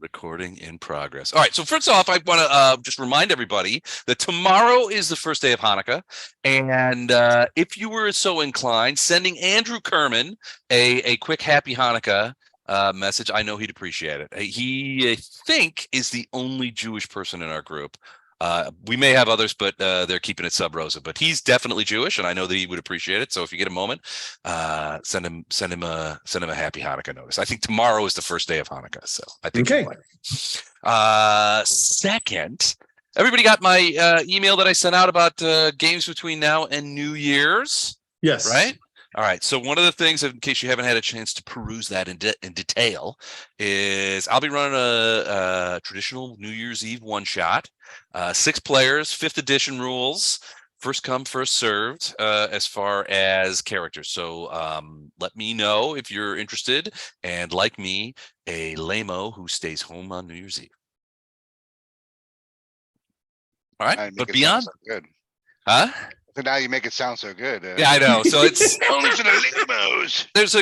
Recording in progress. All right. So first off, I want to just remind everybody that tomorrow is the first day of Hanukkah. And if you were so inclined, sending Andrew Kerman a quick happy Hanukkah message, I know he'd appreciate it. He, I think, is the only Jewish person in our group. We may have others, but they're keeping it sub rosa. But he's definitely Jewish, and I know that he would appreciate it. So if you get a moment, send him a happy Hanukkah notice. I think tomorrow is the first day of Hanukkah, so I think. Okay. Second, everybody got my email that I sent out about games between now and New Year's. Yes. Right. All right. So one of the things, in case you haven't had a chance to peruse that in detail, is I'll be running a traditional New Year's Eve one shot, 6 players, 5th edition rules, first come, first served, as far as characters. So let me know if you're interested, and like me, a lame-o who stays home on New Year's Eve. All right. But beyond, good. Huh? So now you make it sound so good. Yeah, I know. So it's only for the limos. There's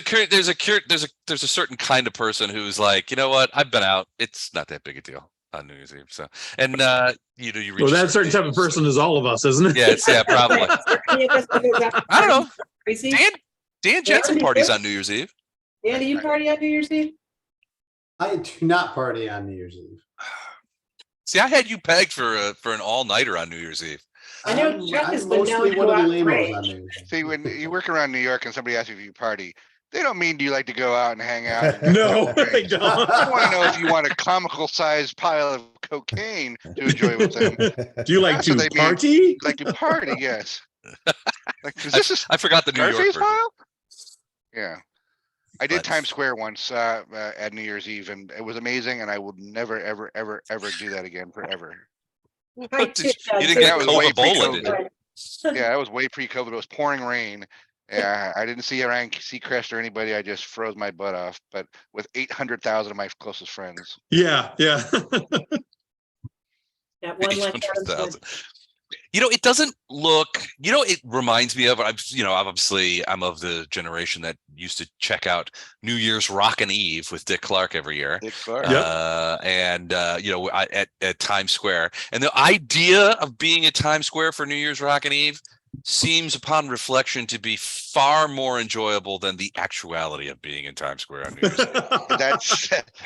a certain kind of person who's like, you know what? I've been out. It's not that big a deal on New Year's Eve. So, and you reach. Well, that certain type of person is all of us, isn't it? Yeah, probably. I don't know. Dan Jensen parties on New Year's Eve. Dan, do you party on New Year's Eve? I do not party on New Year's Eve. See, I had you pegged for an all-nighter on New Year's Eve. I know Chuck has been known to go out and rage. See, when you work around New York and somebody asks you if you party, they don't mean do you like to go out and hang out. No, they don't. I want to know if you want a comical-sized pile of cocaine to enjoy with them. Do you like to party? Like to party, yes. Like, I forgot the New York pile? Yeah. I did Times Square once at New Year's Eve, and it was amazing, and I would never, ever, ever, ever do that again forever. You didn't get Coca-Cola, Yeah, that was way pre-COVID. It was pouring rain. Yeah, I didn't see Ryan Seacrest or anybody. I just froze my butt off, but with 800,000 of my closest friends. Yeah. That one 800,000. It doesn't look, it reminds me of, obviously I'm of the generation that used to check out New Year's Rockin' Eve with Dick Clark every year. Dick Clark. And, at Times Square. And the idea of being at Times Square for New Year's Rockin' Eve seems upon reflection to be far more enjoyable than the actuality of being in Times Square on New Year's Eve.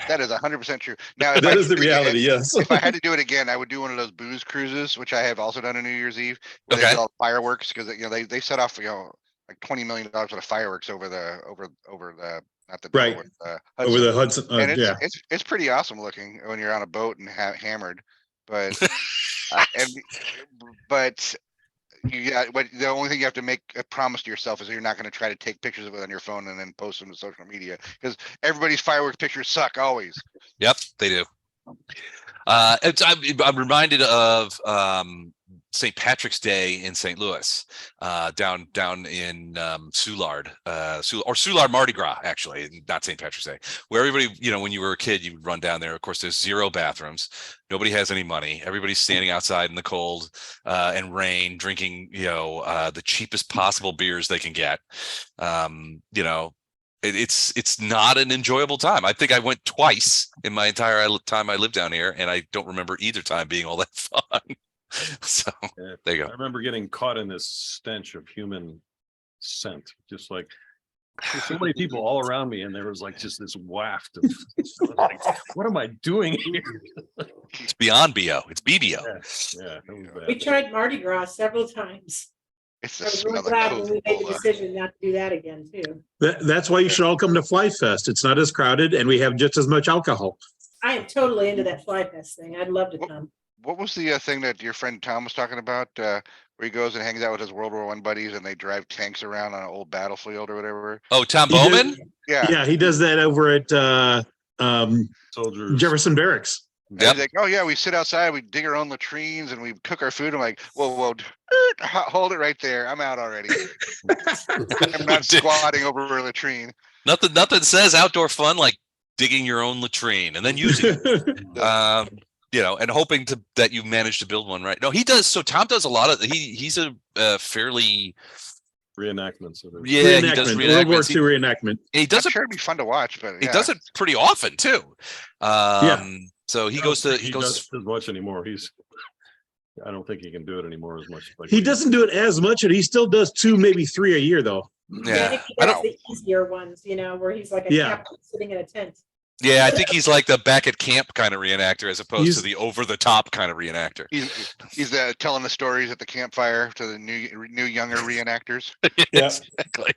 That is 100% true. Now, that is the reality. Yes. If I had to do it again, I would do one of those booze cruises, which I have also done on New Year's Eve. Where they do all fireworks because they set off like $20 million worth of fireworks over the not the right over the Hudson. And it's pretty awesome looking when you're on a boat and hammered, but the only thing you have to make a promise to yourself is that you're not going to try to take pictures of it on your phone and then post them to social media, because everybody's fireworks pictures suck always. Yep, they do. I'm reminded of St. Patrick's Day in St. Louis, down in Soulard, or Soulard Mardi Gras, actually, not St. Patrick's Day, where everybody, when you were a kid, you would run down there. Of course, there's 0 bathrooms. Nobody has any money. Everybody's standing outside in the cold and rain, drinking, the cheapest possible beers they can get. It's not an enjoyable time. I think I went twice in my entire time I lived down here, and I don't remember either time being all that fun. So there you go. I remember getting caught in this stench of human scent, just like there's so many people all around me, and there was like just this waft of like, what am I doing here? It's beyond BO. It's BBO. Yeah. We tried Mardi Gras several times. It's I was really glad when we made the decision not to do that again too. That's why you should all come to Fly Fest. It's not as crowded, and we have just as much alcohol. I am totally into that Fly Fest thing. I'd love to come. What was the thing that your friend Tom was talking about, where he goes and hangs out with his World War I buddies and they drive tanks around on an old battlefield or whatever? Oh, Tom Bowman? Yeah, he does that over at Jefferson Barracks. Yep. He's like, oh yeah, we sit outside, we dig our own latrines, and we cook our food. I'm like, whoa, hold it right there. I'm out already. I'm not squatting over a latrine. Nothing says outdoor fun like digging your own latrine and then using it. And hoping that you manage to build one right. No, he does. So Tom does a lot of. He's a fairly Reenactments of it. Yeah, he does World War reenactments. II reenactment. He does I'm it. sure it'd be fun to watch, but He yeah. does it pretty often too. So he I goes don't to think he goes. does much anymore. I don't think he can do it anymore as much. Like He doesn't do it as much, and he still does 2, maybe 3 a year, though. I Yeah, think he I does don't. the easier ones, where he's like a Yeah. captain sitting in a tent. Yeah, I think he's like the back at camp kind of reenactor as opposed to He's- the over the top kind of reenactor. He's telling the stories at the campfire to the new younger reenactors. Yeah. Exactly.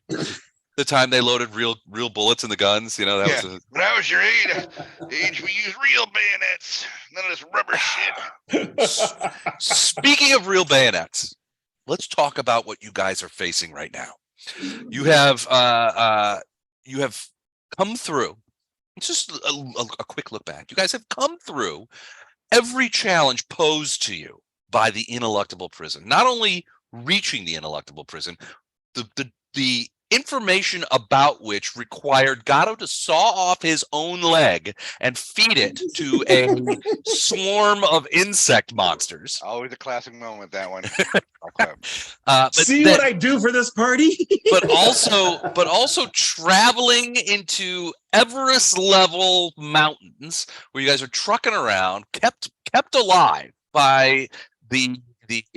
The time they loaded real bullets in the guns, that Yeah. was When I was your age, we used real bayonets. None of this rubber shit. Speaking of real bayonets, let's talk about what you guys are facing right now. You have come through. It's just a quick look back. You guys have come through every challenge posed to you by the Ineluctable Prison. Not only reaching the Ineluctable Prison, the information about which required Gatto to saw off his own leg and feed it to a swarm of insect monsters. Always a classic moment, that one. See what I do for this party? but also traveling into Everest level mountains where you guys are trucking around, kept alive by the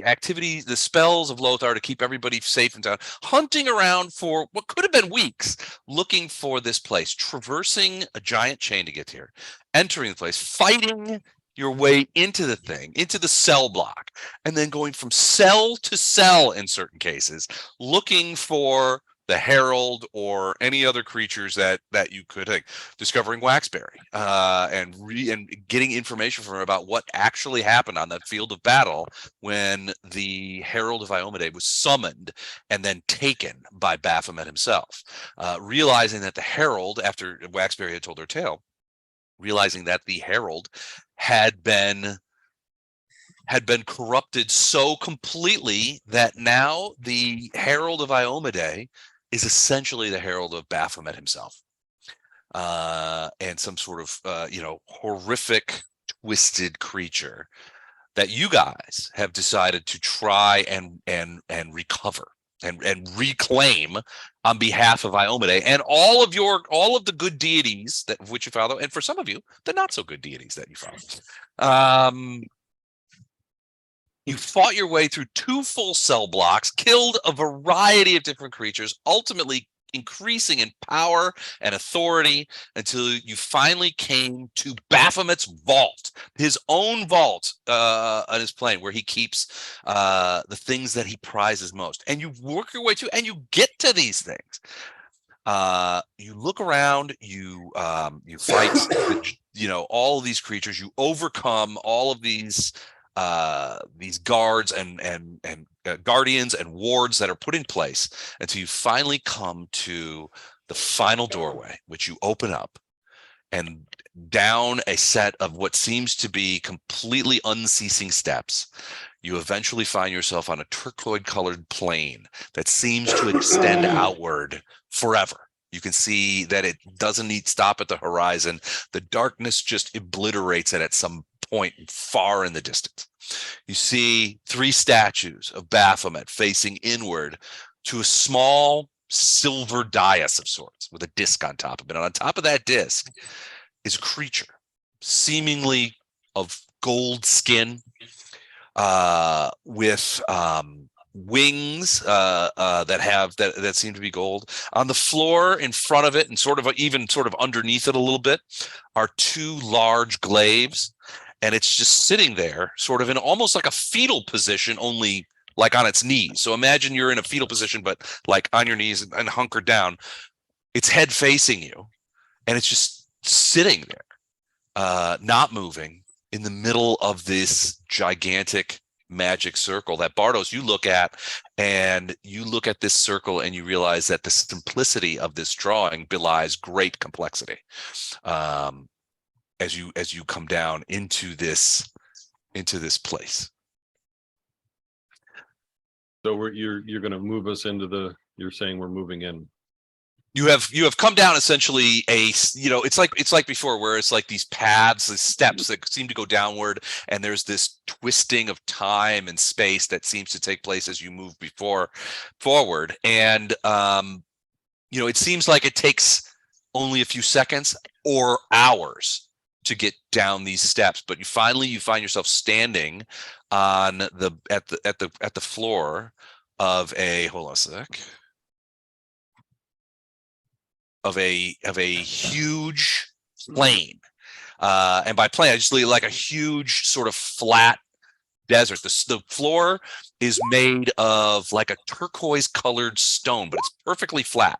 activities, the spells of Lothar to keep everybody safe and sound, hunting around for what could have been weeks, looking for this place, traversing a giant chain to get here, entering the place, fighting your way into the thing, into the cell block, and then going from cell to cell in certain cases, looking for the Herald or any other creatures that you could think, discovering Waxberry, and getting information from her about what actually happened on that field of battle when the Herald of Iomade was summoned and then taken by Baphomet himself. Realizing that the Herald, after Waxberry had told her tale, realizing that the Herald had been corrupted so completely that now the Herald of Iomade is essentially the Herald of Baphomet himself, and some sort of horrific, twisted creature that you guys have decided to try and recover and reclaim on behalf of Iomade and all of the good deities of which you follow, and for some of you, the not so good deities that you follow. You fought your way through 2 full cell blocks, killed a variety of different creatures, ultimately increasing in power and authority until you finally came to Baphomet's vault, his own vault on his plane, where he keeps the things that he prizes most. And you work your way through, and you get to these things. You look around, you fight, all of these creatures. You overcome all of these guards and guardians and wards that are put in place until you finally come to the final doorway, which you open up, and down a set of what seems to be completely unceasing steps, you eventually find yourself on a turquoise colored plane that seems to extend outward forever. You can see that it doesn't stop at the horizon. The darkness just obliterates it at some point far in the distance. You see 3 statues of Baphomet facing inward to a small silver dais of sorts with a disc on top of it. And on top of that disc is a creature seemingly of gold skin, with wings that seem to be gold. On the floor in front of it, and sort of underneath it a little bit, are 2 large glaives, and it's just sitting there sort of in almost like a fetal position, only like on its knees. So imagine you're in a fetal position, but like on your knees and hunkered down. Its head facing you, and it's just sitting there, not moving, in the middle of this gigantic magic circle that, Bardos, you look at, and you look at this circle and you realize that the simplicity of this drawing belies great complexity. As you come down into this place. So you're going to move us into you're saying we're moving in. You have come down essentially it's like before, where it's like these paths, these steps that seem to go downward, and there's this twisting of time and space that seems to take place as you move forward. And it seems like it takes only a few seconds or hours to get down these steps, but you find yourself standing on at the floor of a, hold on a sec, of a huge plain. And by plain, I just mean like a huge sort of flat desert. The floor is made of like a turquoise colored stone, but it's perfectly flat.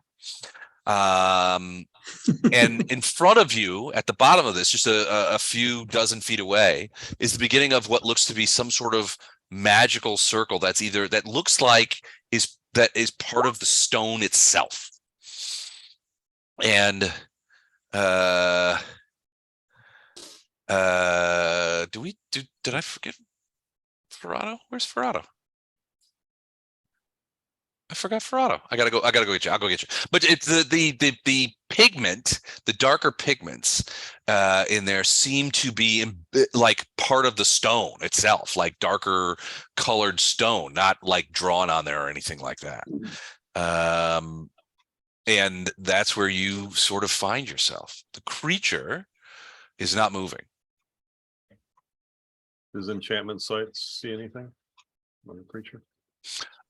And in front of you, at the bottom of this, just a few dozen feet away, is the beginning of what looks to be some sort of magical circle that looks like is part of the stone itself. And did I forget Ferrado? Where's Ferrado? I forgot Ferrado. I gotta go get you. I'll go get you. But it's the pigment, the darker pigments in there seem to be like part of the stone itself, like darker colored stone, not like drawn on there or anything like that. And that's where you sort of find yourself. The creature is not moving. Does enchantment sites see anything on the creature?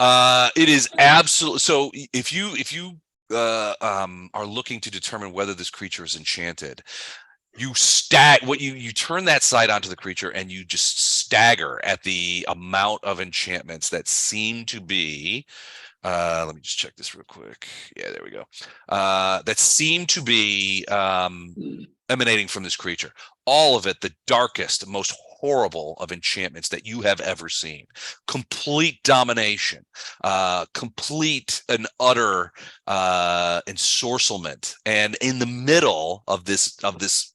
It is absolutely so. If you are looking to determine whether this creature is enchanted, you turn that sight onto the creature and you just stagger at the amount of enchantments that seem to be. Let me just check this real quick. Yeah, there we go. That seem to be emanating from this creature. All of it, the darkest, most horrible of enchantments that you have ever seen. Complete domination, complete and utter ensorcelment. And in the middle of this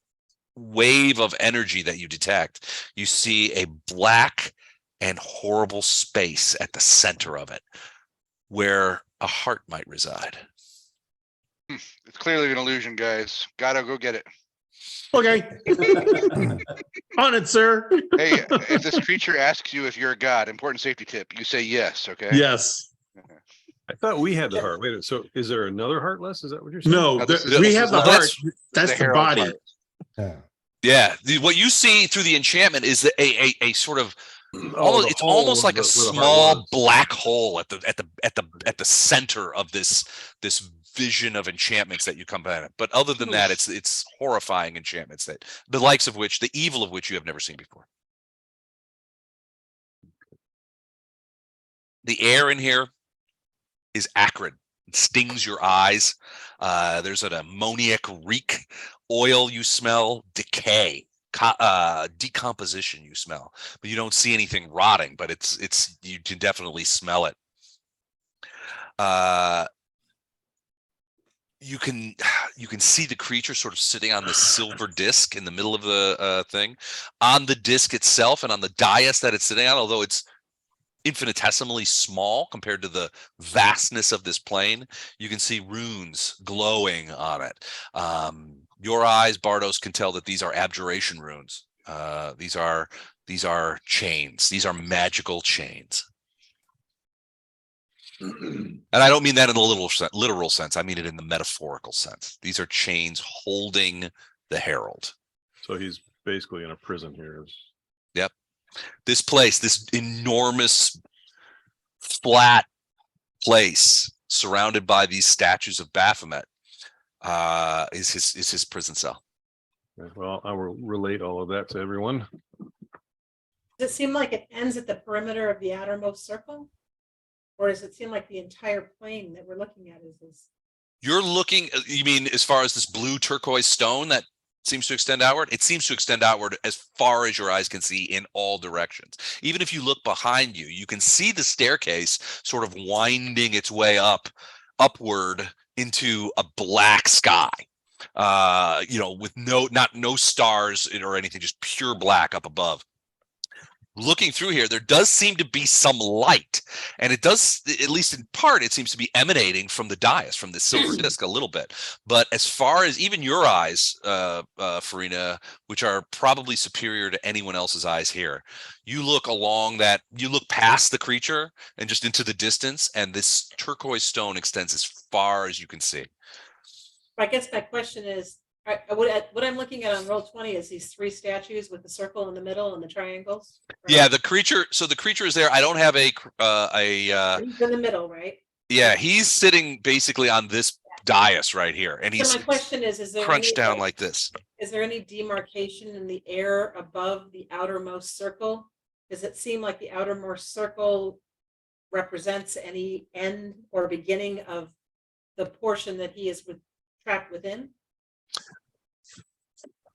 wave of energy that you detect, you see a black and horrible space at the center of it, where a heart might reside. It's clearly an illusion, guys. Gotta go get it. Okay. On it, sir. Hey, if this creature asks you if you're a god, important safety tip, you say yes, okay? Yes. I thought we had the heart. Wait a minute. So is there another heartless? Is that what you're saying? No, No, this is- we this have is the the- heart. That's the Herald body. part. Yeah. Yeah, what you see through the enchantment is a sort of Oh, it's almost like a where the heart small was. black hole at the center of this vision of enchantments that you come by. But other than that, it's horrifying enchantments that the likes of which, the evil of which you have never seen before. The air in here is acrid. It stings your eyes. There's an ammoniac reek, oil you smell, decay, decomposition you smell, but you don't see anything rotting, but it's you can definitely smell it. You can see the creature sort of sitting on this silver disc in the middle of the thing. On the disc itself and on the dais that it's sitting on, although it's infinitesimally small compared to the vastness of this plane, you can see runes glowing on it. Your eyes, Bardos, can tell that these are abjuration runes. These are chains. These are magical chains. And I don't mean that in the literal sense. I mean it in the metaphorical sense. These are chains holding the Herald. So he's basically in a prison here. Yep. This place, this enormous flat place surrounded by these statues of Baphomet, is his prison cell. Well, I will relate all of that to everyone. Does it seem like it ends at the perimeter of the outermost circle? Or does it seem like the entire plane that we're looking at is this? You're looking, you mean as far as this blue turquoise stone that seems to extend outward? It seems to extend outward as far as your eyes can see in all directions. Even if you look behind you, you can see the staircase sort of winding its way upward into a black sky. With no stars or anything, just pure black up above. looking through here, there does seem to be some light, and it does, at least in part, it seems to be emanating from the dais, from the silver disc a little bit. But as far as even your eyes, Farina, which are probably superior to anyone else's eyes here, you look along that, you look past the creature and just into the distance, and this turquoise stone extends as far as you can see. I guess my question is, what I'm looking at on roll 20 is these 3 statues with the circle in the middle and the triangles. Right? Yeah, the creature. So the creature is there. I don't have He's in the middle, right? yeah, he's sitting basically on this dais right here, and he's So my question is there crunched any, down like this. is there any demarcation in the air above the outermost circle? Does it seem like the outermost circle represents any end or beginning of the portion that he is trapped within?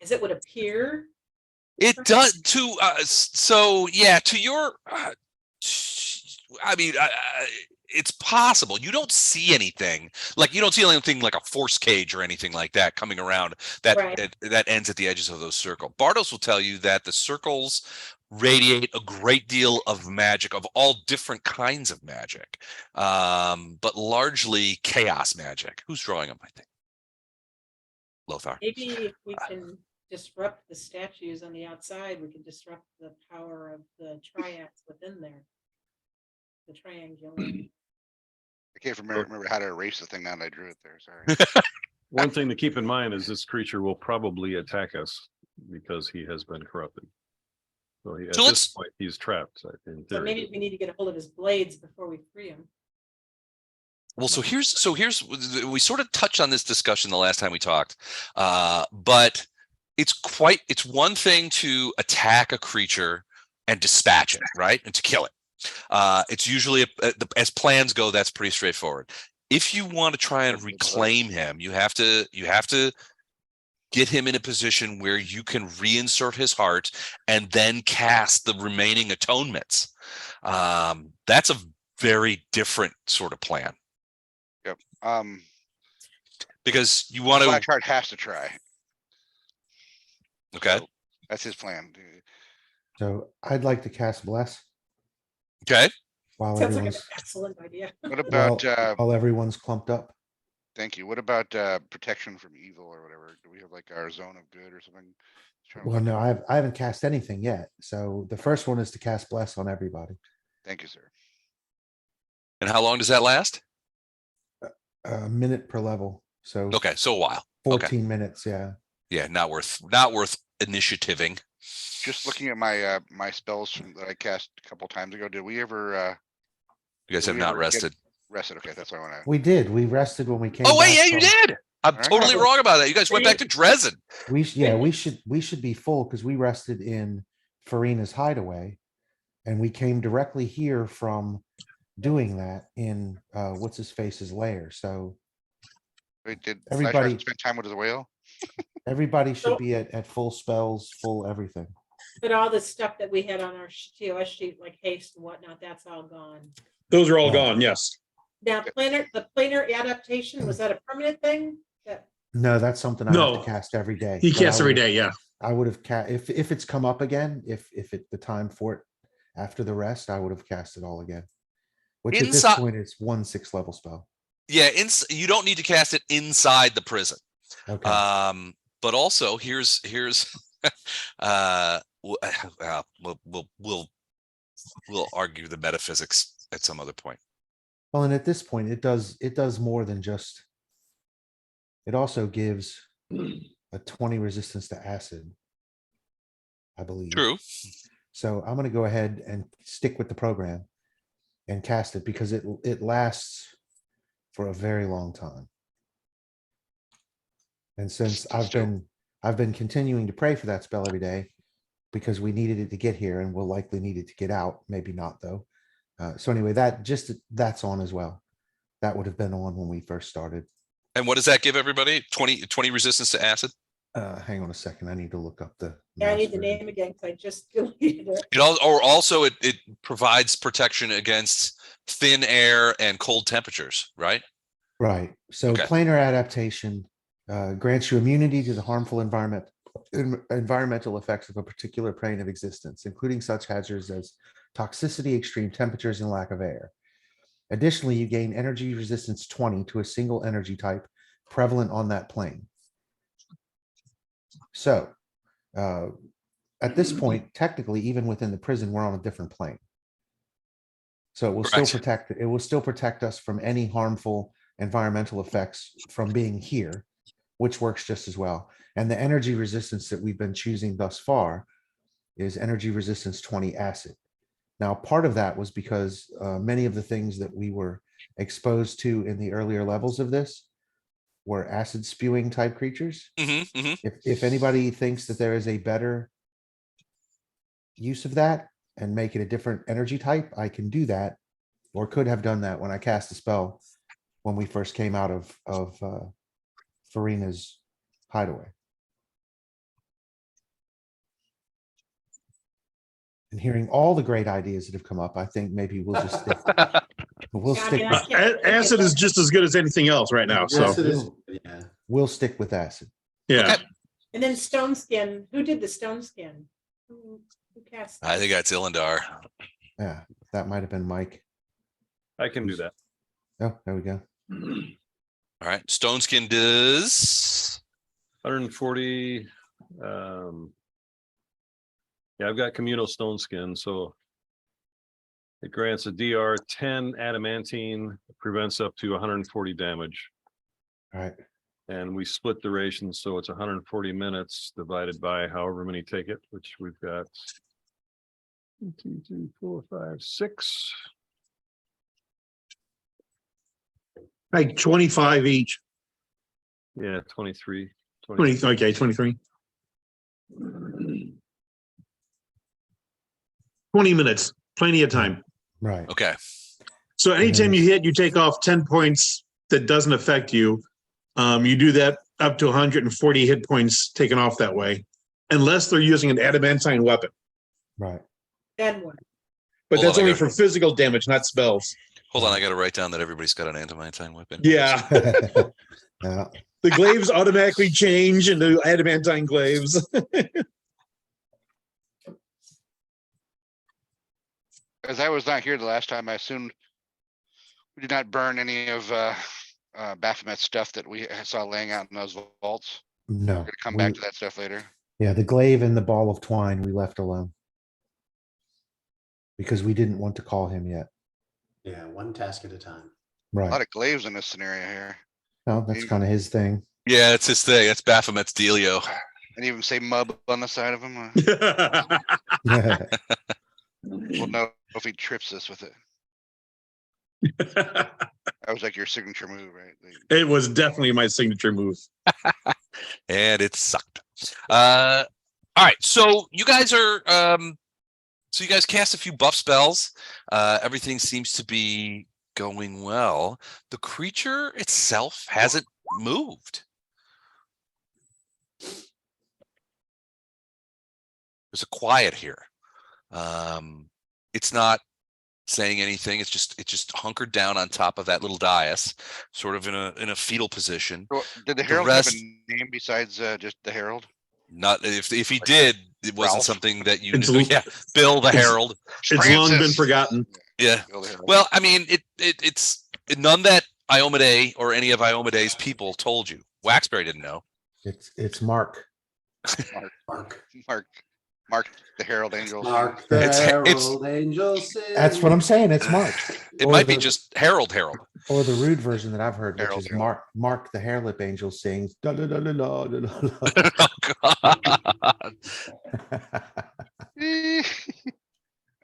As it would appear. It does to so yeah, to your I mean, it's possible. You don't see anything like a force cage or anything like that coming around that Right. that ends at the edges of those circles. Bardos will tell you that the circles radiate a great deal of magic, of all different kinds of magic, but largely chaos magic. Who's drawing them? I think Lothar. Maybe if we can disrupt the statues on the outside, we can disrupt the power of the triads within there. The triangular. I can't remember how to erase the thing now that I drew it there. Sorry. One thing to keep in mind is this creature will probably attack us because he has been corrupted. So at this point, he's trapped. In So theory. maybe we need to get a hold of his blades before we free him. Well, so here's we sort of touched on this discussion the last time we talked, but it's one thing to attack a creature and dispatch it, right, and to kill it. It's usually as plans go, that's pretty straightforward. If you want to try and reclaim him, you have to get him in a position where you can reinsert his heart and then cast the remaining atonements. That's a very different sort of plan. Yep. Because you want to. Blackheart has to try. Okay. So that's his plan. So I'd like to cast Bless Okay. while Sounds like an everyone's, excellent idea. What about while everyone's clumped up. thank you. What about protection from evil or whatever? Do we have like our zone of good or something? Well, no, I haven't cast anything yet. So the first one is to cast Bless on everybody. Thank you, sir. And how long does that last? A minute per level. So Okay, so a while. 14 minutes. Yeah. Yeah, not worth initiativing. Just looking at my my spells that I cast a couple times ago. Did we ever You guys Do have we not ever get- rested. rested? Okay, that's what I want to. We did. We rested when we came. Oh wait, back yeah, you from- did. I'm All right. totally wrong about that. You guys went back to Dresden. We should be full because we rested in Farina's hideaway. And we came directly here from doing that in what's his face's lair. So Wait, did Everybody- everybody spend time with his whale? everybody should So- be at full spells, full everything. But all the stuff that we had on our TOS sheet, like haste and whatnot, that's all gone. Those are all Yeah. gone, yes. Now, the planar adaptation, was that a permanent thing? That No, that's something I have No. to cast every day. He but I casts every would've- day, yeah. I would have if it's come up again, if the time for it after the rest, I would have cast it all again. Which at this Inside- point is 1 6-level spell. Yeah, you don't need to cast it inside the prison. Okay. But also here's we'll argue the metaphysics at some other point. Well, and at this point, it does more than just. It also gives a 20 resistance to acid. I believe. True. So I'm gonna go ahead and stick with the program and cast it because it lasts for a very long time. And since I've been continuing to pray for that spell every day because we needed it to get here and we'll likely need it to get out, maybe not though. So anyway, that's on as well. That would have been on when we first started. And what does that give everybody? 20 resistance to acid? Hang on a second. I need to look up the. Yeah, I need the master. name again, because I just deleted it. It provides protection against thin air and cold temperatures, right? Right. So Okay. planar adaptation grants you immunity to the harmful environmental effects of a particular plane of existence, including such hazards as toxicity, extreme temperatures, and lack of air. Additionally, you gain energy resistance 20 to a single energy type prevalent on that plane. So at this point, technically, even within the prison, we're on a different plane. So it will still protect us from any harmful environmental effects from being here, which works just as well. And the energy resistance that we've been choosing thus far is energy resistance 20 acid. Now, part of that was because many of the things that we were exposed to in the earlier levels of this were acid spewing type creatures. If anybody thinks that there is a better use of that and make it a different energy type, I can do that, or could have done that when I cast the spell when we first came out of Farina's hideaway. And hearing all the great ideas that have come up, I think maybe we'll just stick. We'll Yeah, I stick. mean, I With, can't- Acid is just as good as anything else right now. So Acid is, yeah. we'll stick with acid. yeah. Okay. And then stone skin, who did the stone skin? Who cast? I think that's Illendar. Yeah, that might have been Mike. I can do that. Oh, there we go. All right. Stoneskin does. 140. Yeah, I've got communal stone skin, so it grants a DR 10 adamantine, prevents up to 140 damage. All right. And we split duration, so it's 140 minutes divided by however many take it, which we've got 1, 2, 3, 4, 5, 6. Like 25 each. Yeah, 23. 20, okay, 23. 20 minutes, plenty of time. Right. Okay. So anytime you hit, you take off 10 points that doesn't affect you. You do that up to 140 hit points taken off that way, unless they're using an adamantine weapon. Right. Then what? But Hold that's on, I only got- for physical damage, not spells. Hold on. I got to write down that everybody's got an adamantine weapon. Yeah. Yeah. The glaives automatically change into adamantine glaives. As I was not here the last time, I assumed we did not burn any of Baphomet's stuff that we saw laying out in those vaults. No. We're gonna come back to that stuff later. Yeah, the glaive and the ball of twine we left alone because we didn't want to call him yet. Yeah, one task at a time. A lot Right. of glaives in this scenario here. No, that's kind of his thing. Yeah, it's his thing. That's Baphomet's dealio. And even say mub on the side of him. We'll know if he trips us with it. That was like your signature move, right? It was definitely my signature move. And it sucked. All right. So you guys are so you guys cast a few buff spells. Everything seems to be going well. The creature itself hasn't moved. There's a quiet here. It's not saying anything. It's just hunkered down on top of that little dais, sort of in a fetal position. Well, did the The Herald have rest- a name besides just the Herald? Not if he did, it wasn't Ralph? something that you It's knew. l- Yeah, Bill the it's- Herald. It's long been Francis! forgotten. Yeah. Bill the Herald. Well, I mean, it's none that Iomedae or any of Iomedae's people told you. Waxberry didn't know. It's Mark. Mark. Mark the Herald Angel. Mark the It's- Herald Angel sings. That's what I'm saying. It's Mark. It Or might be the- just Herald. Or the rude version that I've heard, which Herald, is Herald. Mark the hair lip angel sings. Da, da, da, da, da, da, da, Oh, God.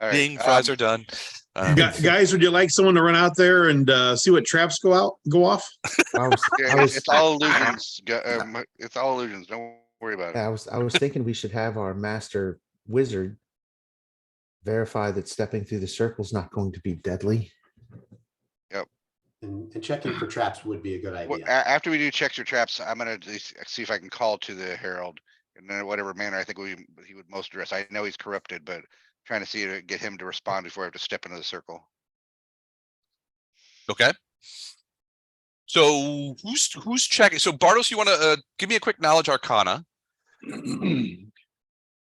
All right, Ding, fries are done. Guys, would you like someone to run out there and see what traps go off? I was, yeah, I was, it's all illusions. It's all illusions. Don't worry about it. I was thinking we should have our master wizard verify that stepping through the circle is not going to be deadly. And checking for traps would be a good Well, idea. after we do checks or traps, I'm gonna see if I can call to the Herald in whatever manner I think he would most address. I know he's corrupted, but trying to see to get him to respond before I have to step into the circle. Okay. So who's checking? So Bartos, you want to give me a quick knowledge arcana,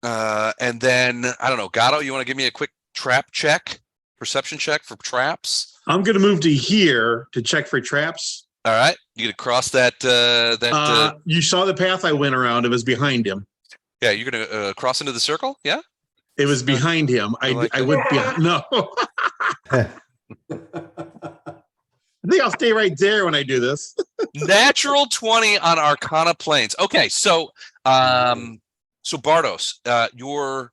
And then I don't know, Gatto, you want to give me a quick trap check, perception check for traps? I'm going to move to here to check for traps. All right, you gonna cross that You saw the path I went around. It was behind him. yeah, you're gonna cross into the circle, yeah. It was behind him. I like I that. went behind. No, I think I'll stay right there when I do this. Natural 20 on Arcana Planes. Okay, so so Bardos, your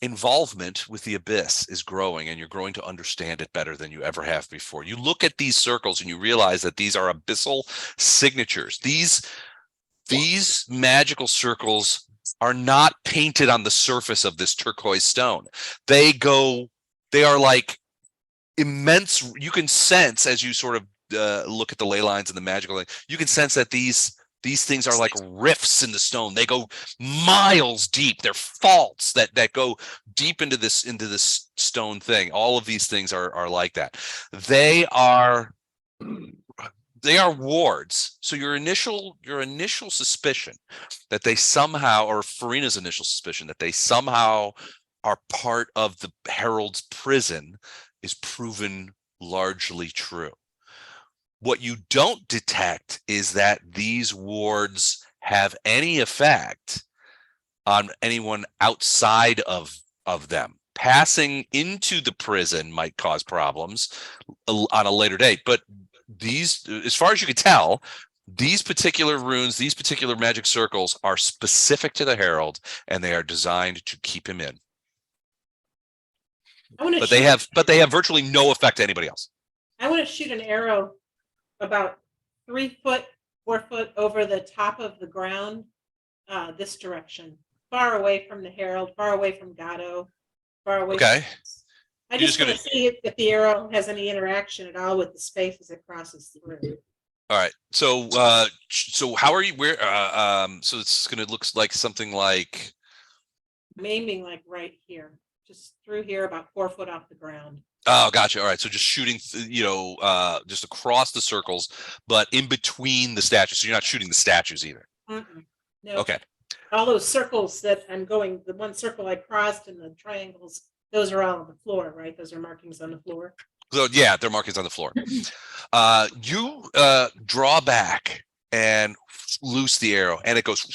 involvement with the abyss is growing, and you're growing to understand it better than you ever have before. You look at these circles and you realize that these are abyssal signatures. These magical circles are not painted on the surface of this turquoise stone. They are like immense. You can sense as you sort of look at the ley lines and the magical, you can sense that these things are like rifts in the stone. They go miles deep. They're faults that go deep into this stone thing. All of these things are like that. They are wards. So your initial suspicion that they somehow, or Farina's initial suspicion that they somehow are part of the Herald's prison, is proven largely true. What you don't detect is that these wards have any effect on anyone outside of them. Passing into the prison might cause problems on a later date, but these, as far as you can tell, these particular runes, these particular magic circles are specific to the Herald, and they are designed to keep him in. But they have virtually no effect to anybody else. I want to shoot an arrow about 3 foot, 4 foot over the top of the ground, this direction, far away from the Herald, far away from Gatto, far away. Okay. I just want to see if the arrow has any interaction at all with the space as it crosses through. All right. So how are you? Where? So it's gonna look like something like. I'm aiming like right here, just through here, about 4 foot off the ground. Oh, gotcha. All right. So just shooting, just across the circles, but in between the statues. So you're not shooting the statues either. No. Okay. All those circles that I'm going, the one circle I crossed and the triangles, those are all on the floor, right? Those are markings on the floor. So yeah, they're markings on the floor. You draw back and loose the arrow, and it goes.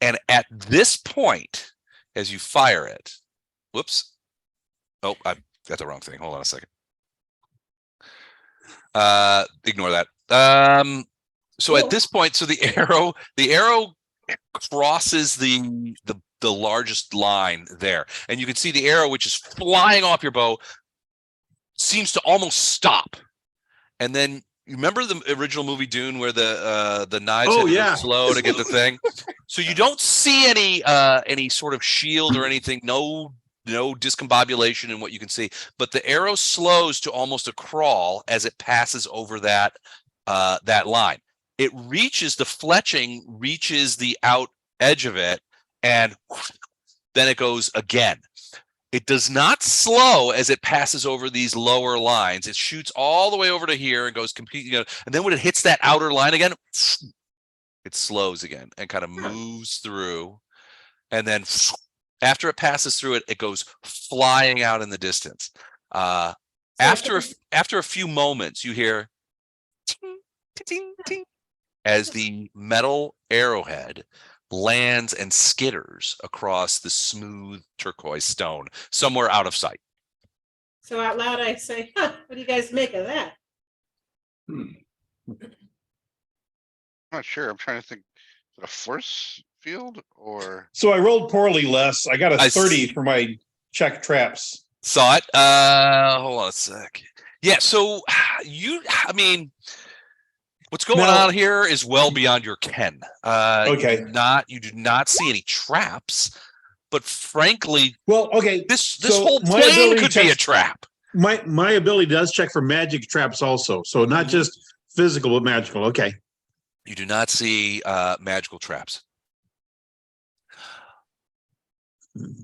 And at this point, as you fire it, whoops. Oh, I got the wrong thing. Hold on a second. Ignore that. So cool. At this point, so the arrow crosses the largest line there, and you can see the arrow, which is flying off your bow, seems to almost stop. And then you remember the original movie Dune, where the knives had to go slow to get the thing. So you don't see any sort of shield or anything. No discombobulation in what you can see, but the arrow slows to almost a crawl as it passes over that line. It reaches, the fletching reaches the out edge of it, and then it goes again. It does not slow as it passes over these lower lines. It shoots all the way over to here and goes completely, and then when it hits that outer line again, it slows again and kind of moves through, and then after it passes through it, it goes flying out in the distance. After a few moments, you hear ting, ting, ting, as the metal arrowhead lands and skitters across the smooth turquoise stone somewhere out of sight. So out loud, I say, what do you guys make of that? I'm not sure. I'm trying to think. Is it a force field or? So I rolled poorly, Les. I got a 30 for my check traps. Saw it. Hold on a sec. Yeah. So what's going on here is well beyond your ken. Okay. You do not see any traps, but frankly, this whole plane could be a trap. My ability does check for magic traps also, so not just physical but magical. Okay. You do not see magical traps.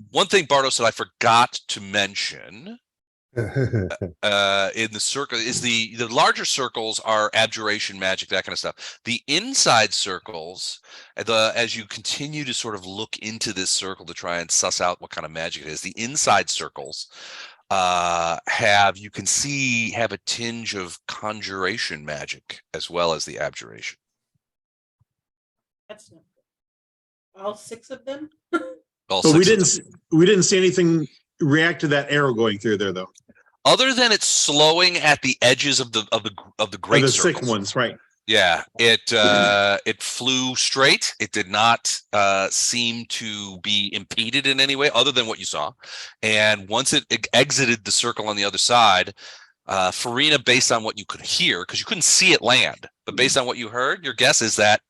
One thing, Bardos, that I forgot to mention In the circle is the larger circles are abjuration magic, that kind of stuff. The inside circles, as you continue to sort of look into this circle to try and suss out what kind of magic it is, the inside circles have a tinge of conjuration magic as well as the abjuration. That's not good. All 6 of them? All But we six of them. didn't see anything react to that arrow going through there though. Other than it's slowing at the edges of the great The circles. sick ones, right? Yeah, it flew straight. It did not seem to be impeded in any way other than what you saw. And once it exited the circle on the other side, Farina, based on what you could hear, because you couldn't see it land, but based on what you heard, your guess is that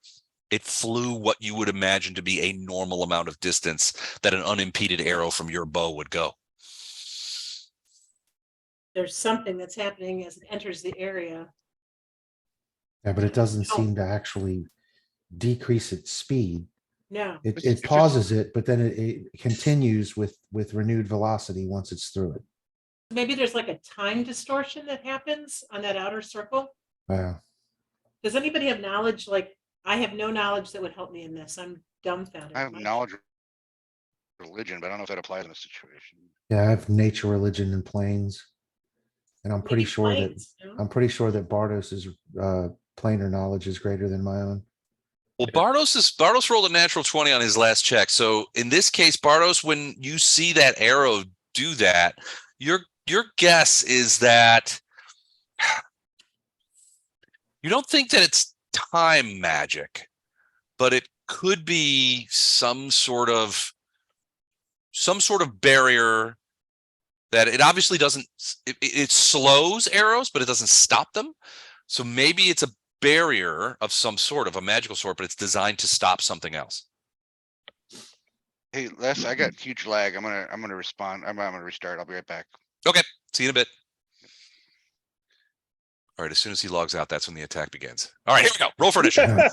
it flew what you would imagine to be a normal amount of distance that an unimpeded arrow from your bow would go. There's something that's happening as it enters the area. Yeah, but it doesn't seem to actually decrease its speed. No, It pauses it, but then it continues with renewed velocity once it's through it. maybe there's like a time distortion that happens on that outer circle. Wow. Does anybody have knowledge? Like, I have no knowledge that would help me in this. I'm dumbfounded. I have knowledge of religion, but I don't know if that applies in this situation. Yeah, I have nature, religion, and planes. And I'm pretty Maybe sure that planes, no? Bardos's planar knowledge is greater than my own. Well, Bardos rolled a natural 20 on his last check. So in this case, Bardos, when you see that arrow do that, your guess is that you don't think that it's time magic, but it could be some sort of barrier that it obviously doesn't, it slows arrows, but it doesn't stop them. So maybe it's a barrier of some sort, of a magical sort, but it's designed to stop something else. Hey, Les, I got huge lag. I'm gonna respond. I'm gonna restart. I'll be right back. Okay, see you in a bit. All right, as soon as he logs out, that's when the attack begins. All right, here we go. Roll for initiative.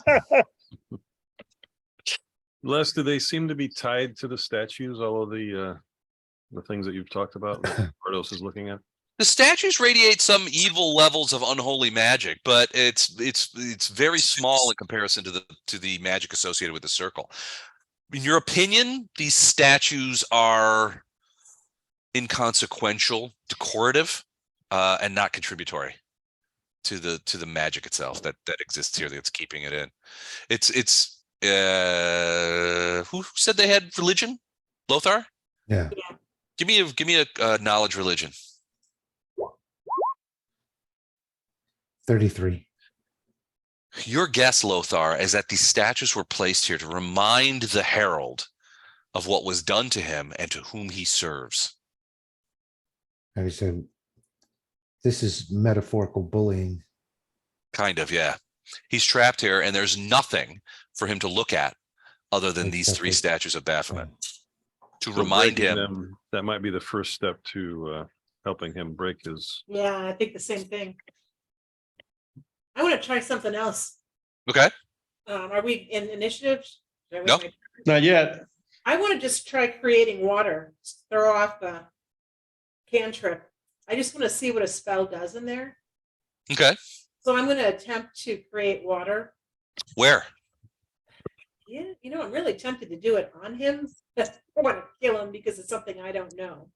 Les, do they seem to be tied to the statues? All of the things that you've talked about that Bardos is looking at? The statues radiate some evil levels of unholy magic, but it's very small in comparison to the magic associated with the circle. In your opinion, these statues are inconsequential, decorative, and not contributory to the magic itself that exists here, that's keeping it in. It's who said they had religion? Lothar? Yeah. Give me a knowledge religion. 33. Your guess, Lothar, is that these statues were placed here to remind the Herald of what was done to him and to whom he serves. I said, this is metaphorical bullying. Kind of, yeah. He's trapped here, and there's nothing for him to look at other than these Except three for- statues of Baphomet to So remind breaking him. them, that might be the first step to helping him break his. Yeah, I think the same thing. I want to try something else. Okay. Are we in initiatives? Did I win No. my- Not yet. I want to just try creating water, throw off a cantrip. I just want to see what a spell does in there. Okay. So I'm going to attempt to create water. Where? Yeah, I'm really tempted to do it on him. I want to kill him because it's something I don't know.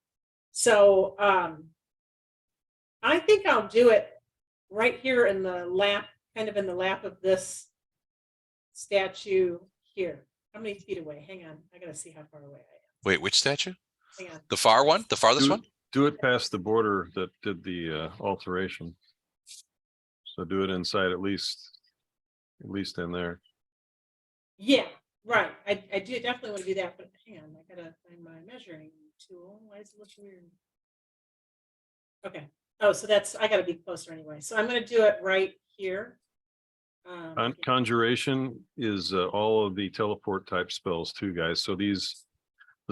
So I think I'll do it right here in the lap, kind of in the lap of this statue here. How many feet away? Hang on. I got to see how far away I Wait, which statue? am. Hang on. The far one? The farthest one? Do it past the border that did the alteration. So do it inside at least in there. Yeah, right. I do definitely want to do that, but hang on. I got to find my measuring tool. Why is it looking weird? Okay. Oh, so I got to be closer anyway. So I'm going to do it right here. Conjuration is all of the teleport type spells too, guys. So the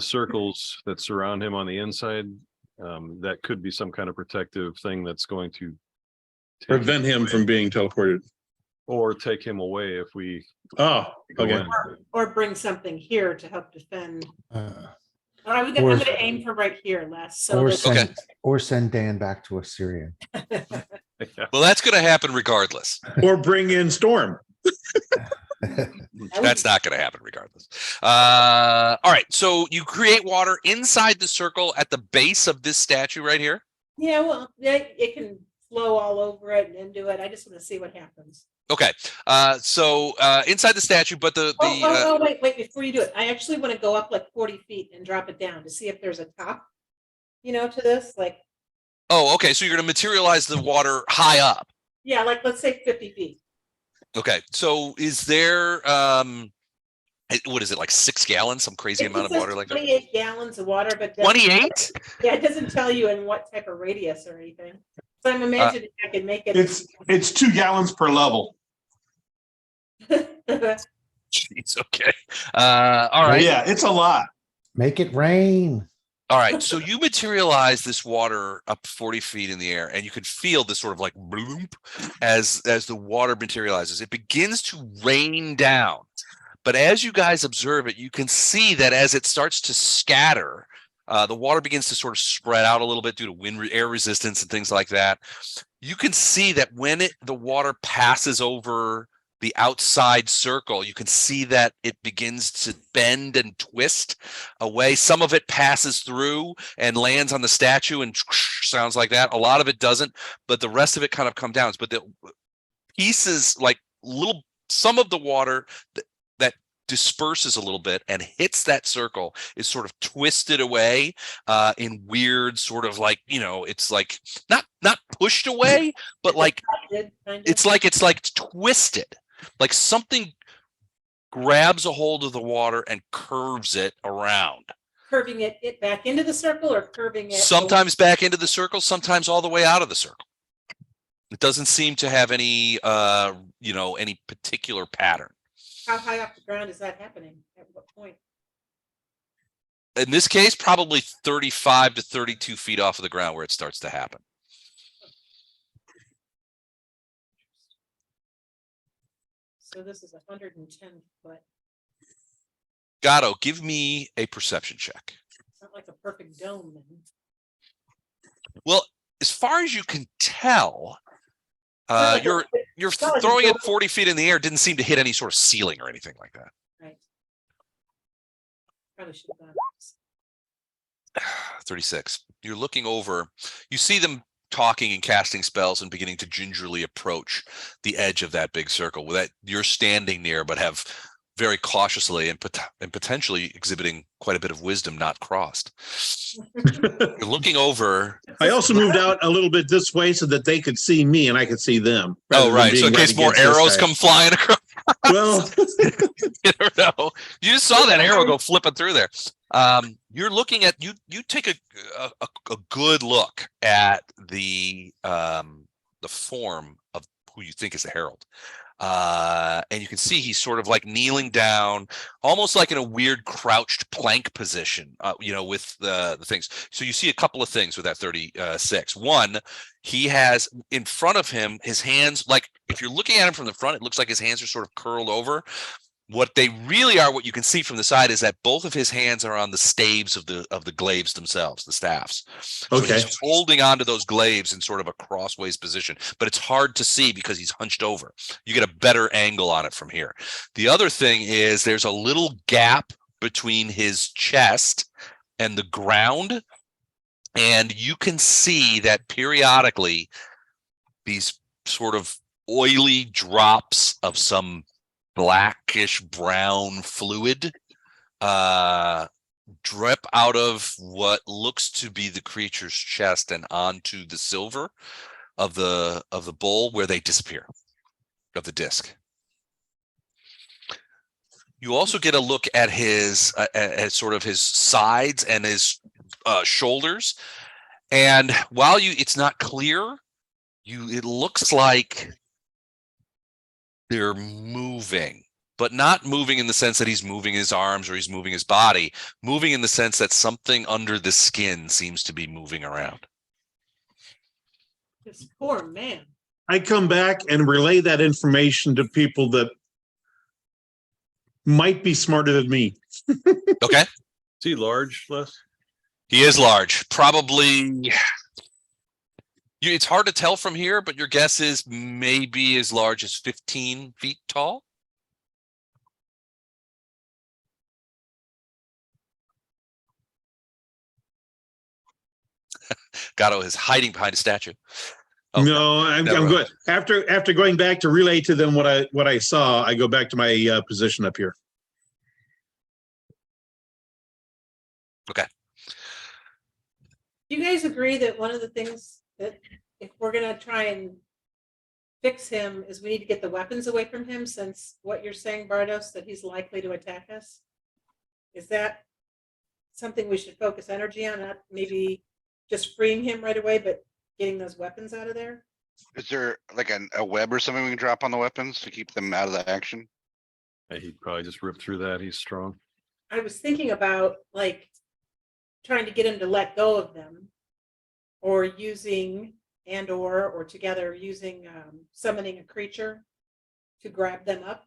circles that surround him on the inside, that could be some kind of protective thing that's going to Prevent him from being teleported. or take him away if we Oh, go okay. in. Or bring something here to help defend. I'm Or- gonna aim for right here, Les. So Or that- send, or send Dan back to Assyria. Well, that's going to happen regardless. Or bring in Storm. That's not going to happen regardless. All right. So you create water inside the circle at the base of this statue right here. Yeah, well, it can flow all over it and into it. I just want to see what happens. Okay. So inside the statue, but Wait, before you do it, I actually want to go up like 40 feet and drop it down to see if there's a top, to this, like, oh, okay. So you're going to materialize the water high up. yeah, like, let's say 50 feet. Okay. So is there, what is it, like 6 gallons, some crazy It amount of says water like that? 28 gallons of water, but 28? yeah, it doesn't tell you in what type of radius or anything. So I'm imagining I can make it. It's 2 gallons per level. Jeez, okay. All right. Yeah, it's a lot. Make it rain. All right. So you materialize this water up 40 feet in the air, and you can feel this sort of like bloop as the water materializes. It begins to rain down. But as you guys observe it, you can see that as it starts to scatter, the water begins to sort of spread out a little bit due to air resistance and things like that. You can see that when the water passes over the outside circle, you can see that it begins to bend and twist away. Some of it passes through and lands on the statue and sounds like that. A lot of it doesn't, but the rest of it kind of comes down. But the pieces, like some of the water that disperses a little bit and hits that circle is sort of twisted away in weird sort of like, it's like not pushed away, but like it's like twisted. Like something grabs a hold of the water and curves it around. Curving it back into the circle or curving it? Sometimes back into the circle, sometimes all the way out of the circle. It doesn't seem to have any, any particular pattern. How high off the ground is that happening? At what point? In this case, probably 35 to 32 feet off of the ground where it starts to happen. So this is 110 foot. Gatto, give me a perception check. It's not like a perfect dome then. Well, as far as you can tell, Not like you're it's not like a throwing it dome. 40 feet in the air. Didn't seem to hit any sort of ceiling or anything like that. Right. Probably should have done 36. You're looking over. You see them talking and casting spells and beginning to gingerly approach the edge of that big circle that you're standing near, but have very cautiously and potentially exhibiting quite a bit of wisdom not crossed. You're looking over. I also moved out a little bit this way so that they could see me and I could see them. rather Oh, than right. So in being case more against this arrows guy. come flying across. Well, You don't know. You just saw that arrow go flipping through there. You're looking at you take a good look at the form of who you think is the Herald. And you can see he's sort of like kneeling down, almost like in a weird crouched plank position, with the things. So you see a couple of things with that 36. One, he has in front of him his hands, like if you're looking at him from the front, it looks like his hands are sort of curled over. What they really are, what you can see from the side, is that both of his hands are on the staves of the glaives themselves, the staffs. So Okay. he's holding onto those glaives in sort of a crossways position, but it's hard to see because he's hunched over. You get a better angle on it from here. The other thing is there's a little gap between his chest and the ground, and you can see that periodically these sort of oily drops of some blackish brown fluid drip out of what looks to be the creature's chest and onto the silver of the bowl, where they disappear, of the disc. You also get a look at his at sort of his sides and his shoulders, and while it's not clear, it looks like they're moving, but not moving in the sense that he's moving his arms or he's moving his body, moving in the sense that something under the skin seems to be moving around. This poor man. I come back and relay that information to people that might be smarter than me. Okay. he large, Les? He is large, probably. It's hard to tell from here, but your guess is maybe as large as 15 feet tall. Gatto is hiding behind a statue. Oh, No, I'm never good. After going back to relay to them what I saw, I go back to my position up here. Okay. Do you guys agree that one of the things that if we're gonna try and fix him is we need to get the weapons away from him, since what you're saying, Bardos, that he's likely to attack us? Is that something we should focus energy on, not maybe just freeing him right away, but getting those weapons out of there? Is there like a web or something we can drop on the weapons to keep them out of the action? He'd probably just rip through that. He's strong. I was thinking about like trying to get him to let go of them, or using or together using summoning a creature to grab them up.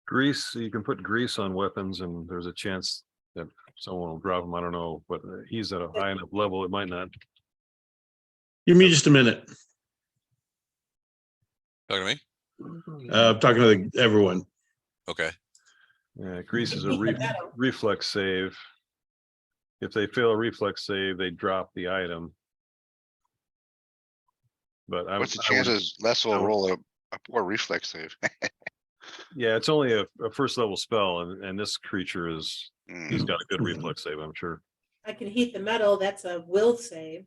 Grease, you can put grease on weapons and there's a chance that someone will drop him. I don't know, but he's at a high enough level, it might not. Give me just a minute. Talking to me? I'm talking to everyone. Okay. Yeah, grease is a reflex save. If they fail a reflex save, they drop the item. But What's the chances Les will roll a poor reflex save? Yeah, it's only a first level spell, and this creature is he's got a good Mhm. reflex save, I'm sure. I can heat the metal. That's a will save.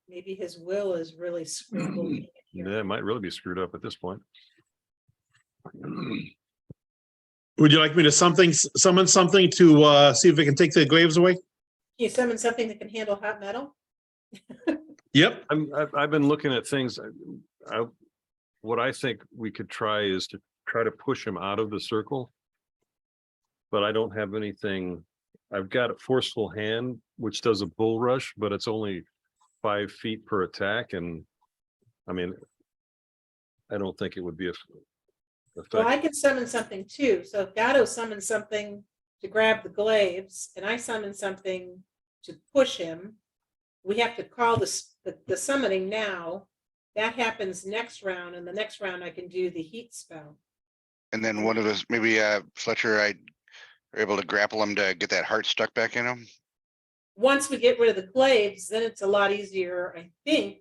Maybe his will is really screwed. Yeah, it might really be screwed up at this point. Would you like me to summon something to see if it can take the glaives away? Can you summon something that can handle hot metal? Yep. I've been looking at things. What I think we could try is to try to push him out of the circle. But I don't have anything. I've got a forceful hand, which does a bull rush, but it's only 5 feet per attack. And I mean, I don't think it would be effective. Well, I can summon something too. So if Gatto summons something to grab the glaives and I summon something to push him, we have to call the summoning now. That happens next round, and the next round I can do the heat spell. And then one of those, maybe Fletcher, are able to grapple him to get that heart stuck back in him. Once we get rid of the glaives, then it's a lot easier, I think.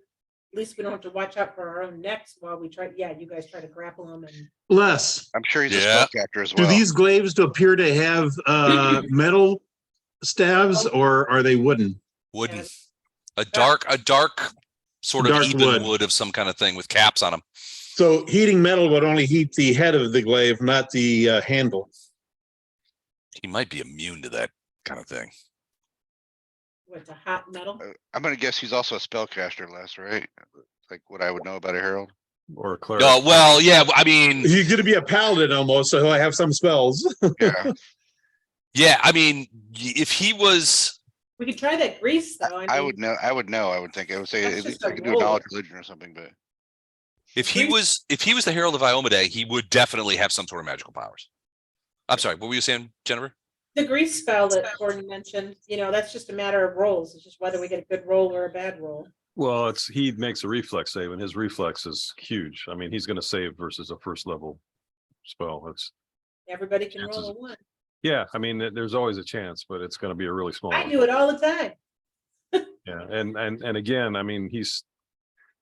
At least we don't have to watch out for our own necks while we try. Yeah, you guys try to grapple him. And Les, I'm sure he's a Yeah. spellcaster as do well. these glaives appear to have metal stabs, or are they wooden? Wooden. Yes. A dark sort of Dark even wood. wood of some kind of thing with caps on them. So heating metal would only heat the head of the glaive, not the handle. He might be immune to that kind of thing. What's a hot metal? I'm gonna guess he's also a spellcaster, Les, right? Like what I would know about a Herald. Or a cleric. Oh, well, yeah, I mean, He's going to be a paladin almost, so he'll have some spells. Yeah, yeah, I mean, if he was, We could try that grease though. I would know. I would think I would say That's I just a could do a roll. knowledge religion or something, but if he was the Herald of Iomedae, he would definitely have some sort of magical powers. I'm sorry, what were you saying, Jennifer? The grease spell that Gordon mentioned, that's just a matter of rolls. It's just whether we get a good roll or a bad roll. Well, he makes a reflex save, and his reflex is huge. I mean, he's going to save versus a first level spell. Everybody can roll Chances- a 1. Yeah, I mean, there's always a chance, but it's going to be a really small I one. do it all the time. Yeah, and again, I mean,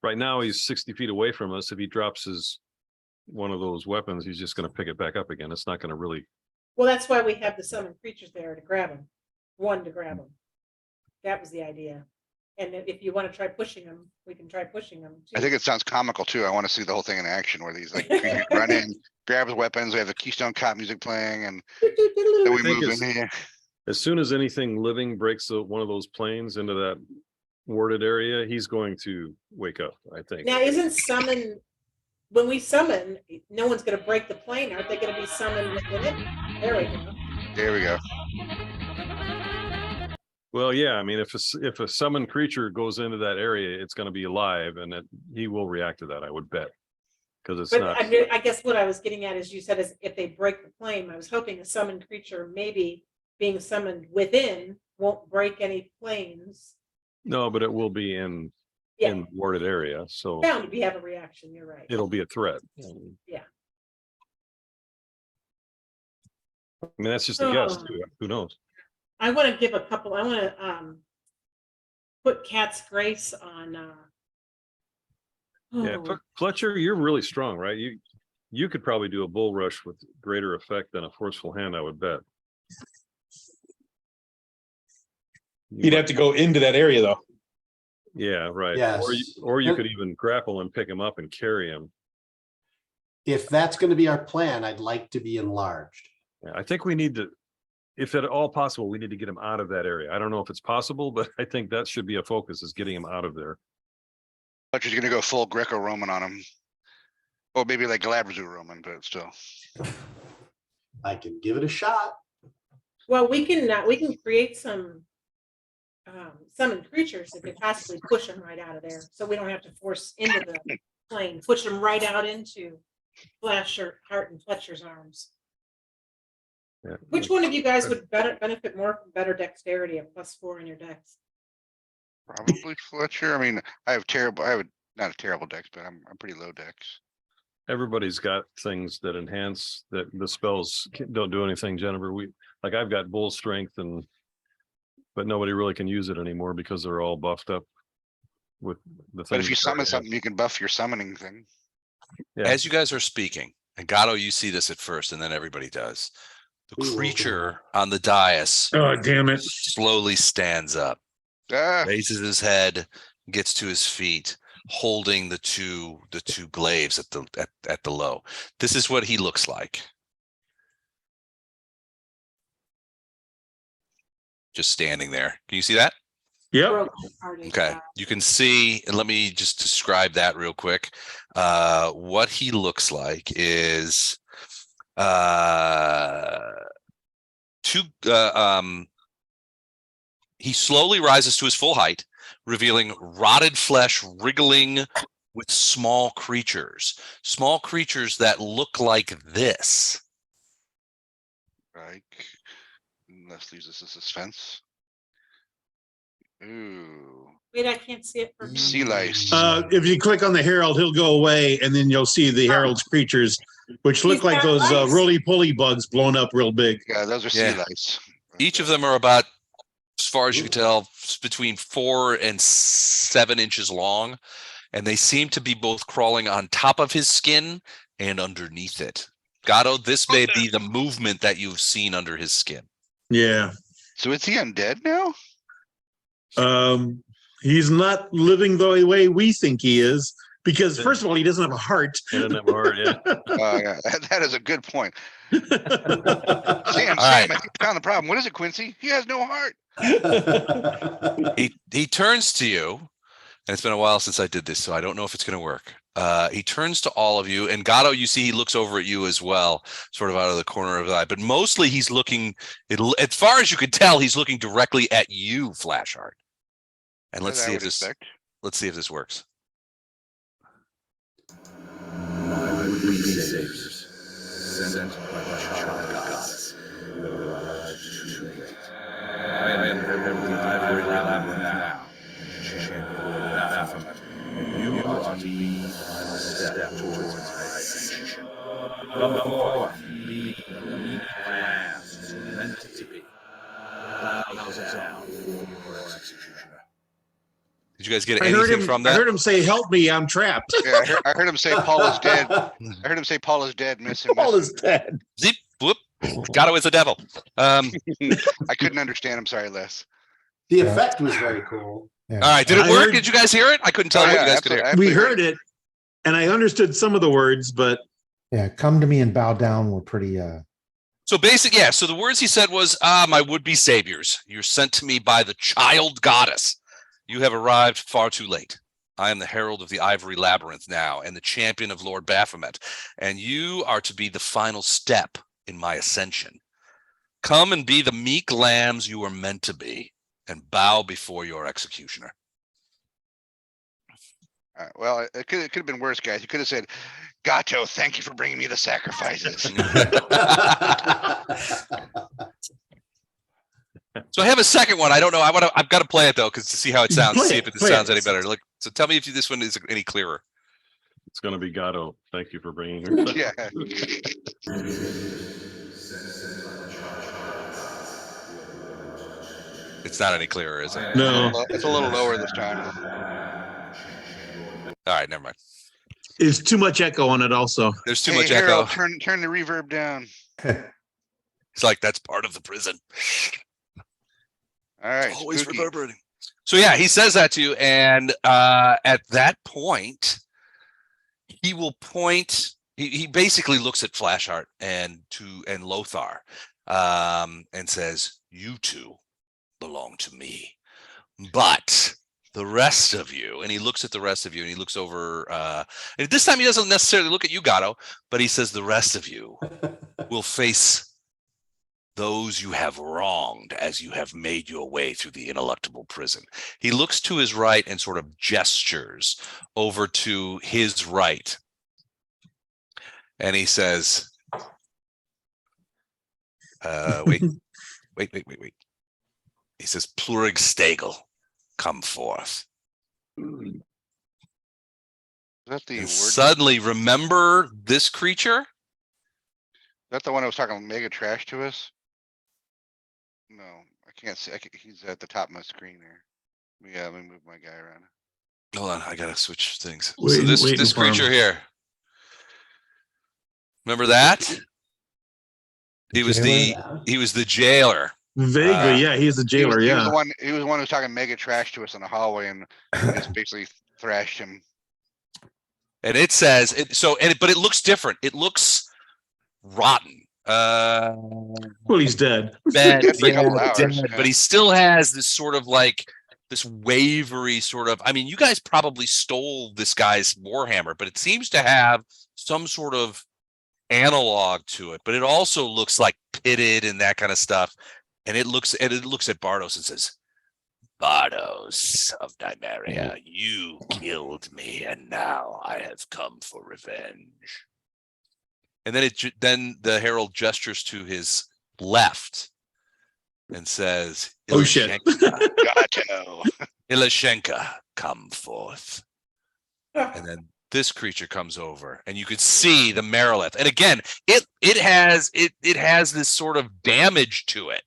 right now he's 60 feet away from us. If he drops one of those weapons, he's just going to pick it back up again. It's not going to really. Well, that's why we have the summoned creatures there to grab him. 1 to grab him. That was the idea. And if you want to try pushing them, we can try pushing them. I think it sounds comical too. I want to see the whole thing in action where these like creatures run in, grab his weapons. We have the Keystone Cop music playing, and then we think move it's- in here. As soon as anything living breaks one of those planes into that warded area, he's going to wake up, I think. Now, isn't summon, when we summon, no one's going to break the plane. Aren't they going to be summoned within it? There we go. There we go. Well, yeah, I mean, if a summoned creature goes into that area, it's going to be alive, and he will react to that, I would bet. Because it's But not. I guess what I was getting at is you said is if they break the plane, I was hoping a summoned creature maybe being summoned within won't break any planes. No, but it will be in Yeah, warded area, so bound to be have a reaction, you're right. it'll be a threat. Yeah. I mean, that's just a guess. Oh. Too. Who knows? I want to give a couple, I want to put Cat's Grace on Yeah, Fletcher, you're really strong, right? You could probably do a bull rush with greater effect than a forceful hand, I would bet. You'd have to go into that area though. Yeah, right. Yes. Or you could even grapple and pick him up and carry him. If that's going to be our plan, I'd like to be enlarged. Yeah, I think we need to, if at all possible, we need to get him out of that area. I don't know if it's possible, but I think that should be a focus, is getting him out of there. Fletcher's gonna go full Greco-Roman on him. Or maybe like Galabrazoo Roman, but still. I can give it a shot. well, we can create some summon creatures that could possibly push them right out of there, so we don't have to force into the plane, push them right out into Flasher, Hart, and Fletcher's arms. Yeah. Which one of you guys would benefit more from better dexterity of +4 in your dex? Probably Fletcher. I mean, I have not a terrible dex, but I'm pretty low dex. Everybody's got things that enhance that the spells don't do anything, Jennifer. I've got bull strength but nobody really can use it anymore because they're all buffed up with the things. But if you that summon already have. something, you can buff your summoning thing. Yeah. As you guys are speaking, and Gatto, you see this at first, and then everybody does. The Ooh. creature on the dais Oh, damn it. slowly stands up, Ah, raises his head, gets to his feet, holding the two glaives at the low. This is what he looks like. Just standing there. Can you see that? Yep. Broken-hearted, Okay. You can see, and let me just describe that real quick. What he looks like is he slowly rises to his full height, revealing rotted flesh wriggling with small creatures that look like this. like, let's leave this as suspense. Ooh, Wait, I can't see it from sea lice. If you click on the Herald, he'll go away, and then you'll see the Herald's creatures, which look He's like got those lice. roly-poly bugs blown up real big. Yeah, those are sea Yeah. lice. Each of them are about, as far as you can tell, between 4 and 7 inches long, and they seem to be both crawling on top of his skin and underneath it. Gatto, this may be the movement that you've seen under his skin. Yeah. So is he undead now? He's not living the way we think he is, because first of all, he doesn't have a heart. He doesn't have a heart yet. Yeah, that is a good point. Sam, right. I think I found the problem. What is it, Quincy? He has no heart. He turns to you, and it's been a while since I did this, so I don't know if it's going to work. He turns to all of you, and Gatto, you see he looks over at you as well, sort of out of the corner of his eye, but mostly he's looking, as far as you can tell, he's looking directly at you, Flashheart. And let's As I see if would this expect. works. Sent by the child gods. I am the ivory labyrinth now, champion of Baphomet, and you are to be the final step towards my ascension. From forth be the meek lambs meant to be. Bow down for your executioner. Did you guys get I heard anything him. from I that? heard him say, "Help me, I'm trapped." Yeah, I heard him say Paul is dead. I heard him say Paul is dead, missing. Paul is dead. Zip, whoop. Gatto is the devil. I couldn't understand. I'm sorry, Les. The effect was very cool. Yeah. All right, did it I work? heard- Did you guys hear it? I couldn't tell Oh, what yeah, you guys could hear. absolutely. We heard it, and I understood some of the words, but Yeah, come to me and bow down were pretty So basic, yeah. So the words he said was, my would-be saviors, you're sent to me by the child goddess. You have arrived far too late. I am the herald of the ivory labyrinth now, and the champion of Lord Baphomet, and you are to be the final step in my ascension. Come and be the meek lambs you are meant to be, and bow before your executioner. Well, it could have been worse, guys. You could have said, Gato, thank you for bringing me the sacrifices. So I have a second one. I don't know. I've got to play it though, because to see how it sounds, Play see it, if it play sounds it. any better. Look, so tell me if this one is any clearer. It's gonna be Gatto. Thank you for bringing her. Yeah. It's not any clearer, is it? No, It's a little lower this time. All right, never mind. it's too much echo on it also. There's too Hey, much Harold, echo. turn the reverb down. It's like that's part of the prison. All right. Always spooky. reverberating. So yeah, he says that to you, and at that point, he will point. He basically looks at Flashheart and Lothar, and says, "You two belong to me, but the rest of you," and he looks at the rest of you, and he looks over. And this time he doesn't necessarily look at you, Gatto, but he says, "The rest of you will face those you have wronged as you have made your way through the Ineluctable Prison." He looks to his right and sort of gestures over to his right. And he says, wait. He says, "Plurig Stagel, come forth." Is that the And word? suddenly, remember this creature? Is that the one that was talking mega trash to us? No, I can't see. He's at the top of my screen there. Yeah, let me move my guy around. Hold on, I gotta switch things. So Waiting this for him. creature here. Remember that? He was the jailer. Vaguely, yeah, he's the jailer, He was yeah. the one. He was the one who was talking mega trash to us in the hallway, and we just basically thrashed him. And it says but it looks different. It looks rotten. Well, he's dead. Dead, Dead for a couple hours, dead, yeah. but he still has this sort of like this wavery sort of. I mean, you guys probably stole this guy's Warhammer, but it seems to have some sort of analog to it. But it also looks like pitted and that kind of stuff. And it looks at Bardos and says, "Bardos of Nymeria, you killed me, and now I have come for revenge." And then the Herald gestures to his left and says, Oh, shit. Gatto. "Ilyushenka, come forth." And then this creature comes over, and you could see the Marilith. And again, it has this sort of damage to it.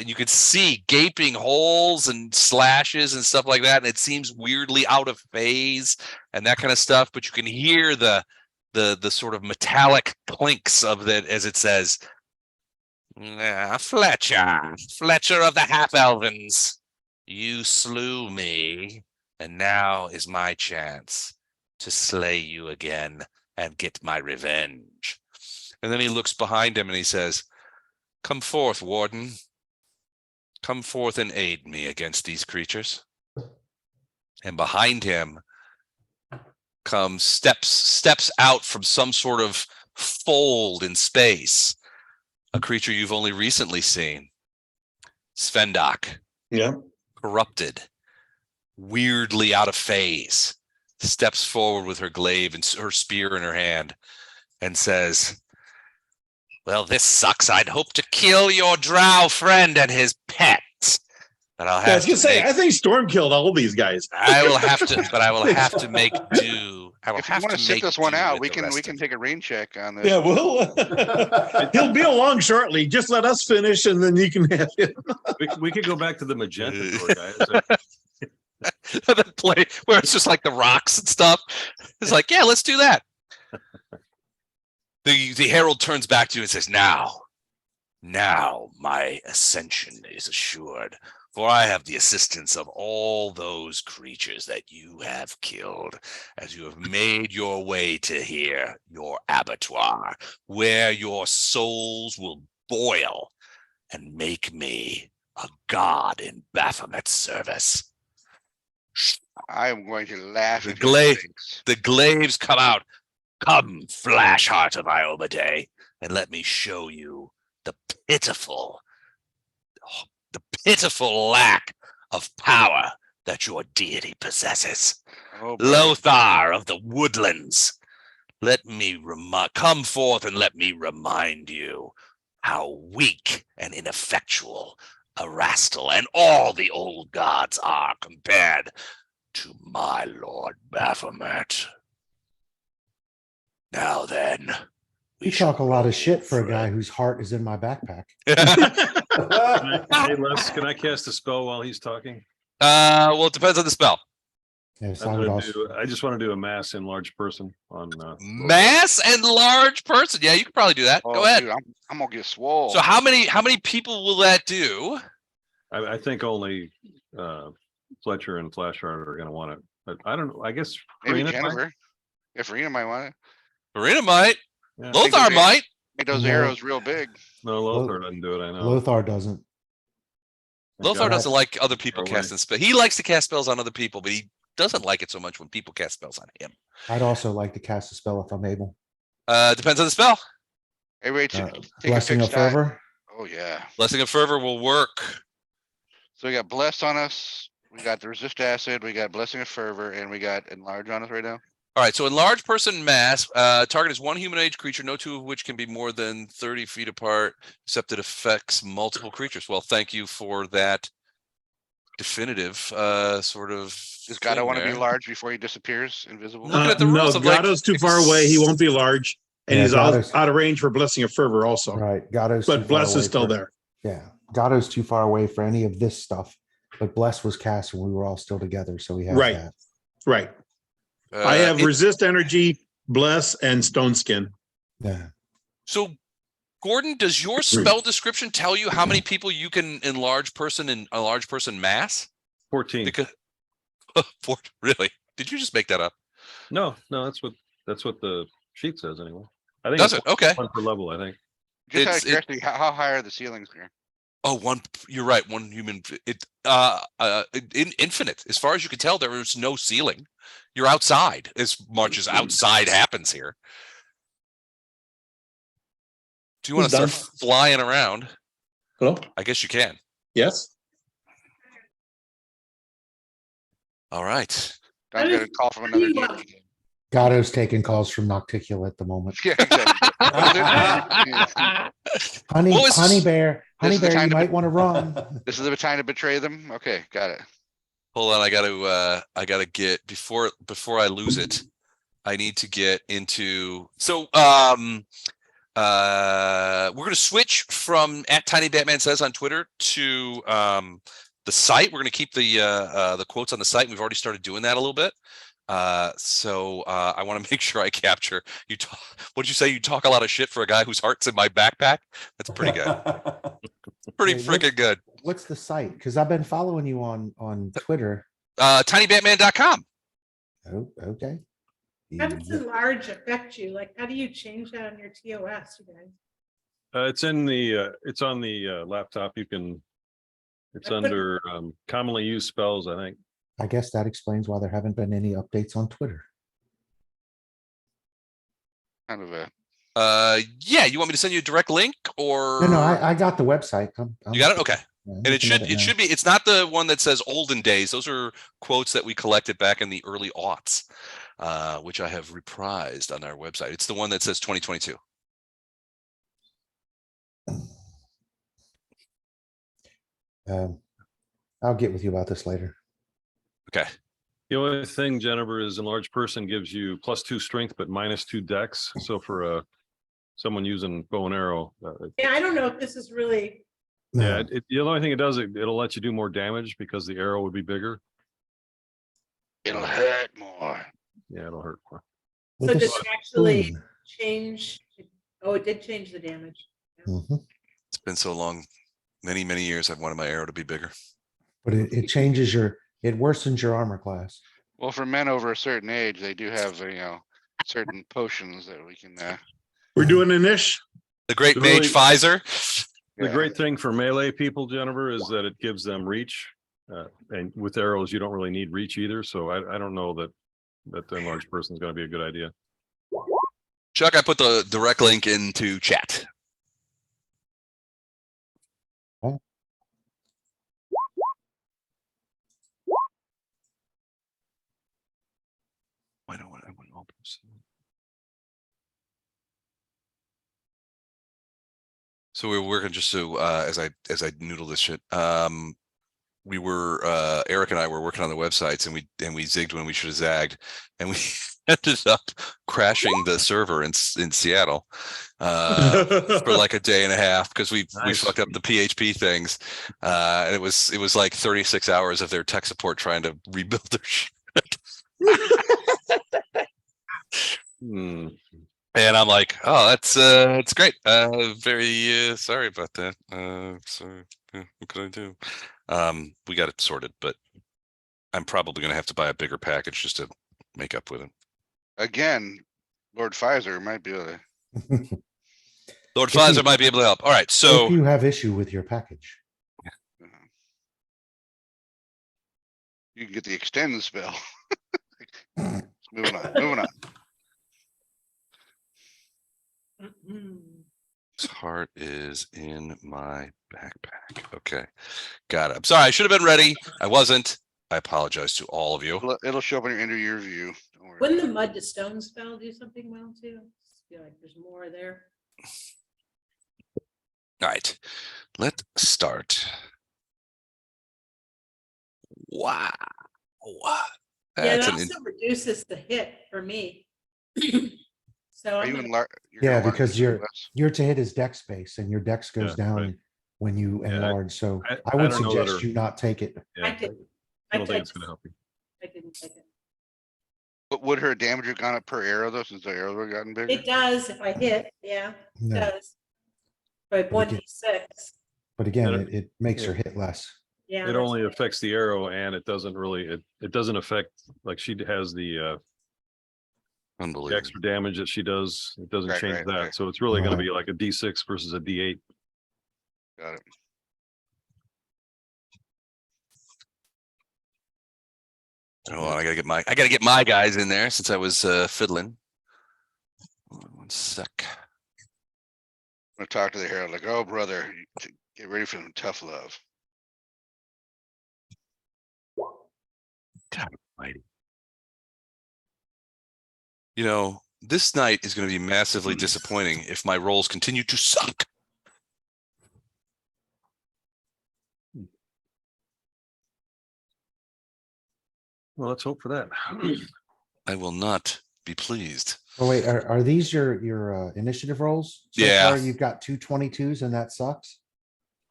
You could see gaping holes and slashes and stuff like that, and it seems weirdly out of phase and that kind of stuff. But you can hear the sort of metallic clinks of that as it says, Fletcher of the Half-Elvens, you slew me, and now is my chance to slay you again and get my revenge." And then he looks behind him and he says, "Come forth, Warden. Come forth and aid me against these creatures." And behind him comes steps out from some sort of fold in space, a creature you've only recently seen. Svendak, Yeah. corrupted, weirdly out of phase, steps forward with her glaive and her spear in her hand and says, "Well, this sucks. I'd hoped to kill your drow friend and his pet, but I'll I have was gonna to say, make, I think Storm killed all these guys. I will have to make do. I will If you have want to to sit make this one do out, with we the can rest of take a rain check on this. Yeah, well, he'll be along shortly. Just let us finish and then you can have it. We could go back to the magenta door, guys. the play where it's just like the rocks and stuff. It's like, yeah, let's do that. The Herald turns back to you and says, now my ascension is assured, for I have the assistance of all those creatures that you have killed, as you have made your way to here, your abattoir, where your souls will boil and make me a god in Baphomet's service. I am going to laugh The at your glaive, face. the glaives come out. "Come, Flashheart of Iomedae, and let me show you the pitiful lack of power that your deity possesses. Oh, boy. Lothar of the Woodlands, come forth and let me remind you how weak and ineffectual Erastil, and all the old gods are compared to my Lord Baphomet. Now then, we You talk a shall lot of roll shit for a it. guy whose heart is in my backpack. Hey, Les, can I cast a spell while he's talking? Well, it depends on the spell. Yes, I'm I would gonna also. do, I just want to do a mass enlarged person on. Mass and large person. Yeah, you could probably do that. Oh, Go ahead. dude, I'm gonna get swole. So how many people will that do? I think only Fletcher and Flashheart are gonna want it, but I don't know. I guess Maybe Farina might. Jennifer. If Farina might want it. Marina might. Yeah. Lothar might. Make those No. arrows real big. No, Lothar doesn't do it. I know. Lothar doesn't. And Lothar God- doesn't like other people Far away. casting spells. He likes to cast spells on other people, but he doesn't like it so much when people cast spells on him. I'd also like to cast a spell if I'm able. Depends on the spell. Everybody take a Blessing of fixed die. Fervor. Oh yeah. Blessing of Fervor will work. So we got bless on us. We got the resist acid. We got blessing of fervor, and we got enlarge on us right now. All right, so enlarged person mass, target is one human age creature, no two of which can be more than 30 feet apart, except it affects multiple creatures. Well, thank you for that definitive sort of. Does Gato thing want to be there. large before he disappears invisible? Looking at the No, rules, I'm like, Gatto's too far away. He won't be large. And Yeah, he's Gatto's- out of range for Blessing of Fervor also. Right. Gatto's too But far Bless away is still for- there. Yeah. Gatto's too far away for any of this stuff. But Bless was cast when we were all still together. So we have Right. that. Right. I have it- resist energy, bless, and stone skin. Yeah. So, Gordon, does your spell description tell you how many people you can enlarge person in a large person mass? 14. Because really, did you just make that up? No, that's what the sheet says anyway. I think Does it's it? Okay. one per level. I think. Just out of It's- curiosity, how high are the ceilings here? Oh, one. You're right. One human. Infinite. As far as you can tell, there is no ceiling. You're outside as much as outside happens here. Do you want to Who's start done? flying around? Hello? I guess you can. Yes? All right. I'm gonna call from another D&D game. Gatto's taking calls from Nocticula at the moment. Yeah, exactly. Honey, What was- honey bear, This is the you time to might want to run. This is the time to betray them. Okay, got it. Hold on. I gotta get before I lose it. I need to get into we're gonna switch from at Tiny Batman Says on Twitter to the site. We're gonna keep the quotes on the site. We've already started doing that a little bit. So I want to make sure I capture you. What'd you say? You talk a lot of shit for a guy whose heart's in my backpack. That's pretty good. Pretty Hey, what- freaking good. What's the site? Because I've been following you on Twitter. TinyBatman.com. Oh, okay. How does Yeah. enlarge affect you? Like, how do you change that on your TOS, you guys? It's in the. It's on the laptop. You can. It's I put- under commonly used spells. I think. I guess that explains why there haven't been any updates on Twitter. Kind of a Yeah. You want me to send you a direct link or? No, I got the website. You got it? Okay. Yeah, I'm And it looking at should now. be, it's not the one that says olden days. Those are quotes that we collected back in the early aughts, which I have reprised on our website. It's the one that says 2022. I'll get with you about this later. Okay. The only thing, Jennifer, is enlarged person gives you +2 strength, but -2 dex. So for someone using bow and arrow, Yeah, I don't know if this is really, yeah, No, the only thing it does, it'll let you do more damage because the arrow would be bigger. it'll hurt more. Yeah, it'll hurt more. with so a did it actually spoon. change? Oh, it did change the damage. Mhm. It's been so long, many, many years. I've wanted my arrow to be bigger. But it changes it worsens your armor class. Well, for men over a certain age, they do have, certain potions that we can, We're doing an ish. The great Really- mage Pfizer. The Yeah. great thing for melee people, Jennifer, is that it gives them reach. And with arrows, you don't really need reach either. So I don't know that the enlarged person is going to be a good idea. Chuck, I put the direct link into chat. I want all person. So we were working just so as I noodle this shit. We were Eric and I were working on the websites, and we zigged when we should have zagged, and we ended up crashing the server in Seattle for like a day and a half because we Nice. fucked up the PHP things, and it was like 36 hours of their tech support trying to rebuild their shit. Hmm. And I'm like, oh, that's great. Very sorry about that. So what could I do? We got it sorted, but I'm probably gonna have to buy a bigger package just to make up with it. Again, Lord Pfizer might be able to. Lord If Pfizer you- might be able to help. All right, so If you have issue with your package. You can get the extend spell. Moving on. this heart is in my backpack. Okay, got it. I'm sorry, I should have been ready. I wasn't. I apologize to all of you. It'll show up in your interview review. Don't worry. Wouldn't the mud to stone spell do something well too? I feel like there's more there. All right, let's start. Wow. Yeah, it That's also reduces the hit for me. So Are I'm you gonna- in lar- you're Yeah, gonna learn because this you're with us? you're to hit his deck space, and your dex goes Yeah, down right. when you Yeah, enlarge. So I I would don't know that suggest her- you not take it. Yeah, I didn't. I don't think I it's gonna help you. I didn't take it. But would her damage have gone up per arrow though, since the arrows would have gotten bigger? It does if I hit, yeah, it No, does. But But again- 1d6, but again, Yeah. it makes Yeah. her hit less. yeah. It that's only right. affects the arrow, and it doesn't really, it doesn't affect, like she has the unbelievable. extra damage that she does. It doesn't Right, change right, that. right. So it's really gonna Right. be like a D6 versus a D8. Got it. Hold on, I gotta get my guys in there since I was fiddling. Hold on 1 sec. I'm gonna talk to the Herald like, oh, brother, get ready for some tough love. God almighty. You know, this night is going to be massively disappointing if my rolls continue to suck. Well, let's hope for that. I will not be pleased. Oh wait, are these your initiative rolls? So Yeah. far, you've got 2 22s, and that sucks.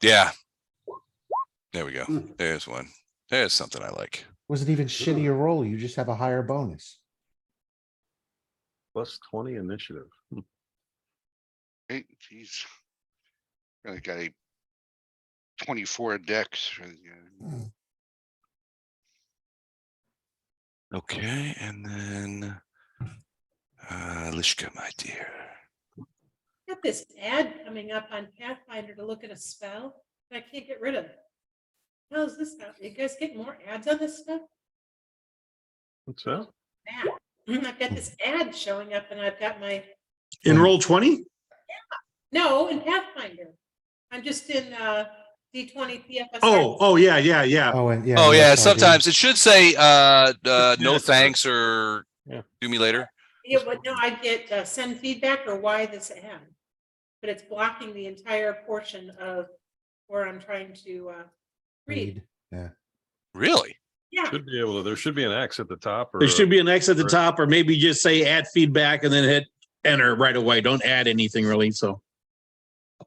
Yeah. There we go. Hmm. There's one. There's something I like. Was it even shittier roll? You just have a higher bonus. Plus 20 initiative. Hey, jeez. Really got a 24 decks. Okay, and then Lishka, my dear. Got this ad coming up on Pathfinder to look at a spell that I can't get rid of. How's this about? You guys get more ads on this stuff? What's that? I've got this ad showing up and I've got my, In roll 20? no, in Pathfinder. I'm just in D20 PFS. Oh, yeah. Oh, and yeah. Oh the yeah, SRD. sometimes it should say no thanks or Yeah. do me later. Yeah, but no, I get send feedback or why this ad. But it's blocking the entire portion of where I'm trying to read. Yeah. Really? Yeah, Should be able to, there should be an X at the top or. There should be an X at the Right. top, or maybe just say add feedback and then hit enter right away. Don't add anything really. So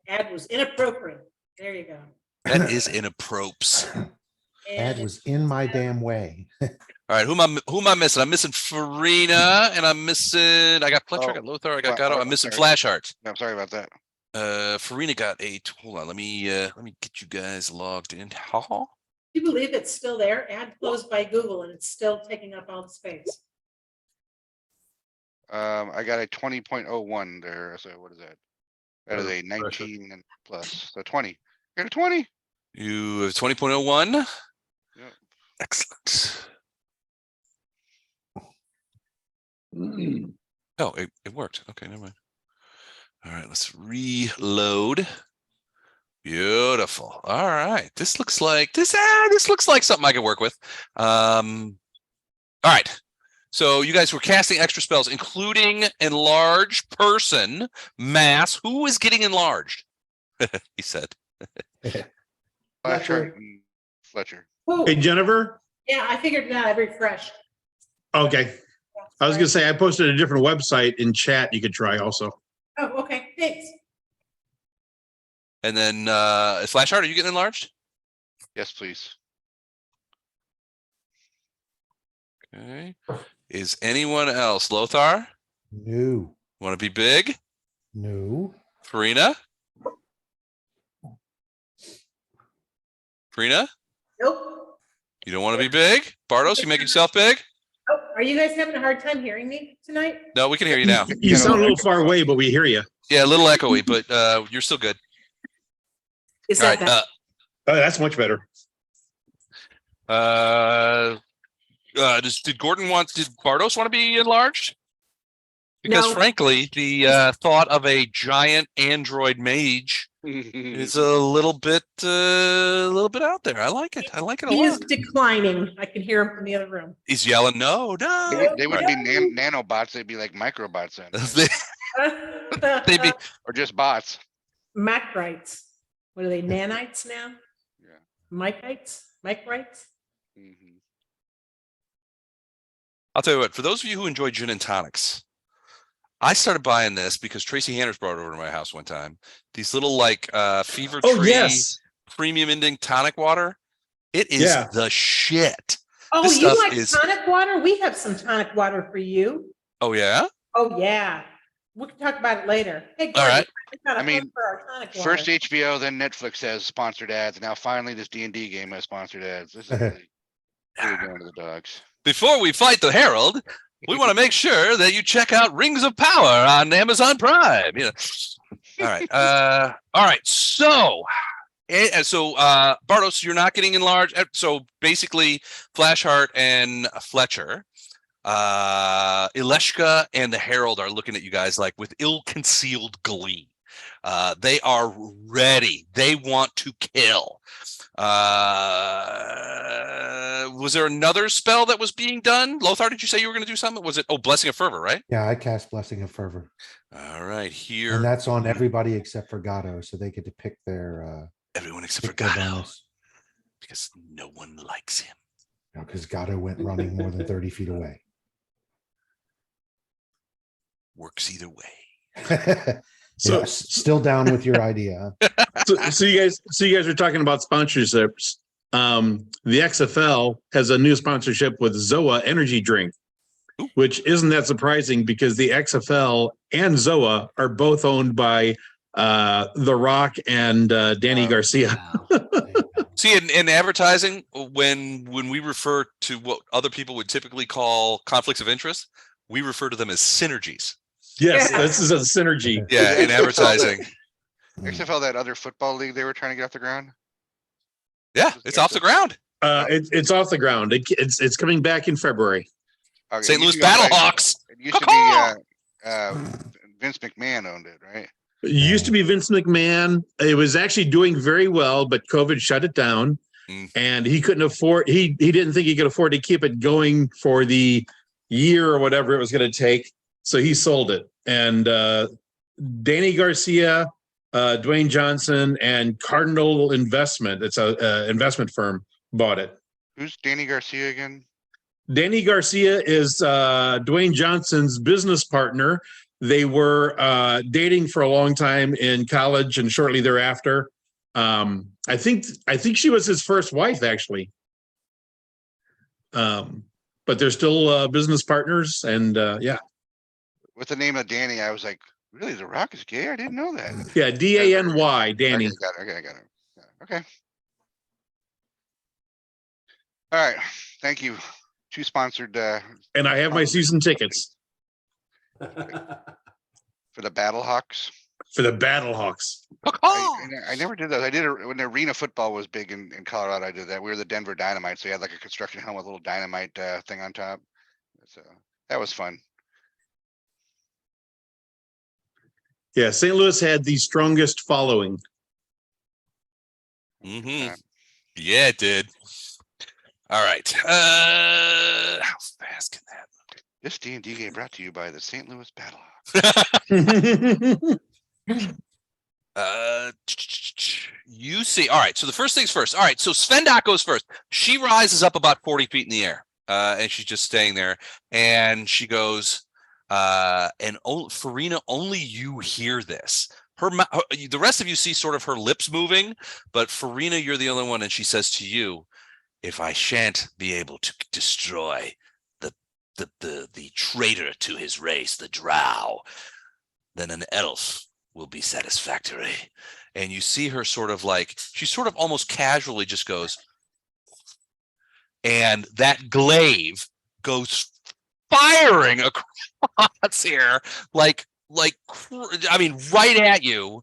ad was inappropriate. There you go. That is inappropriate. Ad And was in my damn way. All right, who am I missing? I'm missing Farina, and I'm missing. I got Fletcher, I got Lothar, I got Well, Gatto. oh, I'm missing sorry. Flashheart. I'm sorry about that. Farina got a. Hold on, let me get you guys logged in. Ha. do you believe it's still there? Ad closed by Google and it's still taking up all the space. I got a 20.01 there. So what is that? That is a Pressure. 19 and plus. So 20. You got a 20? You have 20.01. Yep. Excellent. Oh, it worked. Okay, never mind. All right, let's reload. Beautiful. All right, this looks like this looks like something I can work with. All right. So you guys were casting extra spells, including enlarge person, mass. Who is getting enlarged? He said. Fletcher. Fletcher. Oh, Hey, Jennifer. yeah, I figured it out. I refreshed. Okay. I was gonna say, I posted a different website in chat you could try also. Oh, okay, thanks. And then Flashheart, are you getting enlarged? Yes, please. Okay. Is anyone else? Lothar? No, Want to be big? no. Farina? Farina? Nope. You don't want to be big? Bartos, you make yourself big? Oh, are you guys having a hard time hearing me tonight? No, we can hear you now. You sound a little far away, but we hear you. Yeah, a little echoey, but you're still good. Is All that right. better? Oh, that's much better. Did Bartos want to be enlarged? Because No. frankly, the thought of a giant android mage is a little bit out there. I like it. I like it a He is lot. declining. I can hear him from the other room. He's yelling, no. They wouldn't be nanobots, they'd be like microbots then. They'd be Or just bots. Macrites. What are they, nanites now? Yeah. Mikites? Micrites? Mhm. I'll tell you what, for those of you who enjoy gin and tonics, I started buying this because Tracy Hanners brought it over to my house one time. These little like Fever Tree Oh, yes. premium ending tonic water. It is Yeah. the shit. Oh, This you stuff like is- tonic water? We have some tonic water for you. Oh yeah? Oh, yeah. We can talk about it later. Hey, All right. I I mean, for our tonic water. First HBO, then Netflix has sponsored ads. Now finally this D&D game has sponsored ads. This is really going to the dogs. Before we fight the Herald, we want to make sure that you check out Rings of Power on Amazon Prime. You know. All right. All right. So Bartos, you're not getting enlarged. So basically, Flashheart and Fletcher, Ileshka and the Herald are looking at you guys like with ill-concealed glee. They are ready. They want to kill. Was there another spell that was being done? Lothar, did you say you were going to do something? Was it Blessing of Fervor, right? Yeah, I cast Blessing of Fervor. All right, here. And that's on everybody except for Gatto, so they get to pick their everyone except for pick their Gatto, bonus. because no one likes him. Because Gatto went running more than 30 feet away. Works either way. So- Yes, still down with your idea. So you guys are talking about sponsorships. The XFL has a new sponsorship with Zoa Energy Drink, which isn't that surprising because the XFL and Zoa are both owned by The Rock and Danny Garcia. See, in advertising, when we refer to what other people would typically call conflicts of interest, we refer to them as synergies. Yes, Yeah. this is a synergy. Yeah, in advertising. XFL, that other football league they were trying to get off the ground. Yeah, it's off the ground. It's off the ground. It's coming back in February. Okay, St. it used Louis to be owned by- Battlehawks. It used to be Vince McMahon owned it, right? It used to be Vince McMahon. It was actually doing very well, but COVID shut it down. And he couldn't afford, he didn't think he could afford to keep it going for the year or whatever it was going to take. So he sold it. And Danny Garcia, Dwayne Johnson, and Cardinal Investment, it's a investment firm, bought it. Who's Danny Garcia again? Danny Garcia is Dwayne Johnson's business partner. They were dating for a long time in college and shortly thereafter. I think she was his first wife, actually. But they're still business partners, and yeah. With the name of Danny, I was like, really, The Rock is gay? I didn't know that. Yeah, DANY, Danny. Okay, got it. Yeah, okay. All right, thank you. Two sponsored And I have my season tickets for the Battlehawks. for the Battlehawks. I never did that. I did it when arena football was big in Colorado. I did that. We were the Denver Dynamite, so you had like a construction helmet with a little dynamite thing on top. So that was fun. Yeah, St. Louis had the strongest following. Mm-hmm. Yeah, it did. All right. How fast can that? This D&D game brought to you by the St. Louis Battlehawks. You see, all right. So the first things first. All right. So Svendak goes first. She rises up about 40 feet in the air, and she's just staying there. And she goes, Farina, only you hear this. The rest of you see sort of her lips moving, but Farina, you're the only one, and she says to you, "If I shan't be able to destroy the traitor to his race, the Drow, then an elf will be satisfactory." And you see her sort of like, she sort of almost casually just goes, and that glaive goes firing across here, I mean, right at you.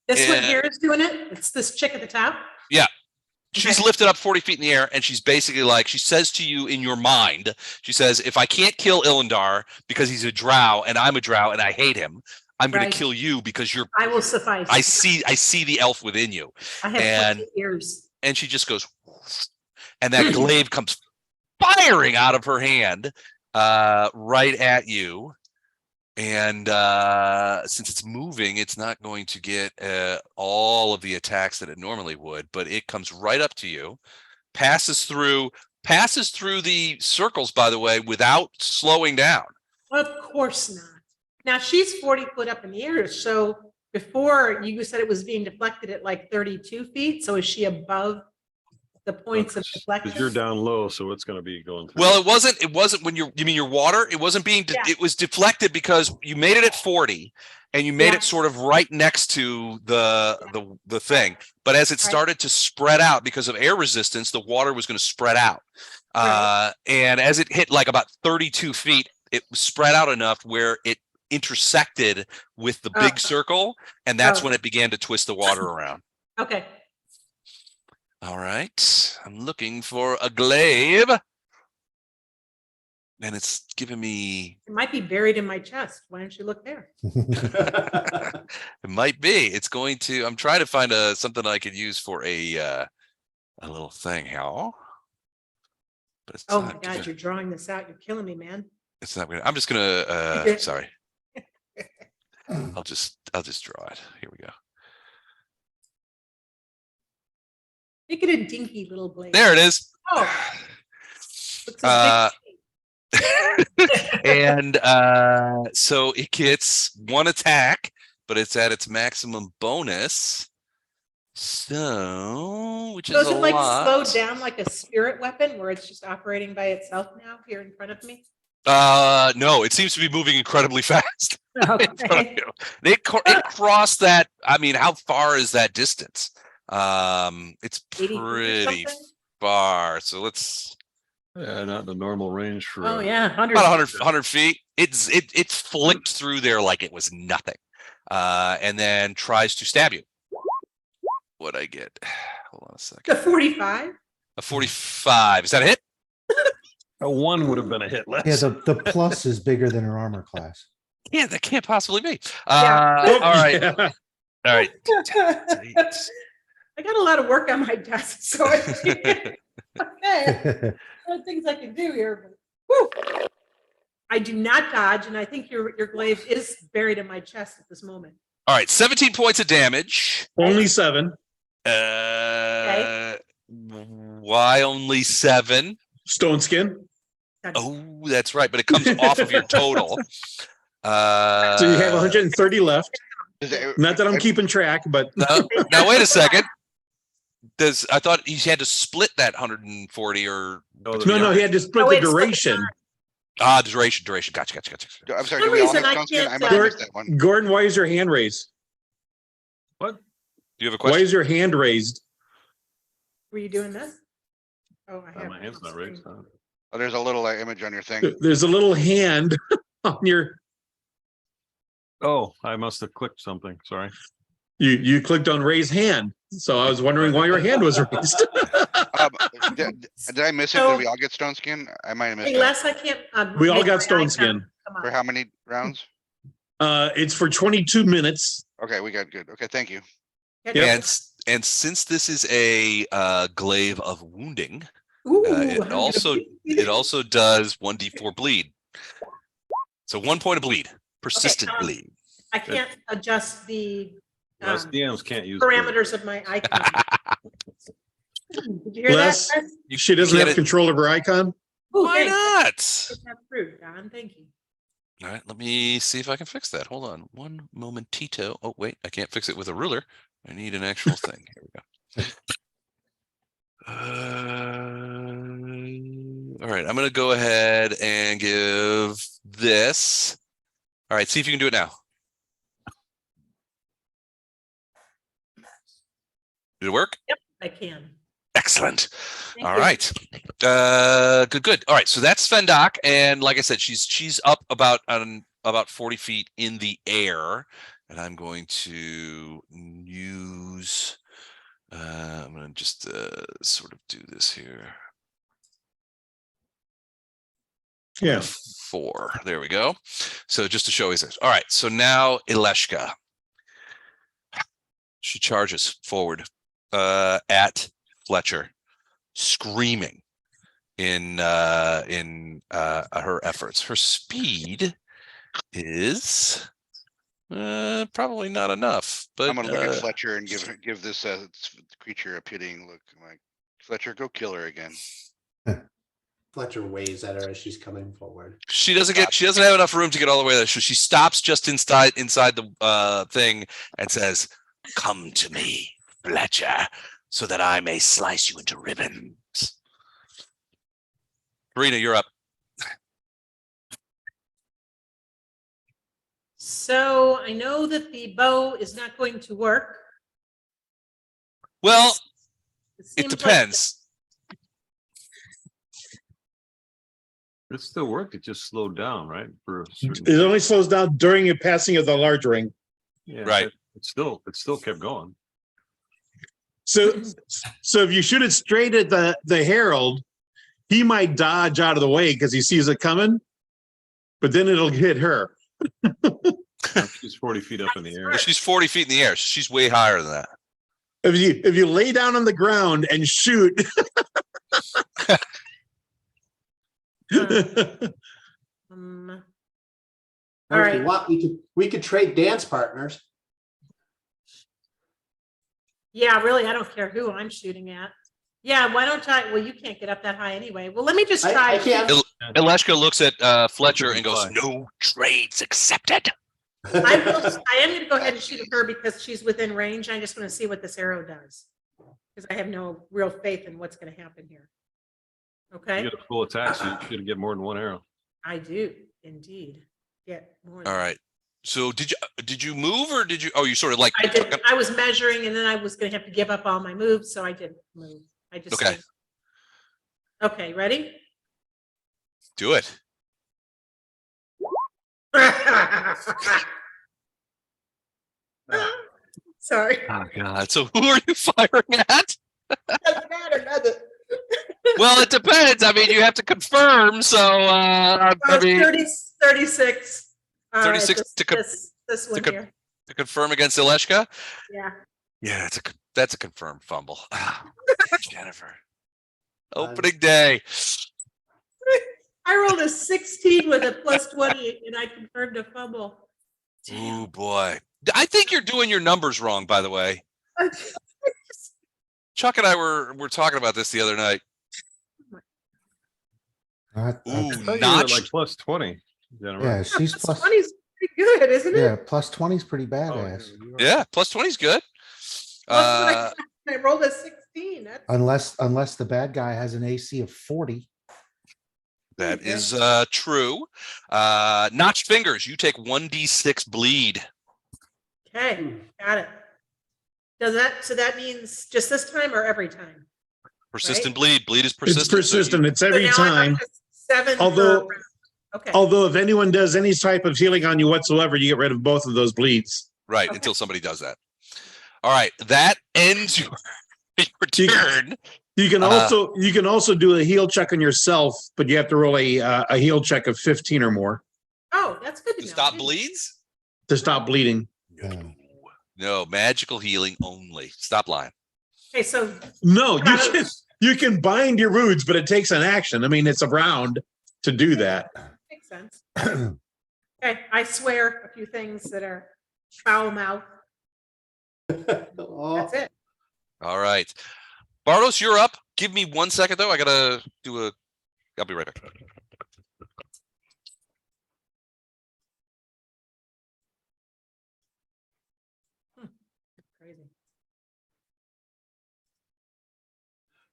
This one here is doing it? It's this chick at the top? Yeah. She's lifted up 40 feet in the air, and she's basically like, she says to you in your mind, she says, if I can't kill Ilendar because he's a drow and I'm a drow and I hate him, I'm going to kill you because you're. I will suffice. I see the elf within you. I have 20 ears. And she just goes, and that glaive comes firing out of her hand right at you. And since it's moving, it's not going to get all of the attacks that it normally would, but it comes right up to you, passes through the circles, by the way, without slowing down. Of course not. Now she's 40 foot up in the air. So before you said it was being deflected at like 32 feet. So is she above the points of deflection? Because you're down low, so it's going to be going through. Well, it wasn't when you mean your water? It wasn't being, it was deflected because you made it at 40 and you made it sort of right next to the thing. But as it started to spread out because of air resistance, the water was going to spread out. And as it hit like about 32 feet, it was spread out enough where it intersected with the big circle. And that's when it began to twist the water around. Okay. All right. I'm looking for a glaive. And it's giving me. It might be buried in my chest. Why don't you look there? It might be. It's going to. I'm trying to find something I could use for a little thing here. But it's oh my God, you're drawing this out. You're killing me, man. It's not gonna. I'm just gonna. Sorry. I'll just draw it. Here we go. Make it a dinky little blade. There it is. Oh. Looks and so it gets one attack, but it's at its maximum bonus. So, which so is it a like lot. slowed down like a spirit weapon where it's just operating by itself now here in front of me? No, it seems to be moving incredibly fast. Okay. It crossed that. I mean, how far is that distance? It's pretty far. So let's. Yeah, not the normal range for. Oh yeah, about 100 feet. It flicked through there like it was nothing, and then tries to stab you. What'd I get? Hold on a second. A 45. A 45. Is that a hit? A 1 would have been a hit less. Yeah, the plus is bigger than her armor class. Yeah, that can't possibly be. Yeah. All right. Yeah. All right. I got a lot of work on my desk, so okay. There are things I can do here. But, whew. I do not dodge, and I think your glaive is buried in my chest at this moment. All right, 17 points of damage. Only 7. Why only 7? Stone skin. Oh, that's right, but it comes off of your total. So you have 130 left. Not that I'm keeping track, but now wait a second. I thought he had to split that 140 or no, he had to split the duration. Duration. Gotcha. I'm sorry, do we all have stone skin? I might have missed that one. Gordon, why is your hand raised? What? Do you have a question? Why is your hand raised? Were you doing this? Oh, I have My hand's not raised. Huh? Oh, there's a little image on your thing. There's a little hand on your. Oh, I must have clicked something. Sorry. You clicked on raise hand, so I was wondering why your hand was raised. Did I miss it? Did we all get stone skin? I might have missed Hey, it. Les, I can't. We all make got my stone icon skin. come on. For how many rounds? It's for 22 minutes. Okay, we got good. Okay, thank you. Okay. And since this is a glaive of wounding, Ooh, it also does 1d4 bleed. So 1 point of bleed, persistent bleed. I can't adjust the Us DMs can't use parameters of my icon. Did you hear that? Les, Chris? she doesn't get have it. control of her icon. Ooh, Why thanks. not? That's rude, Don. Thank you. All right, let me see if I can fix that. Hold on one momentito. Oh, wait, I can't fix it with a ruler. I need an actual thing. Here we go. All right, I'm going to go ahead and give this. All right, see if you can do it now. Did it work? Yep, I can. Excellent. Thank All you. right. Good. All right. So that's Fendoc, and like I said, she's up about 40 feet in the air, and I'm going to use. I'm going to just sort of do this here. Yeah. 4. There we go. So just to show you this. All right. So now Ileshka. She charges forward at Fletcher, screaming in her efforts. Her speed is probably not enough, but I'm gonna look at Fletcher and give this creature a pitying look. I'm like, Fletcher, go kill her again. Fletcher waves at her as she's coming forward. she doesn't have enough room to get all the way there. So she stops just inside the thing and says, "Come to me, Fletcher, so that I may slice you into ribbons." Rena, you're up. So I know that the bow is not going to work. Well, it seems like- depends. It still worked. It just slowed down, right? For a certain. It only slows down during your passing of the large ring. Yeah, Right. It still kept going. So if you shoot it straight at the Herald, he might dodge out of the way because he sees it coming, but then it'll hit her. She's 40 feet up in the air. She's 40 feet in the air. So she's way higher than that. If you lay down on the ground and shoot, All Or if right. you want, we could trade dance partners. Yeah, really, I don't care who I'm shooting at. Yeah, why don't I? Well, you can't get up that high anyway. Well, let me just try. I can't. Ileshka looks at Fletcher and goes, "No trades accepted." I am going to go ahead and shoot at her because she's within range. I just want to see what this arrow does because I have no real faith in what's going to happen here. Okay, You get a full attack, so you should get more than one arrow. I do indeed get more. All right. So did you move or did you? Oh, you sort of like. I did. I was measuring, and then I was going to have to give up all my moves, so I didn't move. I just Okay. Okay, ready? Do it. Sorry. Oh God. So who are you firing at? Doesn't matter, does it? Well, it depends. I mean, you have to confirm. So I mean, 36. 36 to this one to here. to confirm against Ileshka. Yeah. Yeah, that's a confirmed fumble. Jennifer. Opening day. I rolled a 16 with a plus 20 and I confirmed a fumble. Oh boy. I think you're doing your numbers wrong, by the way. Chuck and I were talking about this the other night. I- Ooh, I thought you were at notched. like plus 20. Jennifer. Yeah, she's Plus plus, 20 is pretty good, isn't it? yeah, plus 20 is pretty Oh, badass. you are. Yeah, plus 20 is good. Plus I rolled a 16. That's Unless the bad guy has an AC of 40. That is true. Notched fingers. You take 1d6 bleed. okay. Got it. So that means just this time or every time? Persistent bleed. Bleed is persistent. it's persistent. It's every So now I'm time. up to 7 per Although- round. Okay. Although if anyone does any type of healing on you whatsoever, you get rid of both of those bleeds. Right, Okay. until somebody does that. All right, that ends your turn. You can also do a heal check on yourself, but you have to roll a heal check of 15 or more Oh, that's good to To know. stop bleeds? to stop bleeding. Yeah. No, magical healing only. Stop lying. Okay, so No, you can bind your wounds, but it takes an action. I mean, it's a round to do that. makes sense. Okay, I swear a few things that are foul mouth. Oh, That's it. All right. Bartos, you're up. Give me 1 second though. I gotta do a. I'll be right back. Crazy.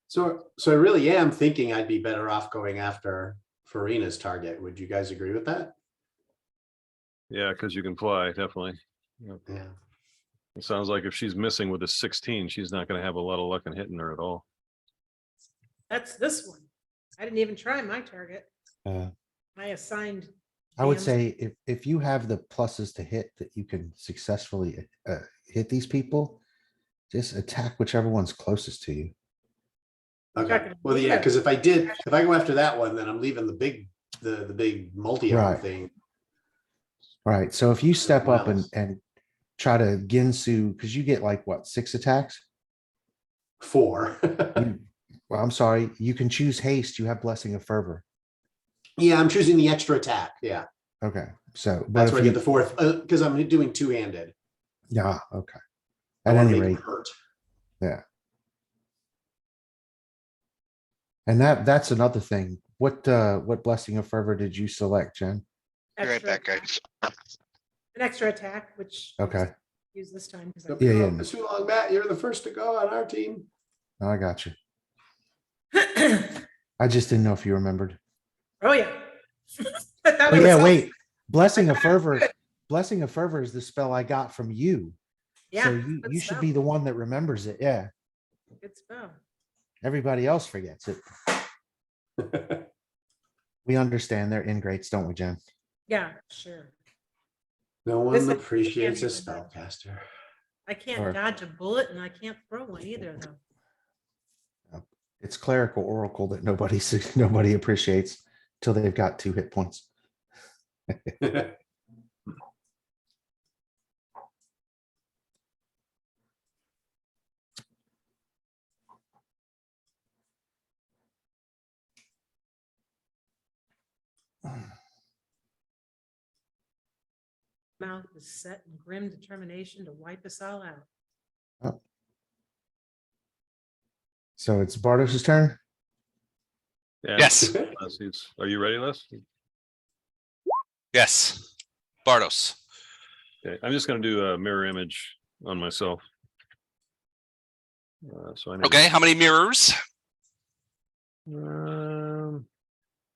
So I really am thinking I'd be better off going after Farina's target. Would you guys agree with that? Yeah, because you can fly, definitely. Yeah. It sounds like if she's missing with a 16, she's not going to have a lot of luck in hitting her at all. That's this one. I didn't even try my target. Uh, My assigned. I would jams. say if you have the pluses to hit that you can successfully hit these people, just attack whichever one's closest to you. Okay. Well, yeah, because if I go after that one, then I'm leaving the big multi-arm Right. thing. Right. So if you step up else. and try to Ginsu, because you get like what, 6 attacks? 4. Well, I'm sorry. You can choose haste. You have Blessing of Fervor. Yeah, I'm choosing the extra attack. Yeah, Okay. So but that's if where I you, get the 4th because I'm doing two-handed. yeah, okay. I At want to any make rate, them hurt. yeah. And that's another thing. What Blessing of Fervor did you select, Jen? You're right, Extra that guys. An extra attack, which. I Okay. Use this time. because Don't Yeah, be yeah. wrong, too long, Matt. You're the first to go on our team. I got you. I. I just didn't know if you remembered. Oh, yeah. I thought Oh it was yeah, all- wait. Blessing of I Fervor. good. Blessing of Fervor is the spell I got from you. Yeah. So good you should spell. be the one that remembers it. Yeah. Good spell. Everybody else forgets it. We understand they're ingrates, don't we, Jen? Yeah, sure. No This one is- appreciates a can't even dodge. spellcaster. I can't Or- dodge a bullet and I can't throw one either, though. It's clerical oracle that nobody appreciates till they've got 2 hit points. Mouth is set in grim determination to wipe us all out. So it's Bardos's turn. Yeah. Yes. Are you ready, Les? Yes. Bartos. Okay, I'm just going to do a mirror image on myself. So I need Okay. How many mirrors?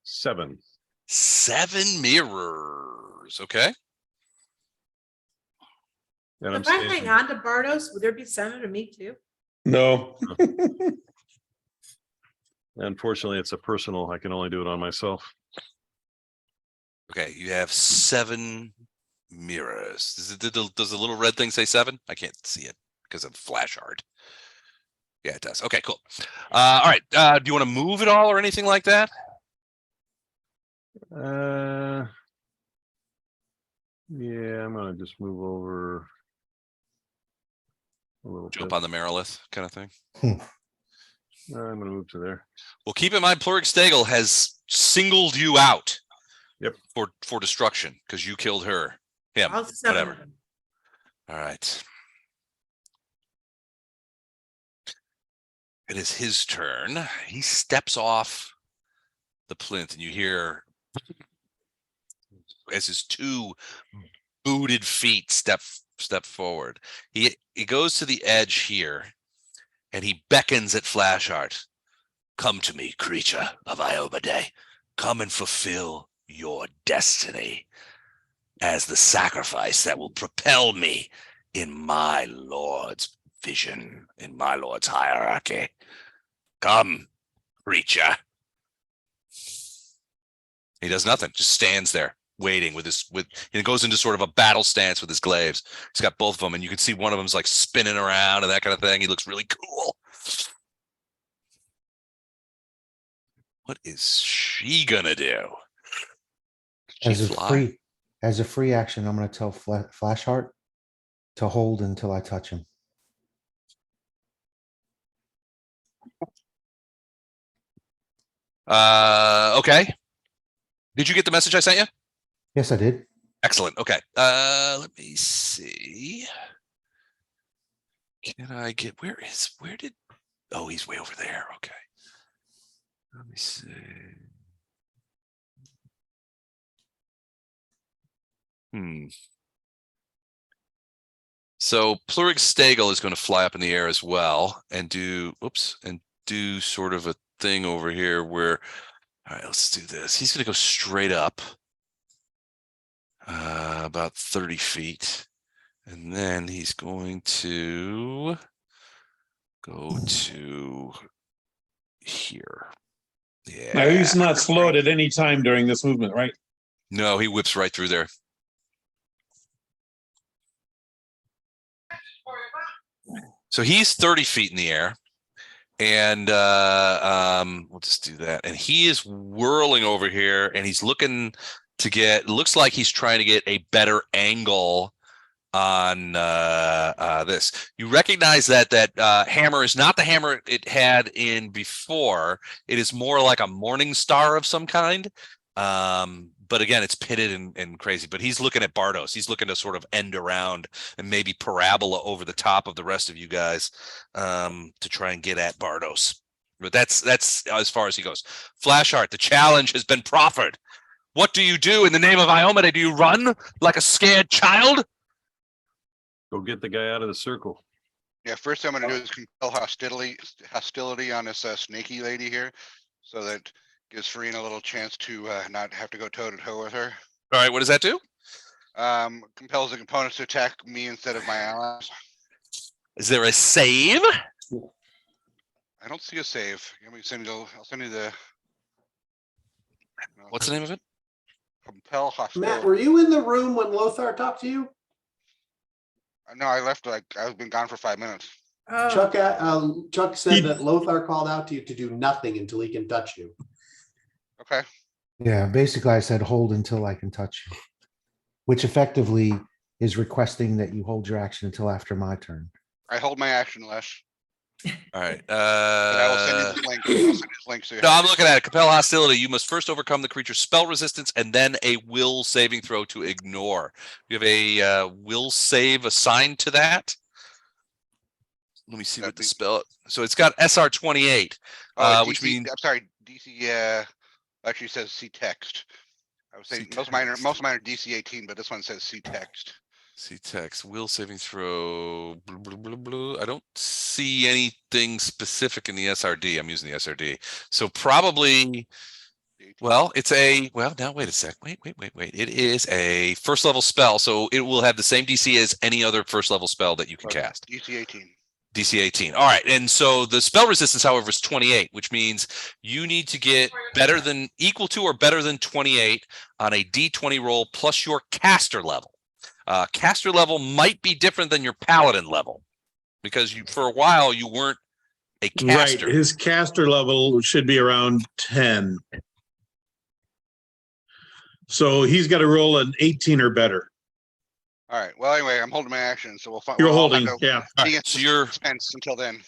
7. 7 mirrors. Okay. And I'm If I hang standing- on to Bardos, would there be 7 to me too? No. Unfortunately, it's a personal. I can only do it on myself. Okay. You have 7 mirrors. Does the little red thing say 7? I can't see it because of flash art. Yeah, it does. Okay, cool. All right. Do you want to move at all or anything like that? Yeah, I'm gonna just move over a little Jump bit. on the Merilith kind of thing. I'm gonna move to there. Well, keep in mind, Pluric Stagel has singled you out. Yep. For destruction because you killed her. Him. All 7 Whatever. of them. All right. It is his turn. He steps off the plinth, and you hear as his 2 booted feet step forward. He goes to the edge here, and he beckons at Flashheart. Come to me, creature of Iobade. Come and fulfill your destiny as the sacrifice that will propel me in my Lord's vision, in my Lord's hierarchy. Come, creature. He does nothing, just stands there waiting he goes into sort of a battle stance with his glaives. He's got both of them, and you can see one of them's like spinning around and that kind of thing. He looks really cool. What is she gonna do? She As a fly? free action, I'm going to tell Flashheart to hold until I touch him. Okay. Did you get the message I sent you? Yes, I did. Excellent. Okay. Let me see. Can I get, where did, oh, he's way over there. Okay. Let me see. So Pleurig Stagel is going to fly up in the air as well and do, and do sort of a thing over here where, all right, let's do this. He's going to go straight up about 30 feet. And then he's going to go to here. Yeah. Now he's not slowed at any time during this movement, right? No, he whips right through there. So he's 30 feet in the air. And we'll just do that. And he is whirling over here and he's looking to get, looks like he's trying to get a better angle on this. You recognize that hammer is not the hammer it had in before. It is more like a morning star of some kind. But again, it's pitted and crazy. But he's looking at Bardos. He's looking to sort of end around and maybe parabola over the top of the rest of you guys to try and get at Bardos. But that's as far as he goes. Flashheart, the challenge has been proffered. What do you do in the name of Iomade? Do you run like a scared child? Go get the guy out of the circle. Yeah, first thing I'm gonna do is compel hostility on this snaky lady here, so that gives Farina a little chance to not have to go toe to toe with her. All right, what does that do? Compels the components to attack me instead of my allies. Is there a save? I don't see a save. I'll send you the. What's the name of it? Compel hostility. Matt, were you in the room when Lothar talked to you? No, I left. I've been gone for 5 minutes. Oh, Chuck said that Lothar called out to you to do nothing until he can touch you. Okay. Yeah, basically I said hold until I can touch you, which effectively is requesting that you hold your action until after my turn. I hold my action, Les. All right. But I will send you the link. I'll send you this link so you No, have I'm looking at it. Compel hostility. You must first overcome the creature's spell resistance and then a will saving throw to ignore. You have a will save assigned to that. Let me see what the spell. So it's got SR 28, DC, which means I'm sorry, DC. Actually says see text. I would say See most mine are DC 18, but this one says see text. see text. Will saving throw. Blah, blah, blah, blah. I don't see anything specific in the SRD. I'm using the SRD. So probably. Well, it's now wait a sec. Wait. It is a first level spell, so it will have the same DC as any other first level spell that you can cast. DC 18. DC 18. All right. And so the spell resistance, however, is 28, which means you need to get equal to or better than 28 on a D20 roll plus your caster level. Caster level might be different than your paladin level because for a while you weren't a caster. Right. His caster level should be around 10. So he's got to roll an 18 or better. All right. Well, anyway, I'm holding my action, so we'll find. You're holding, yeah. All right, so you're. Until then.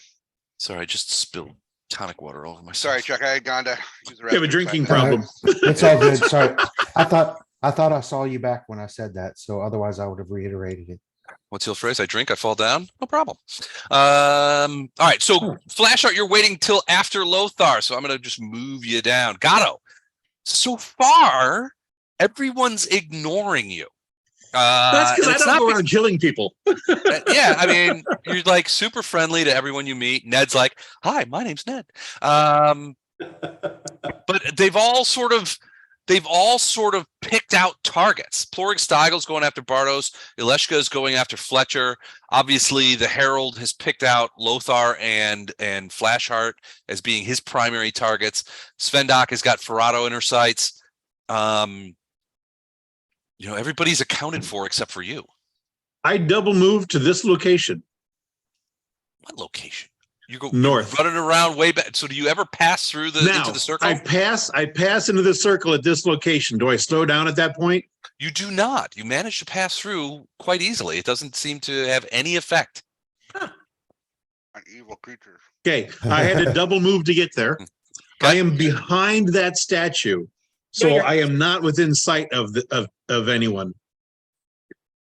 Sorry, I just spilled tonic water all over myself. Sorry, Chuck. I had gone to use the restroom. You have a drinking so I- problem. It's all good. Sorry. I thought I saw you back when I said that. So otherwise I would have reiterated it. What's the phrase? I drink, I fall down. No problem. All right. So Flashheart, you're waiting till after Lothar. So I'm going to just move you down. Gatto. So far, everyone's ignoring you. That's because I don't go around killing people. Yeah, I mean, you're like super friendly to everyone you meet. Ned's like, "Hi, my name's Ned." But they've all sort of picked out targets. Pleurig Steigel's going after Bardos. Ileshka is going after Fletcher. Obviously, the Herald has picked out Lothar and Flashheart as being his primary targets. Svendak has got Ferrado in her sights. Everybody's accounted for except for you. I double moved to this location. What location? You go North. running around way back. So do you ever pass through into the circle? I pass into the circle at this location. Do I slow down at that point? You do not. You manage to pass through quite easily. It doesn't seem to have any effect. An evil creature. Okay. I had to double move to get there. I am behind that statue. So I am not within sight of anyone.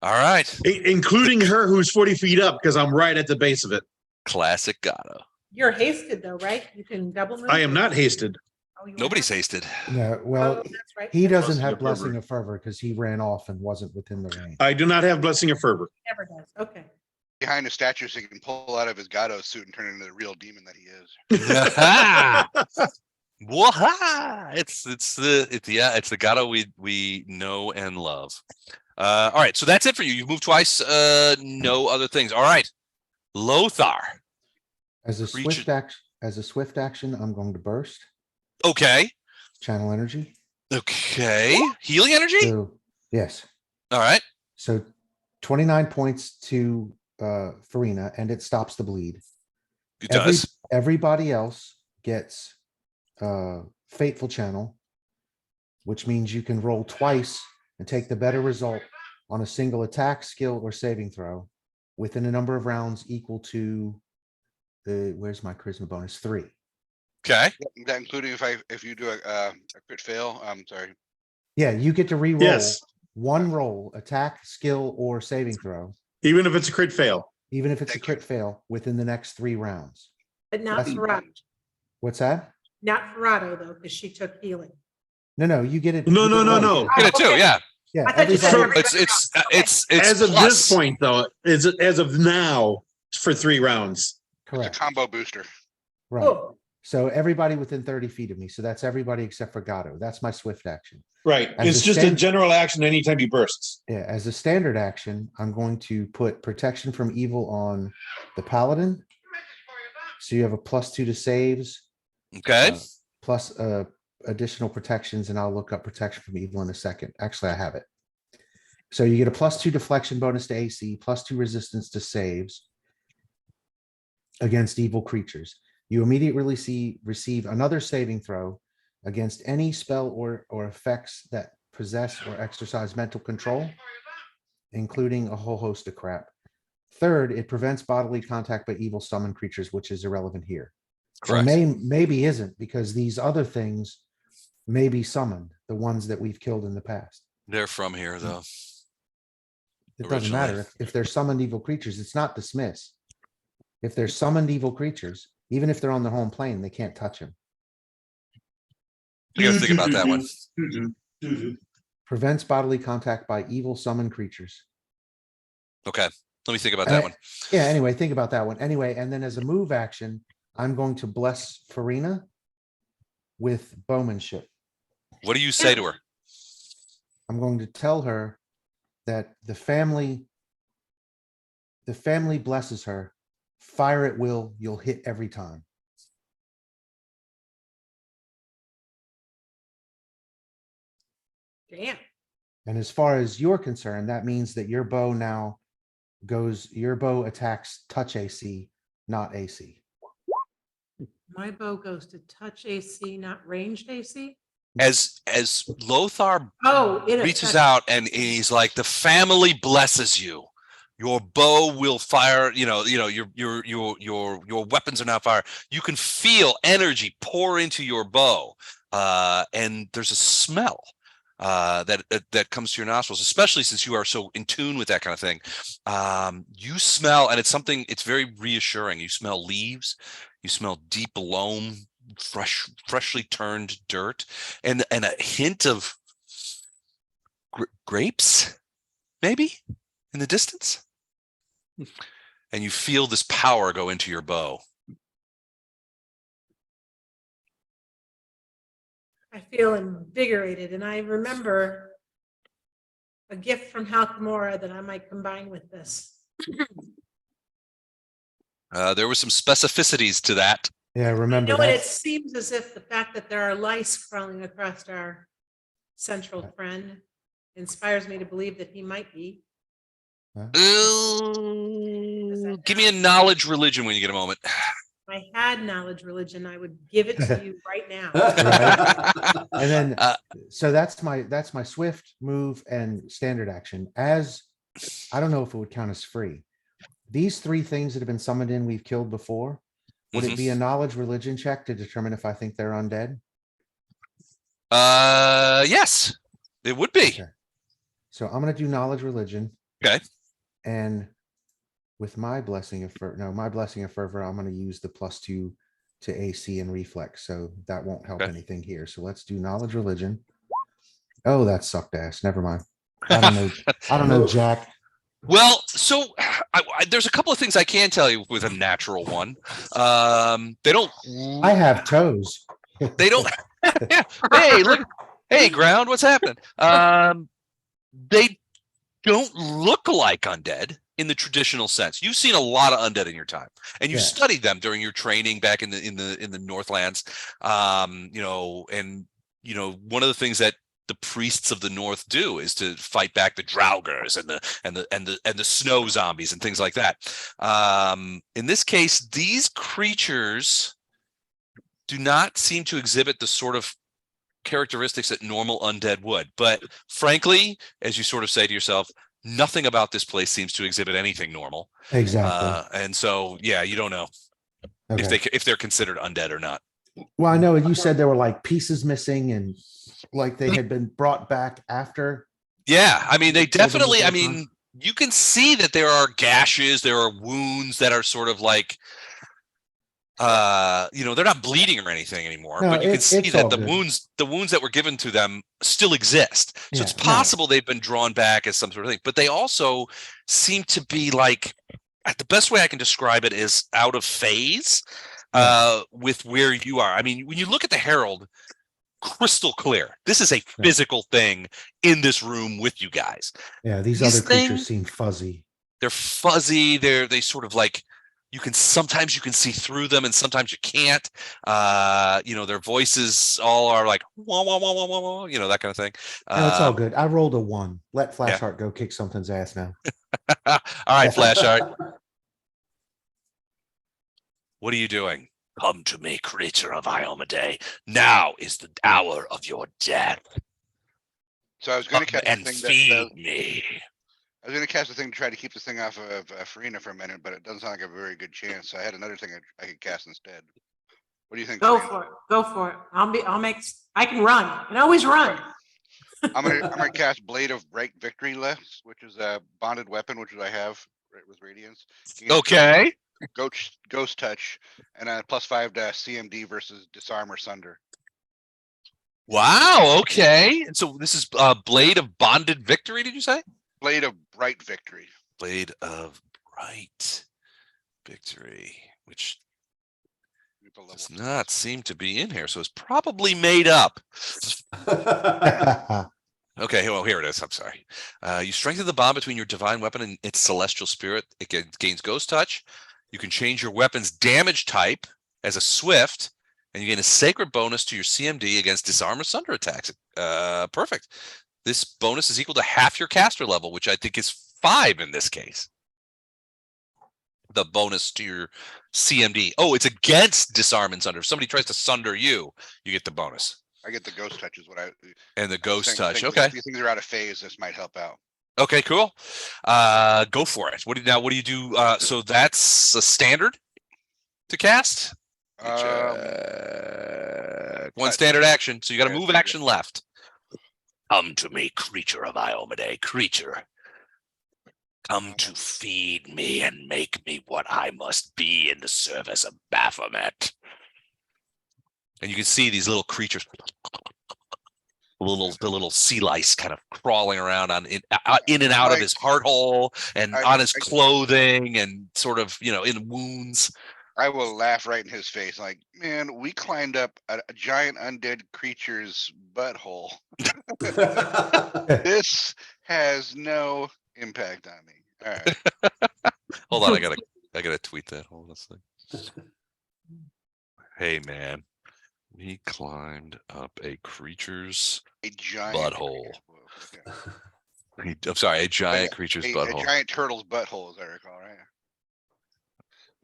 All right. Including her who's 40 feet up because I'm right at the base of it. Classic Gato. You're hasted though, right? You can double move? I am not hasted. Oh, you are Nobody's not? hasted. No, Oh, well, that's right. he That's doesn't Blessing have of fervor. blessing of fervor because he ran off and wasn't within the range. I do not have blessing of fervor. Never does. Okay. Behind a statue so he can pull out of his Gato suit and turn into the real demon that he is. Waha! It's the Gato we know and love. All right, so that's it for you. You've moved twice. No other things. All right, Lothar. As a Creature- swift action, I'm going to burst, Okay. channel energy. Okay. Healing energy. So, yes. All right. So 29 points to Farina, and it stops the bleed. It does. Everybody else gets Fateful Channel, which means you can roll twice and take the better result on a single attack, skill, or saving throw within a number of rounds equal to where's my charisma bonus? 3. Okay. That including if you do a crit fail, I'm sorry. Yeah, you get to re-roll Yes, one roll, attack, skill, or saving throw, even if it's a crit fail. even if it's a Thank crit fail within the next 3 rounds. But not That's- Ferrado. What's that? Not Ferrado though, because she took healing. No, you get it. No, you no, get no, both. no. Get it too. okay. Yeah. Yeah, I thought you said everybody- everybody It's As of plus. this point, though, as of now, for 3 rounds. It's a correct, combo booster. right. Oh, So everybody within 30 feet of me. So that's everybody except for Gato. That's my swift action. Right. As It's a just a stand- general action anytime he bursts. Yeah, as a standard action, I'm going to put protection from evil on the paladin. So you have a +2 to saves, Okay. plus additional protections, and I'll look up protection from evil in a second. Actually, I have it. So you get a +2 deflection bonus to AC, +2 resistance to saves against evil creatures. You immediately receive another saving throw against any spell or effects that possess or exercise mental control, including a whole host of crap. Third, it prevents bodily contact by evil summon creatures, which is irrelevant here. Or Correct. maybe isn't, because these other things may be summoned, the ones that we've killed in the past. They're from here though. It doesn't matter. Originally. If they're summoned evil creatures, it's not dismiss. If they're summoned evil creatures, even if they're on the home plane, they can't touch him. You gotta think about that one. Prevents bodily contact by evil summoned creatures. Okay. Let me think about that Uh, one. Yeah, anyway, think about that one. Anyway, and then as a move action, I'm going to bless Farina with bowmanship. What do you say to her? I'm going to tell her that the family blesses her. Fire at will, you'll hit every time. damn. And as far as you're concerned, that means that your bow attacks touch AC, not AC. My bow goes to touch AC, not ranged AC. As Lothar Oh, it reaches attacks- out and he's like, the family blesses you. Your bow will fire, your weapons are now fire. You can feel energy pour into your bow. And there's a smell that comes to your nostrils, especially since you are so in tune with that kind of thing. You smell, and it's very reassuring. You smell leaves, you smell deep loam, freshly turned dirt, and a hint of grapes, maybe in the distance. And you feel this power go into your bow. I feel invigorated, and I remember a gift from Halkamora that I might combine with this. There were some specificities to that. Yeah, You remember know, and it that. seems as if the fact that there are lice crawling across our central friend inspires me to believe that he might be. Give me a knowledge religion when you get a moment. If I had knowledge religion, I would give it to you right now. And then, Uh, so that's my swift move and standard action. As I don't know if it would count as free. These 3 things that have been summoned in, we've killed before. Would it be a knowledge religion check to determine if I think they're undead? Yes, it would be. Okay. So I'm gonna do knowledge religion. Okay. And with my blessing of my blessing of fervor, I'm going to use the +2 to AC and reflex. So that won't help Okay. anything here. So let's do knowledge religion. Oh, that sucked ass. Never mind. I don't know. I don't know, Jack. Well, so there's a couple of things I can tell you with a natural one. They don't. I have toes. They don't. Hey, look. Hey, ground. What's happening? They don't look like undead in the traditional sense. You've seen a lot of undead in your time, and you Yeah. studied them during your training back in the Northlands. And one of the things that the priests of the North do is to fight back the Draugrs and the snow zombies and things like that. In this case, these creatures do not seem to exhibit the sort of characteristics that normal undead would. But frankly, as you sort of say to yourself, nothing about this place seems to exhibit anything normal. Exactly. And so, yeah, you don't know if they're considered undead or not. Well, I know you said there were like pieces missing and like they had been brought back after. Yeah, I mean, they definitely, I first time? mean, you can see that there are gashes, there are wounds that are sort of like, they're not bleeding or anything anymore, No, but you can see it's that all the good. wounds that were given to them still exist. So Yeah, it's no. possible they've been drawn back as some sort of thing, but they also seem to be like, the best way I can describe it is out of phase with where you are. I mean, when you look at the Herald, crystal clear, this is a physical thing in this room with you guys. Yeah, these These other creatures things- seem fuzzy. They're fuzzy. They sort of like, sometimes you can see through them and sometimes you can't. Their voices all are like wah, wah, wah, wah, wah, wah, that kind of thing. No, it's all good. I rolled a 1. Let Yeah. Flashheart go kick something's ass now. All right, Flashheart, what are you doing? Come to me, creature of Iomade. Now is the hour of your death. So I was going to Come cast and the thing feed me. I was going to cast the thing to try to keep this thing off of Farina for a minute, but it doesn't sound like a very good chance. So I had another thing I could cast instead. What do you think? Go Farina? for it. Go for it. I can run. I can always run. I'm gonna cast Blade of Bright Victory less, which is a bonded weapon, which I have with Radiance. Okay. Ghost Touch, and a +5 to CMD versus Disarm or Sunder. Wow. Okay. And so this is Blade of Bonded Victory, did you say? Blade of Bright Victory. Blade of Bright Victory, which does not seem to be in here. So it's probably made up. Okay, well, here it is. I'm sorry. You strengthen the bond between your divine weapon and its celestial spirit. It gains Ghost Touch. You can change your weapon's damage type as a swift, and you gain a sacred bonus to your CMD against Disarm or Sunder attacks. Perfect. This bonus is equal to half your caster level, which I think is 5 in this case. The bonus to your CMD. Oh, it's against Disarm and Sunder. If somebody tries to sunder you, you get the bonus. I get the Ghost Touch is what I. And the Ghost Touch. Things, Okay. These things are out of phase. This might help out. Okay, cool. Go for it. What do you do? So that's a standard to cast. One standard action. So you got to move action left. Come to me, creature of Iomade, creature. Come to feed me and make me what I must be in the service of Baphomet. And you can see these little creatures, the little sea lice kind of crawling around in and out of his heart hole and on his clothing and sort of, in wounds. I will laugh right in his face. Like, man, we climbed up a giant undead creature's butthole. This has no impact on me. All right. Hold on, I gotta tweet that. Hold on a second. Hey man, we climbed up a creature's butthole. Okay. I'm sorry, a giant creature's butthole. A giant turtle's butthole, as I recall, right?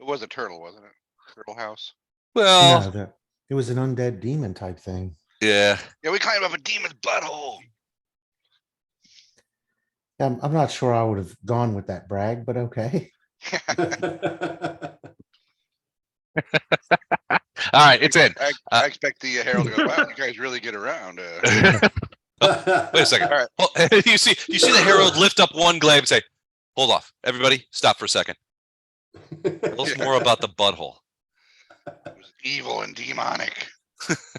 It was a turtle, wasn't it? Turtle house. Well, No, it was an undead demon type thing. Yeah. Yeah, we climbed up a demon's butthole. I'm not sure I would have gone with that brag, but okay. All right, it's in. I expect the Herald to go, wow, you guys really get around. Wait a second. All right. Well, you see the Herald lift up one glaive and say, hold off. Everybody, stop for a second. Tell us more about the butthole. It was evil and demonic.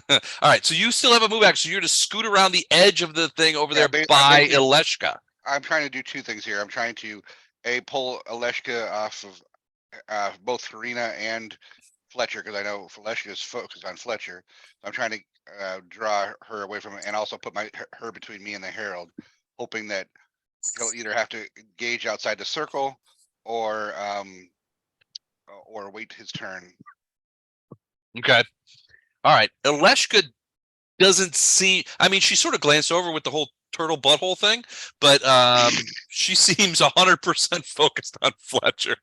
All right, so you still have a move action. So you're to scoot around the edge of the thing over Yeah, there by basically- Ileshka. I'm trying to do two things here. I'm trying to pull Aleshka off of both Farina and Fletcher, because I know Aleshka is focused on Fletcher. I'm trying to draw her away from it and also put her between me and the Herald, hoping that he'll either have to engage outside the circle or wait his turn. Okay. All right. Ileshka doesn't see. I mean, she sort of glanced over with the whole turtle butthole thing, but she seems 100% focused on Fletcher.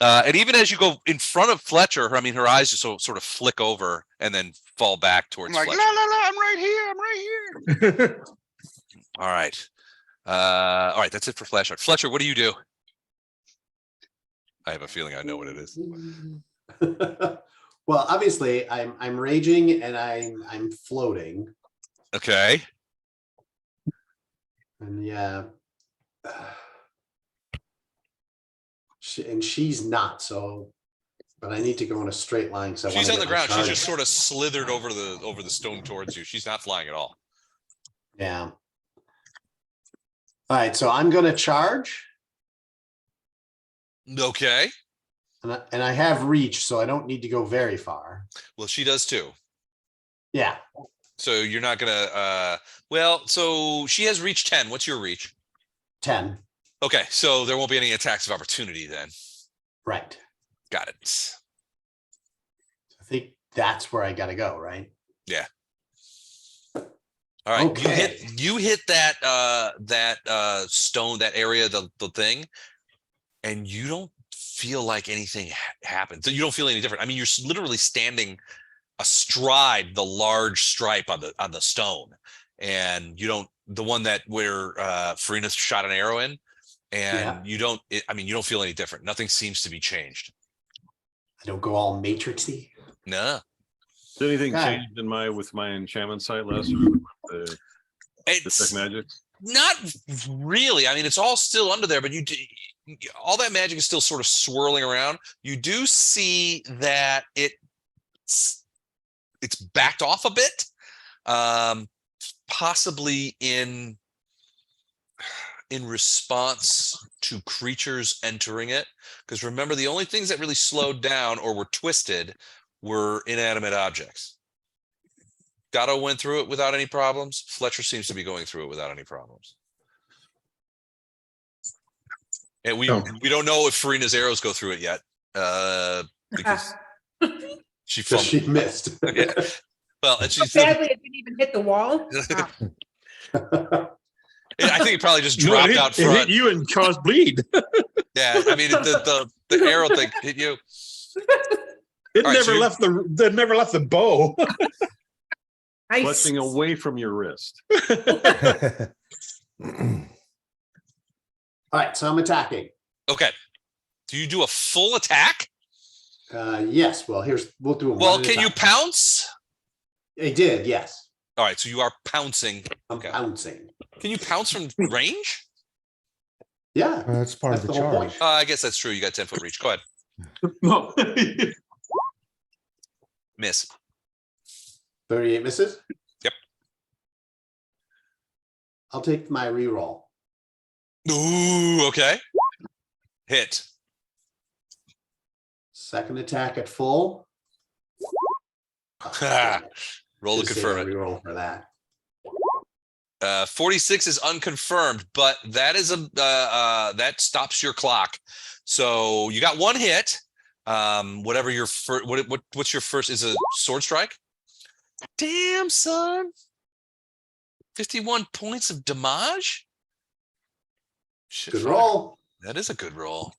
And even as you go in front of Fletcher, her eyes just sort of flick over and then fall back I'm towards like, Fletcher. no, I'm right here. I'm right here. All right. All right. That's it for Fletcher. Fletcher, what do you do? I have a feeling I know what it is. Well, obviously, I'm raging and I'm floating, Okay. and yeah, and she's not. So, but I need to go in a straight line. So She's on the ground. She's just sort of slithered over the stone towards you. She's not flying at all. Yeah. All right, so I'm going to charge, Okay. and I have reach, so I don't need to go very far. Well, she does too. Yeah. So you're not gonna so she has reach 10. What's your reach? 10. Okay, so there won't be any attacks of opportunity then. Right. Got it. I think that's where I got to go, right? Yeah. All right. Okay. You hit that stone, that area, the thing, and you don't feel like anything happened. So you don't feel any different. I mean, you're literally standing astride the large stripe on the stone, and you don't, the one that where Farina shot an arrow in, and you don't feel any different. Nothing seems to be changed. I don't go all matrixy. No. Did anything Okay. change with my enchantment site last week? The It's detect magic? not really. I mean, it's all still under there, but all that magic is still sort of swirling around. You do see that it's backed off a bit, possibly in response to creatures entering it. Because remember, the only things that really slowed down or were twisted were inanimate objects. Gatto went through it without any problems. Fletcher seems to be going through it without any problems. And we don't know if Farina's arrows go through it yet, because she So she fumbled. missed. Yeah. Well, and So she's. badly it didn't even hit the wall. I think it probably just No, dropped it hit, out it hit front. you and caused bleed. Yeah, I mean the arrow thing hit you. It All right, never so never left the bow. Nice. Clutching away from your wrist. All right, so I'm attacking. Okay. Do you do a full attack? Yes. Well, we'll do it. Well, can you pounce? I did. Yes. All right, so you are pouncing. I'm Okay. pouncing. Can you pounce from range? Yeah. That's part of That's the the whole charge. point. I guess that's true. You got 10-foot reach. Go ahead. No. Miss. 38 misses. Yep. I'll take my reroll. Ooh, okay. Hit. Second attack at full. Oh, damn it. Roll to Just say confirm the it. reroll for that. 46 is unconfirmed, but that is that stops your clock. So you got one hit. Whatever your first, what's your first? Is a sword strike? Damn, son. 51 points of damage. Shit, Good fuck. roll. That is a good roll.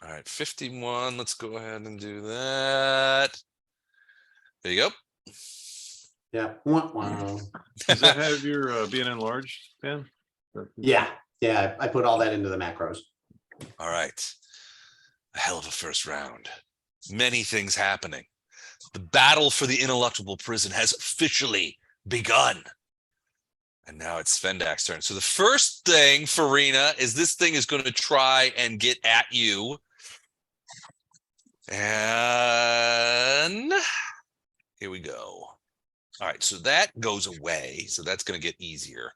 All right, 51. Let's go ahead and do that. There you go. Yeah. Wah, wah. Does that have your being enlarged, Dan? Yeah. Yeah. I put all that into the macros. All right. A hell of a first round. Many things happening. The battle for the Ineluctable Prison has officially begun. And now it's Svendak's turn. So the first thing, Farina, is this thing is going to try and get at you. And here we go. All right, so that goes away. So that's going to get easier.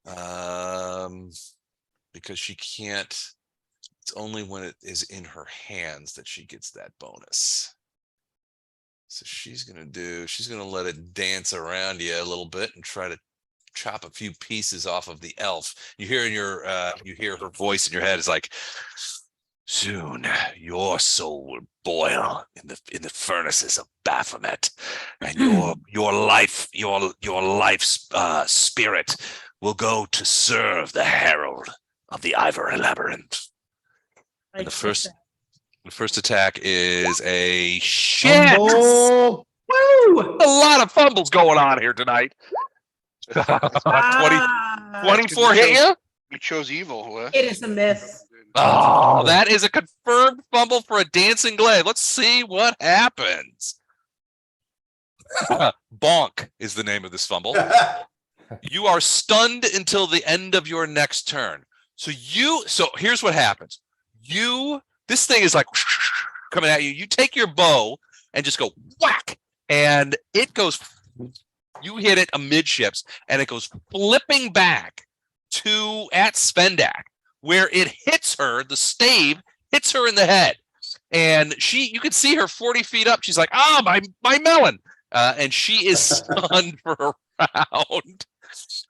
Because she can't, it's only when it is in her hands that she gets that bonus. So she's going to let it dance around you a little bit and try to chop a few pieces off of the elf. You hear you hear her voice in your head is like, soon your soul will boil in the furnaces of Baphomet, and your life's spirit will go to serve the Herald of the Ivory Labyrinth. And the first attack is a shit. Fumble. Woo! A lot of fumbles going on here tonight. 24 hit you? You chose evil. It is a miss. Oh, that is a confirmed fumble for a dancing glaive. Let's see what happens. Bonk is the name of this fumble. You are stunned until the end of your next turn. So here's what happens. This thing is like coming at you. You take your bow and just go whack, and it goes, you hit it amidships, and it goes flipping back at Svendak, where it hits her, the stave hits her in the head. And you can see her 40 feet up. She's like, my melon. And she is stunned for a round.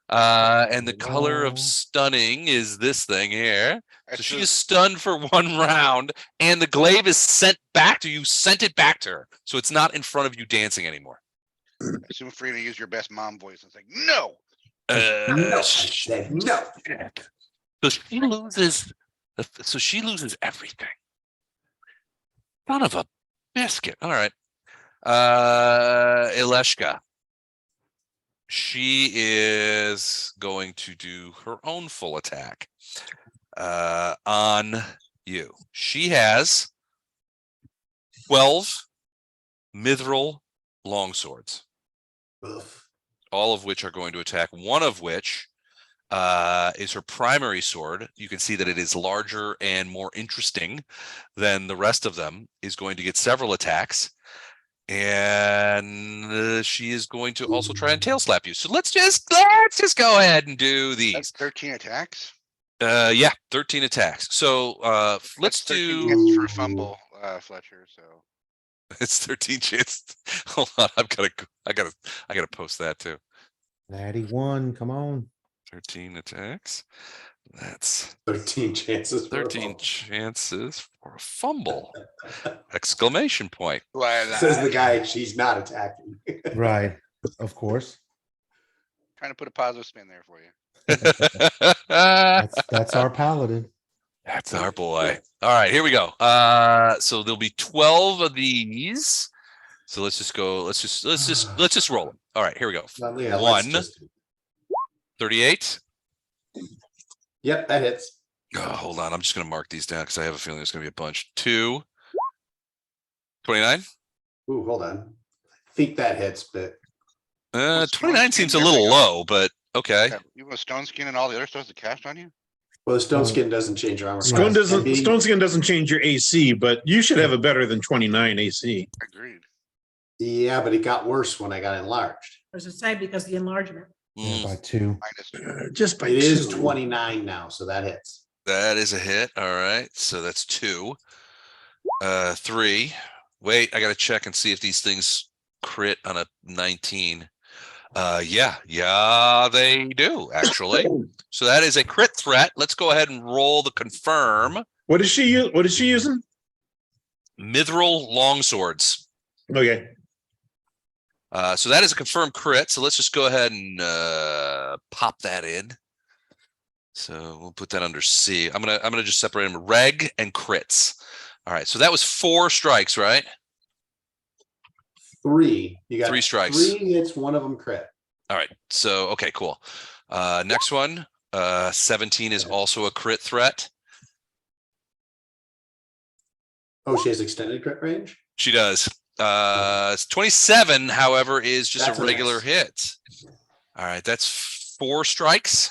And the color of stunning is this thing here. So she is stunned for 1 round, and the glaive is sent back to you. Sent it back to her, so it's not in front of you dancing anymore. I assume Farina use your best mom voice and say, no. No, I said no. So she loses. So she loses everything. Son of a biscuit. All right. Ileshka. She is going to do her own full attack on you. She has 12 mithril longswords, all of which are going to attack, one of which is her primary sword. You can see that it is larger and more interesting than the rest of them, is going to get several attacks. And she is going to also try and tail slap you. So let's just go ahead and do these. That's 13 attacks. Yeah, 13 attacks. So let's That's 13 do. chances for a fumble, Fletcher. So It's 13 chances. Hold on, I gotta post that too. Natty 1, come on. 13 attacks. That's 13 chances. 13 chances for a fumble. Exclamation point. Says the guy she's not attacking. Right, of course. Trying to put a positive spin there for you. That's our paladin. That's our boy. All right, here we go. So there'll be 12 of these. So let's just go. Let's just roll them. All right, here we go. Well, yeah, 1, 38. Yep, that hits. Oh, hold on. I'm just going to mark these down because I have a feeling there's going to be a bunch. 2, 29. Ooh, hold on. I think that hits, but 29 seems a little low, but okay. Yeah, you have a stone skin and all the other stuff that cast on you? well, the stone skin doesn't change your armor. Stone class. Can be- Stone skin doesn't change your AC, but you should have a better than 29 AC. Agreed. Yeah, but it got worse when I got enlarged. I was to say, because the enlargement. Yeah, by 2. Minus Just by It is 2. 29 now, so that hits. That is a hit. All right. So that's 2. 3. Wait, I got to check and see if these things crit on a 19. Yeah, they do actually. So that is a crit threat. Let's go ahead and roll the confirm. What is she using? Mithril longswords. Okay. So that is a confirmed crit. So let's just go ahead and pop that in. So we'll put that under C. I'm gonna just separate them reg and crits. All right. So that was 4 strikes, right? 3. You got 3 strikes. 3 hits, one of them crit. All right. So okay, cool. Next one. 17 is also a crit threat. Oh, she has extended crit range? She does. 27, however, is just That's a a regular miss. hit. All right, that's 4 strikes.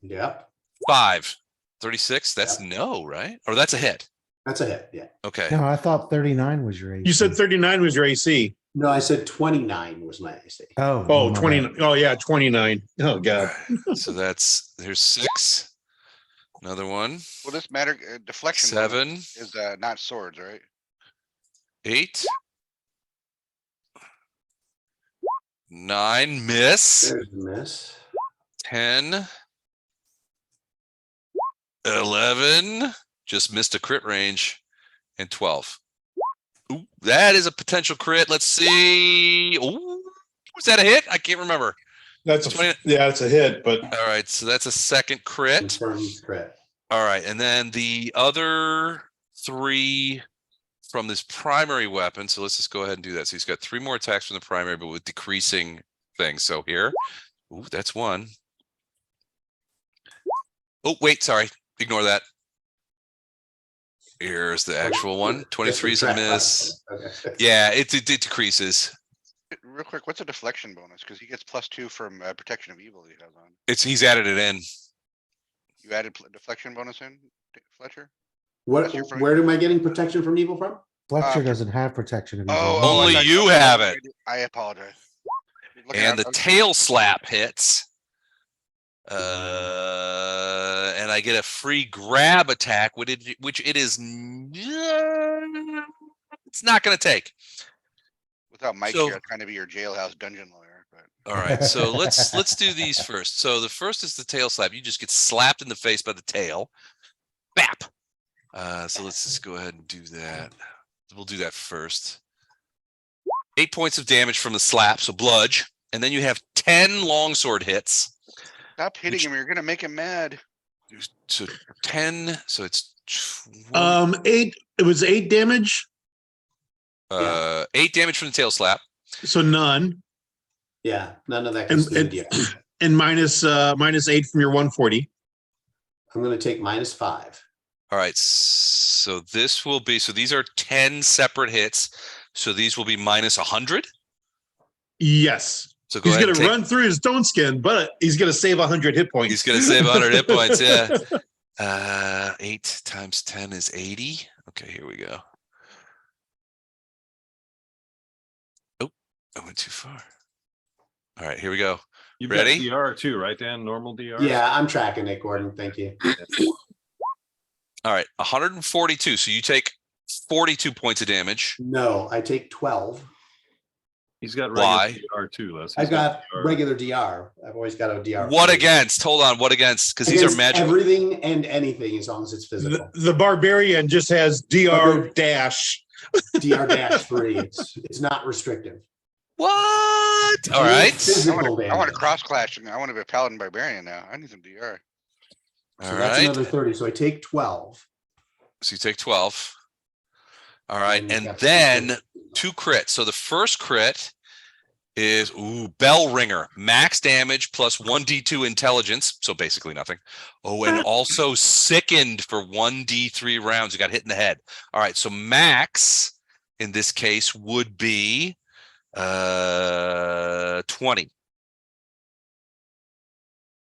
Yep, 5. 36. That's no, right? Or that's a hit. that's a hit. Yeah. Okay. No, I thought 39 was your AC. You said 39 was your AC. No, I said 29 was my AC. Oh, Oh, my 20. bad. Oh, yeah, 29. Oh, God. So there's 6. Another one. Will this matter? Deflection 7, is not swords, right? 8, 9, miss. There's a miss. 10, 11, just missed a crit range, and 12. Ooh, that is a potential crit. Let's see. Ooh, was that a hit? I can't remember. That's 20. yeah, it's a hit, but All right, so that's a second crit. Confirmed crit. All right, and then the other 3 from this primary weapon. So let's just go ahead and do that. So he's got 3 more attacks from the primary, but with decreasing things. So here, ooh, that's 1. Oh, wait, sorry. Ignore that. Here's the actual one. 23 is a miss. Okay. Yeah, it decreases. Real quick, what's a deflection bonus? Because he gets +2 from protection of evil he has on. He's added it in. You added deflection bonus in, Fletcher? What? Where am I getting protection from evil from? Fletcher Uh, doesn't have protection of evil. Oh, Only I thought- you have it. I apologize. Looking And at- the tail slap hits. And I get a free grab attack, which it is. It's not going to take. Without Mike So- here, I'd kind of be your jailhouse dungeon lawyer, but All right, so let's do these first. So the first is the tail slap. You just get slapped in the face by the tail. Bap. So let's just go ahead and do that. We'll do that first. 8 points of damage from the slap, so bludge, and then you have 10 longsword hits. stop hitting him. You're gonna make him mad. So 10. So it's 20, 8. It was 8 damage, 8 damage from the tail slap. so none, Yeah, none of that And- goes to the and- deal. and minus 8 from your 140. I'm gonna take -5. All right, so this will be, so these are 10 separate hits. So these will be minus 100. Yes, So go he's ahead. gonna and take- run through his stone skin, but he's gonna save 100 hit points. He's gonna save 100 hit points. Yeah. 8 times 10 is 80. Okay, here we go. Oh, I went too far. All right, here we go. You've Ready? got DR too, right, Dan? Normal DR? Yeah, I'm tracking it, Gordon. Thank you. All right, 142. So you take 42 points of damage. No, I take 12. He's got Why? regular DR too, Les. I've He's got DR. regular DR. I've always got a DR. What free. against? Hold on. What against? Because these are Against magical. Everything and anything as long as it's physical. The barbarian just has DR dash. DR-3. It's not restrictive. What? All right. Physical I want to damage. cross clash. I want to be a paladin barbarian now. I need some DR. So All that's right. another 30. So I take 12. So you take 12. All right. And And that's then 2 crits. So the first crit is bell ringer, max damage plus 1d2 intelligence. So basically nothing. Oh, and also sickened for 1d3 rounds. You got hit in the head. All right. So max in this case would be 20.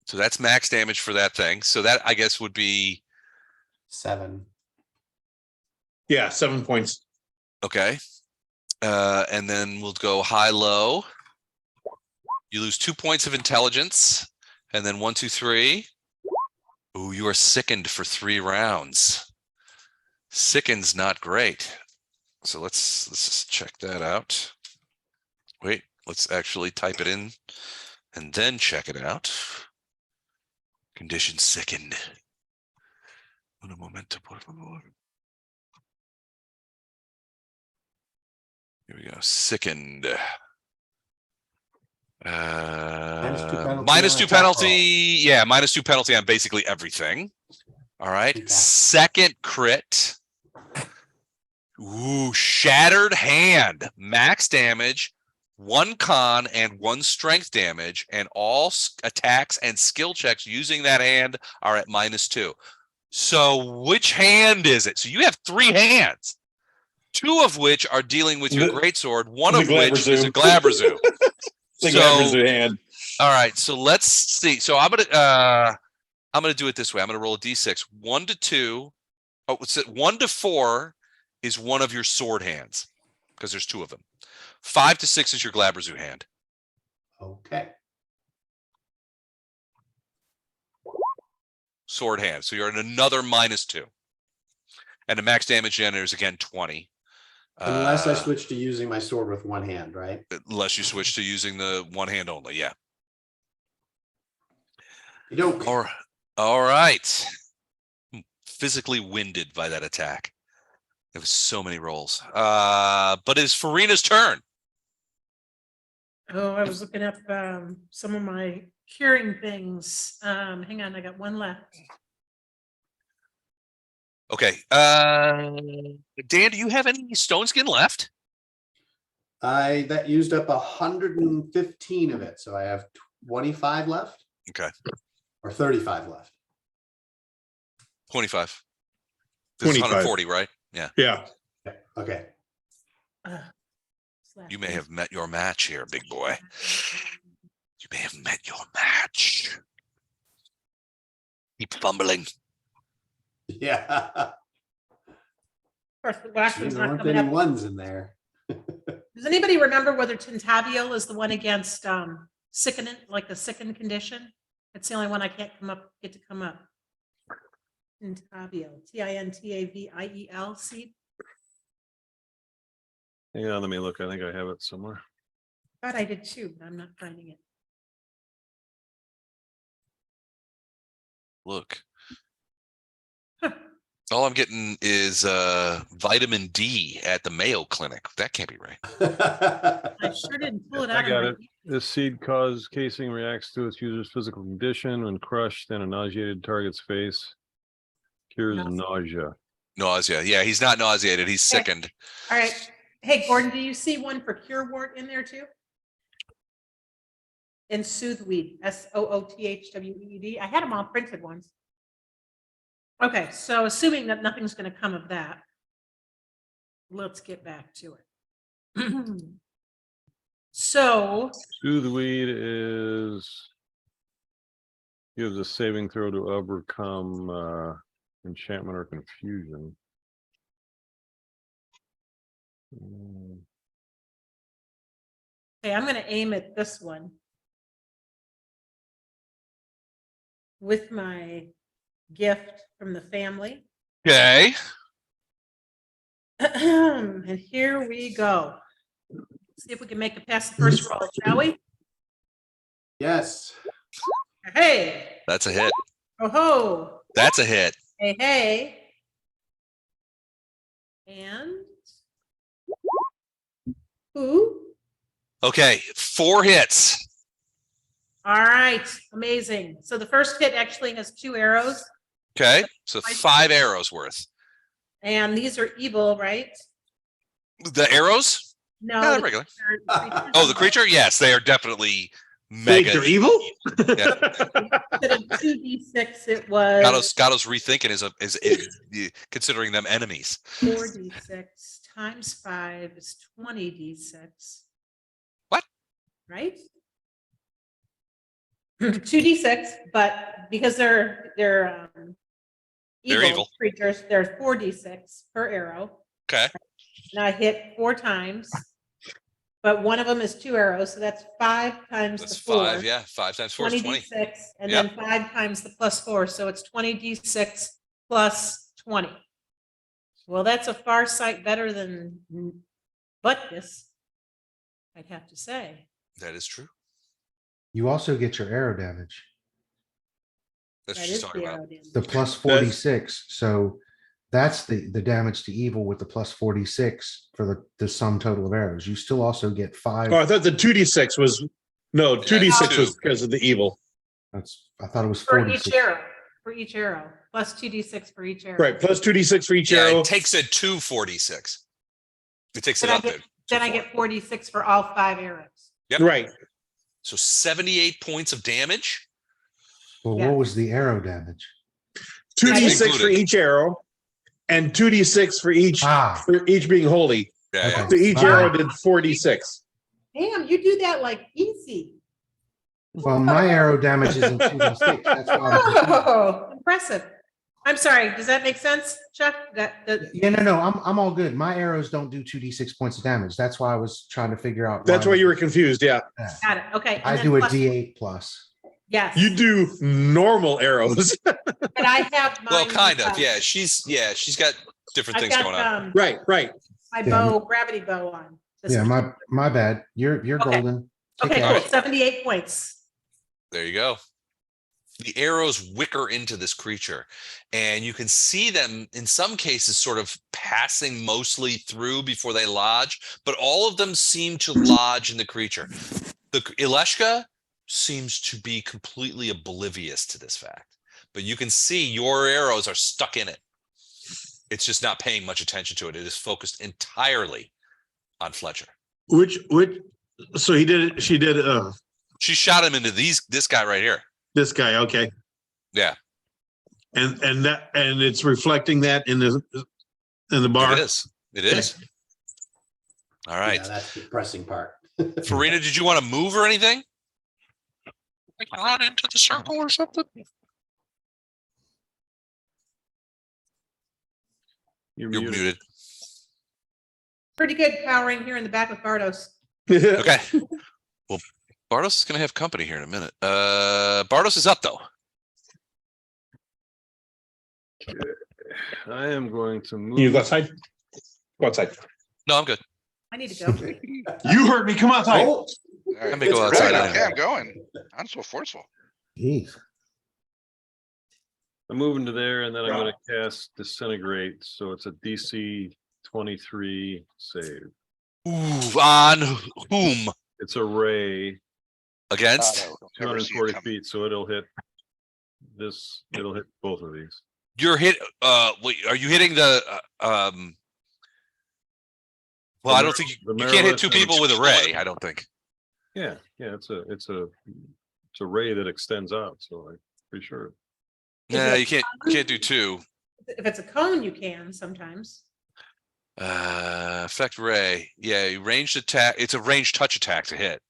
So that's max damage for that thing. So that I guess would be 7. Yeah, 7 points. okay. And then we'll go high low. You lose 2 points of intelligence, and then 1, 2, 3. Ooh, you are sickened for 3 rounds. Sickened's not great. So let's just check that out. Wait, let's actually type it in and then check it out. Condition sickened. Un momento, por favor. Here we go. Sickened. penalty -2 on attack penalty. Yeah, -2 penalty on basically everything. All right. Okay. Second crit. Ooh, shattered hand. Max damage, 1 con and 1 strength damage, and all attacks and skill checks using that hand are at -2. So which hand is it? So you have 3 hands, 2 of which are dealing with your The- greatsword, one the of which is a Glabrezu. Glabrezu. The So- Glabrezu hand. All right, so let's see. So I'm gonna do it this way. I'm gonna roll a d6. 1 to 2. Oh, what's it? 1 to 4 is one of your sword hands because there's 2 of them. 5 to 6 is your Glabrezu hand. Okay. Sword hand. So you're at another -2. And the max damage generator is again 20. Unless I switch to using my sword with one hand, right? Unless you switch to using the one hand only. Yeah. You don't. All right. I'm physically winded by that attack. There was so many rolls. But it's Farina's turn. Oh, I was looking up some of my curing things. Hang on, I got one left. Okay. Dan, do you have any stone skin left? That used up 115 of it, so I have 25 left. Okay. Or 35 left. 25. This is 25. 140, right? Yeah. Yeah. Okay. You may have met your match here, big boy. You may have met your match. Keep fumbling. Yeah. Of course, the last one's There not weren't coming any up. ones in there. Does anybody remember whether Tintavial is the one against sickening, like the sickened condition? It's the only one I can't get to come up. Tintavial, Tintaviel seed. Hang on, let me look. I think I have it somewhere. Thought I did too, but I'm not finding it. Look. Huh. All I'm getting is vitamin D at the Mayo Clinic. That can't be right. I sure didn't pull it I out. got of it. This seed cause casing reacts to its user's physical condition. When crushed in a nauseated target's face, cures nausea. Nausea. Yeah, he's not nauseated. He's sickened. All right. Hey, Gordon, do you see one for cure wart in there too? And Soothweed, SOOTHWEED. I had them all printed once. Okay, so assuming that nothing's going to come of that, let's get back to it. So, Soothweed gives a saving throw to overcome enchantment or confusion. okay, I'm going to aim at this one with my gift from the family. Okay. And here we go. See if we can make it past the first roll, shall we? Yes. Hey, That's a hit. oh ho, That's a hit. hey, hey. And who? Okay. 4 hits. All right, amazing. So the first hit actually has 2 arrows, Okay. So 5 arrows worth. and these are evil, right? The arrows? No, No, they're the regular. creatures Oh, the creature? Yes, they are definitely Wait, mega. they're evil? Yeah. Instead of 2d6, it was Gatto's rethinking is considering them enemies. 4d6 times 5 is 20d6. What? Right? 2d6, but because they're evil. creatures, there's 4d6 per arrow. Okay. And I hit 4 times, but one of them is 2 arrows, so that's 5 times That's the 4. 5. Yeah. 5 times 4 is 20. d6, and Yep. then 5 times the plus 4, so it's 20d6 plus 20. Well, that's a far sight better than Butkus, I'd have to say. That is true. You also get your arrow damage, That's That what she's is talking the about. arrow damage. the plus 46. So that's the damage to evil with the plus 46 for the sum total of arrows. You still also get 5. Oh, I thought the 2d6 was, no, 2d6 was because of the evil. I thought it was For 46. each arrow, for each arrow, plus 2d6 for each arrow. Right, plus 2d6 for each Yeah, arrow. it takes it to 46. It takes it Then I up get, there. then I get 46 for all 5 arrows. Yep. Right. So 78 points of damage. Well, Yeah. what was the arrow damage? 2d6 for included. each arrow and 2d6 for each being holy. Yeah. Okay. Yeah. So each All arrow right. did 46. Damn, you do that like easy. Well, my arrow damage isn't 2d6. That's why I'm confused. Oh, impressive. I'm sorry, does that make sense, Chuck? Yeah, no, I'm all good. My arrows don't do 2d6 points of damage. That's why I was trying to figure out. That's why you were confused. Yeah. Got it, okay. I and then do a plus- d8 plus. Yes. You do normal arrows. But I have Well, mine, kind of. Yeah, she's got different I've things got, going on. Right. my bow, gravity bow on. This Yeah, is- my bad. You're Okay. golden. Kick Okay, ass. cool, 78 points. There you go. The arrows wicker into this creature, and you can see them in some cases sort of passing mostly through before they lodge, but all of them seem to lodge in the creature. The Ileshka seems to be completely oblivious to this fact, but you can see your arrows are stuck in it. It's just not paying much attention to it. It is focused entirely on Fletcher. So she did, She shot him into this guy right here. this guy. Okay. Yeah. And it's reflecting that in the bar. It is. It is. All right. Yeah, that's the depressing part. Farina, did you want to move or anything? Like run into the circle or something? You're You're muted. muted. Pretty good powering here in the back with Bardos. Okay. Well, Bardos is going to have company here in a minute. Bardos is up though. I am going to move. You go outside. Go outside. No, I'm good. I need to go. You heard me. Come outside. Oh, All right. Let me go Really? outside. Okay, I'm going. I'm so forceful. Jeez. I'm moving to there, and then I'm going to cast Disintegrate. So it's a DC 23 save. Ooh, on whom? It's a ray, Against? Never see it 240 coming. feet, so it'll hit this. It'll hit both of these. You're hit. Wait, are you hitting the? Well, I don't think you can't hit two people with a ray. I don't think. Yeah, it's a ray that extends out. So I'm pretty sure. Yeah, you can't do two. If it's a cone, you can sometimes. Effect ray. Yeah, ranged attack. It's a ranged touch attack to hit.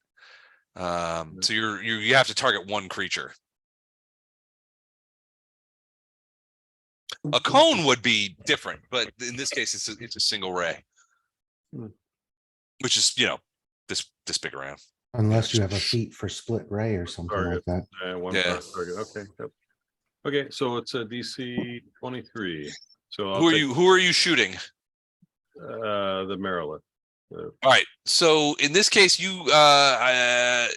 So you have to target one creature. A cone would be different, but in this case, it's a single ray, which is this big around. Unless you have a feat for split ray or something like Target. that. One Yeah. target. Okay. Yep. Okay, so it's a DC 23. So I'll Who are you shooting? the Maryland. All right. So in this case, the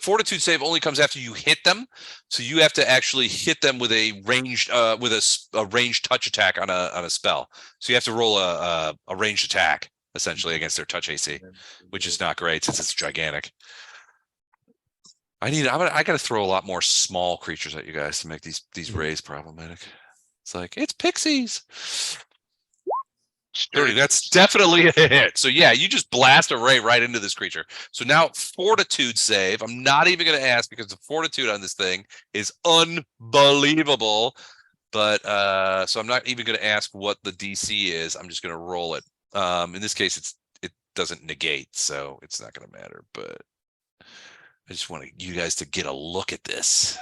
fortitude save only comes after you hit them. So you have to actually hit them with a ranged ranged touch attack on a spell. So you have to roll a ranged attack essentially against their touch AC, which is not great since it's gigantic. I got to throw a lot more small creatures at you guys to make these rays problematic. It's like it's pixies. 30, that's definitely a hit. So yeah, you just blast a ray right into this creature. So now fortitude save. I'm not even going to ask because the fortitude on this thing is unbelievable. But so I'm not even going to ask what the DC is. I'm just going to roll it. In this case, it doesn't negate, so it's not going to matter. But I just want you guys to get a look at this.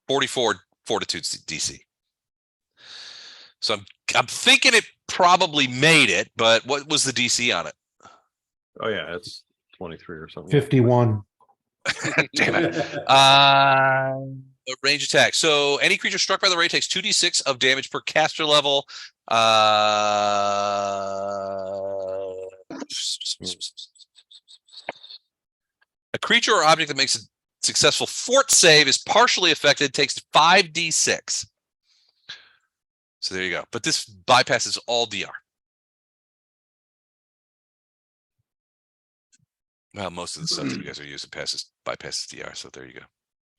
44 fortitude DC. So I'm thinking it probably made it, but what was the DC on it? Oh yeah, it's 23 or something. 51. Damn it. Range attack. So any creature struck by the ray takes 2d6 of damage per caster level. A creature or object that makes a successful fort save is partially affected, takes 5d6. So there you go. But this bypasses all DR. Well, most of the stuff that you guys are using bypasses DR. So there you go.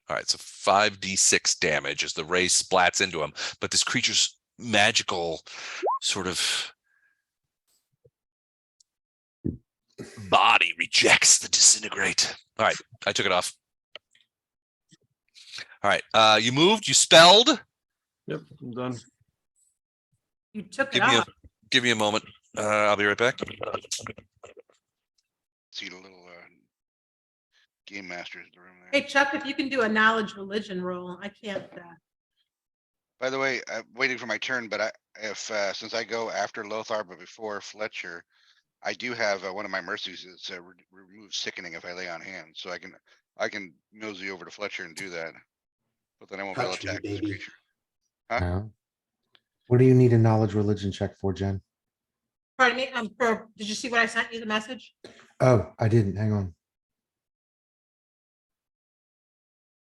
All right. So 5d6 damage as the ray splats into him. But this creature's magical sort of body rejects the disintegrate. All right. I took it off. All right. You moved. You spelled. Yep, I'm done. You took it off. Give me a moment. I'll be right back. See the little game master is the room Hey there. Chuck, if you can do a knowledge religion roll, I can't. By the way, I'm waiting for my turn, but since I go after Lothar but before Fletcher, I do have one of my mercies is remove sickening if I lay on hands, so I can nosy over to Fletcher and do that. But then I won't be able Touch to me, attack this baby. creature. Huh? What do you need a knowledge religion check for, Jen? Pardon me, did you see what I sent you the message? Oh, I didn't. Hang on.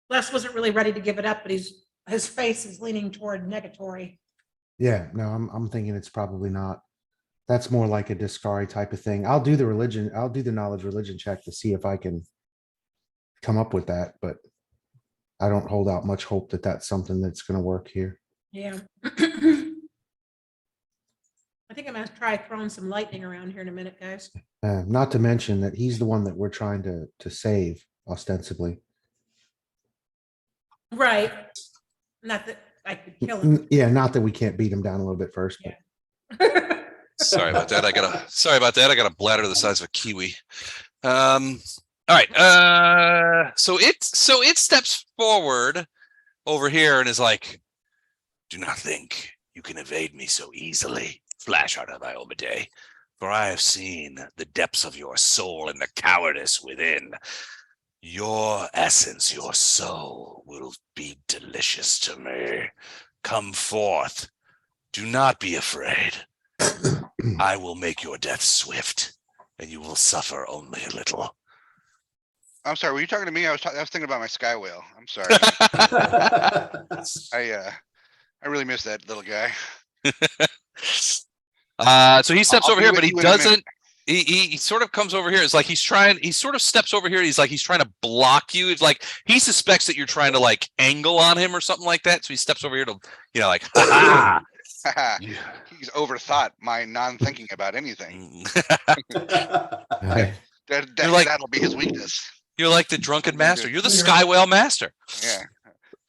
Les wasn't really ready to give it up, but his face is leaning toward negatory. Yeah, no, I'm thinking it's probably not. That's more like a Discari type of thing. I'll do the knowledge religion check to see if I can come up with that, but I don't hold out much hope that that's something that's going to work here. Yeah. I think I'm gonna try throwing some lightning around here in a minute, guys. Not to mention that he's the one that we're trying to save ostensibly. Right. Not that I could kill him. Yeah, not that we can't beat him down a little bit first, but Sorry about that. I got a bladder the size of a kiwi. All right. So it steps forward over here and is like, do not think you can evade me so easily, flash out of my Omade, for I have seen the depths of your soul and the cowardice within. Your essence, your soul will be delicious to me. Come forth. Do not be afraid. I will make your death swift, and you will suffer only a little. I'm sorry, were you talking to me? I was thinking about my sky whale. I'm sorry. I really miss that little guy. So he steps I'll over be here, with but he you in a minute. doesn't. He sort of comes over here. It's like he sort of steps over here. He's trying to block you. It's like he suspects that you're trying to like angle on him or something like that. So he steps over here to, like, ha ha. He's overthought my non-thinking about anything. okay. That'll be his weakness. You're like the drunken master. You're the Sky Whale master. Yeah.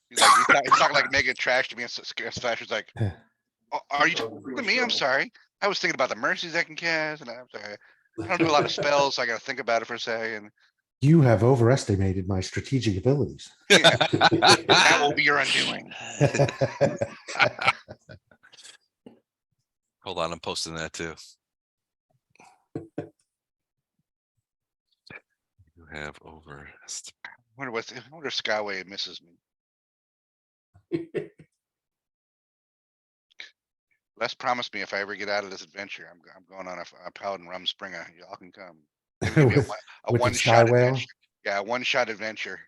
He's talking like mega trash to me, and Flasher's like, oh, are you talking to me? I'm sorry. I was thinking about the mercies I can cast, and I'm sorry. I don't do a lot of spells, so I got to think about it for a second. You have overestimated my strategic abilities. Yeah. That will be your undoing. Hold on, I'm posting that too. You have overestimated. I wonder if Skyway misses me. Les promised me if I ever get out of this adventure, I'm going on a Paladin Rum Springer. Y'all can come. Maybe With a the one-shot Sky Whale? adventure. Yeah, a one-shot adventure.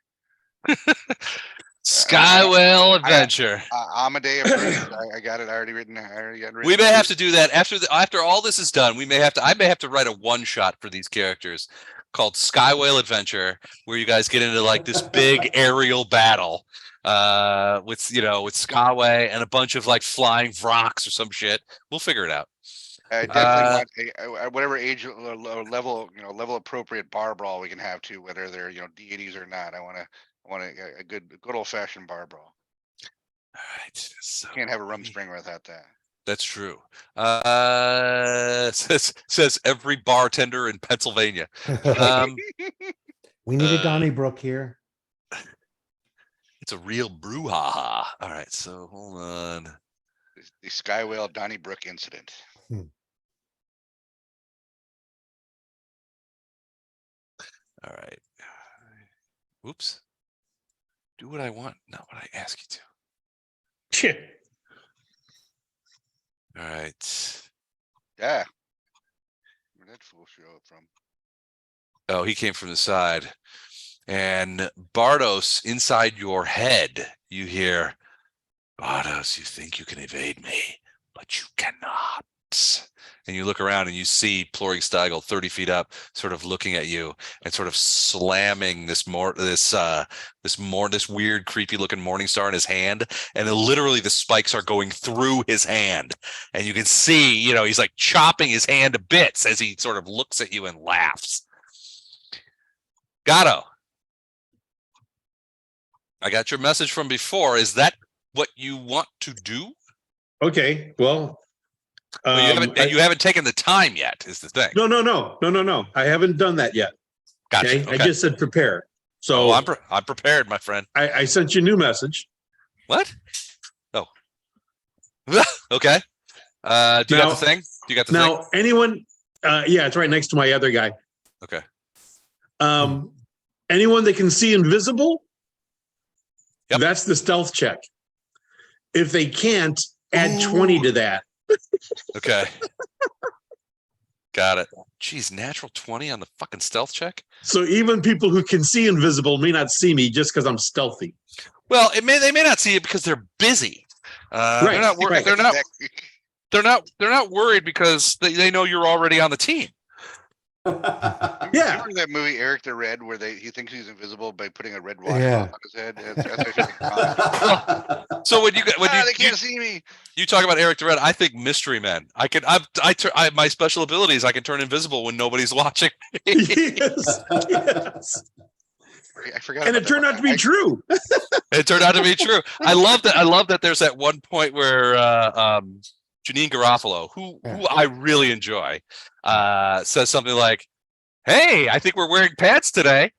Sky Whale adventure. Amadeus approved. I got it already written. I already got it written. We may have to do that after all this is done. I may have to write a one shot for these characters called Sky Whale Adventure, where you guys get into like this big aerial battle with Skyway and a bunch of like flying Vrox or some shit. We'll figure it out. I definitely want whatever age or level appropriate bar brawl we can have too, whether they're deities or not. I want a good old fashioned bar brawl. All right. So Can't have a Rum Springer without that. that's true. Says every bartender in Pennsylvania. We need a Donnybrook here. It's a real brouhaha. All right, so hold on. The Sky Whale Donnybrook incident. All right. Whoops. Do what I want, not what I ask you to. Shit. All right. Yeah. Where'd that fool show up from? Oh, he came from the side. And Bardos, inside your head, you hear, Bardos, you think you can evade me, but you cannot. And you look around and you see Plorig Steigel 30 feet up, sort of looking at you and sort of slamming this weird, creepy looking morning star in his hand. And then literally the spikes are going through his hand. And you can see, he's like chopping his hand to bits as he sort of looks at you and laughs. Gatto, I got your message from before. Is that what you want to do? Okay, well. You haven't taken the time yet, is the thing. No. I haven't done that yet. Gotcha. Okay? I just said prepare. So I'm prepared, my friend. I sent you a new message. What? Oh. Okay. Do you got the thing? Do you got the thing? Now, anyone, yeah, it's right next to my other guy. Okay. Anyone that can see invisible, Yep. that's the stealth check. If they can't, add 20 to that. Okay. Got it. Geez, natural 20 on the fucking stealth check. So even people who can see invisible may not see me just because I'm stealthy. Well, they may not see it because they're busy. Right, They're not worried. right. They're not worried because they know you're already on the team. Yeah. Remember that movie Eric the Red where he thinks he's invisible by putting a red washcloth Yeah. on his head? That's actually the comic. So when They can't see me. you talk about Eric the Red, I think Mystery Men. My special ability is I can turn invisible when nobody's watching. Yes. Yes. I forgot. And it turned out to be true. It turned out to be true. I love that. There's that one point where Janine Garofalo, who I really enjoy, says something like, "Hey, I think we're wearing pants today.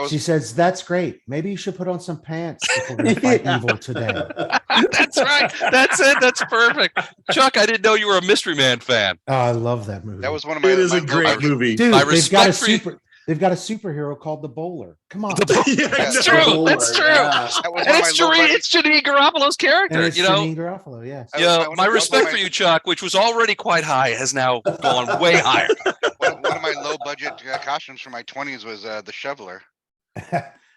She says, that's great. Maybe you should put on some pants if we're going to fight evil today." That's right. That's it. That's perfect. Chuck, I didn't know you were a Mystery Man fan. Oh, I love that movie. That was one of my. It is my a great movie. Dude, My they've got a superhero called the Bowler. Come on. Yeah, That's I know. true. That's true. That was And one of my low budget- it's Janine Garofalo's character. And it's Janine Garofalo, yes. My respect for you, Chuck, which was already quite high, has now gone way higher. one of my low budget costumes from my 20s was the shoveler.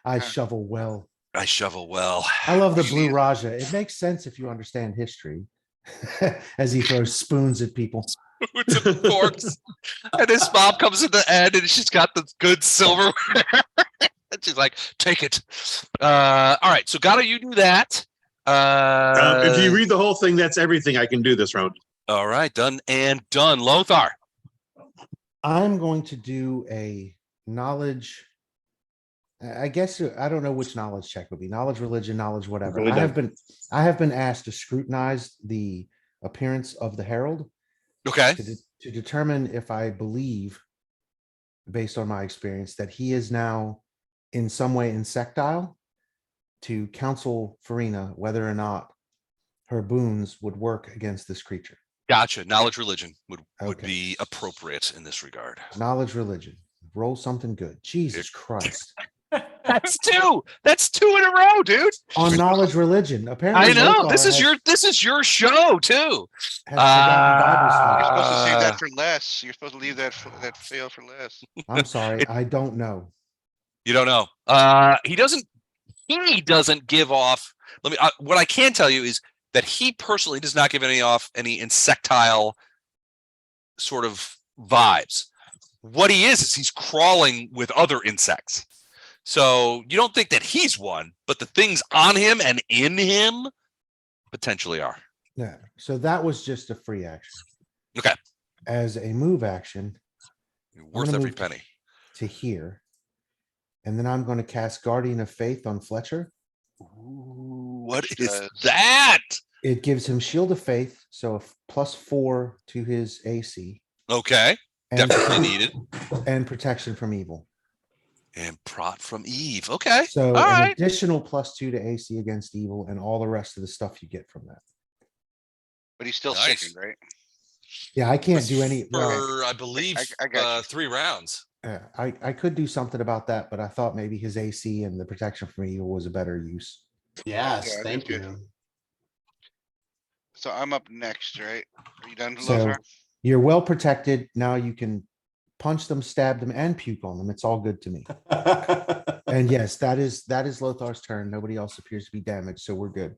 I shovel well. I shovel well. I love the Blue Raja. It makes sense if you understand history. As he throws spoons at people. It's a corpse. And his mom comes at the end and she's got the good silverware. And she's like, take it. All right. So Gato, you do that. If you read the whole thing, that's everything I can do this round. All right. Done and done. Lothar. I'm going to do a knowledge. I guess I don't know which knowledge check would be knowledge, religion, knowledge, whatever. Religion. I have been asked to scrutinize the appearance of the Herald Okay. to determine if I believe, based on my experience, that he is now in some way insectile, to counsel Farina whether or not her boons would work against this creature. Gotcha. Knowledge, religion would Okay. be appropriate in this regard. Knowledge, religion. Roll something good. Jesus Christ. That's two. That's two in a row, dude. On knowledge, religion. Apparently, I know. Lothar This is has your show too. forgotten Bible You're stuff. supposed to save that for less. You're supposed to leave that fail for less. I'm sorry, I don't know. You don't know. He doesn't give off. What I can tell you is that he personally does not give any insectile sort of vibes. What he is he's crawling with other insects. So you don't think that he's one, but the things on him and in him potentially are. Yeah. So that was just a free action. Okay. As a move action Worth gonna every move penny. to here. And then I'm going to cast Guardian of Faith on Fletcher. Ooh, what Which is does- that? It gives him Shield of Faith, so a +4 to his AC. Okay. And, Definitely needed. and protection from evil. And prot from Eve. Okay. So All an right. additional +2 to AC against evil and all the rest of the stuff you get from that. But he's still Nice. sickened, right? Yeah, I can't do any. Well, For, I believe, I got you. 3 rounds. I could do something about that, but I thought maybe his AC and the protection from evil was a better use. Yes, Yeah, thank that's you. So I'm up next, right? Are you done, So Lothar? you're well protected. Now you can punch them, stab them, and puke on them. It's all good to me. And yes, that is Lothar's turn. Nobody else appears to be damaged, so we're good.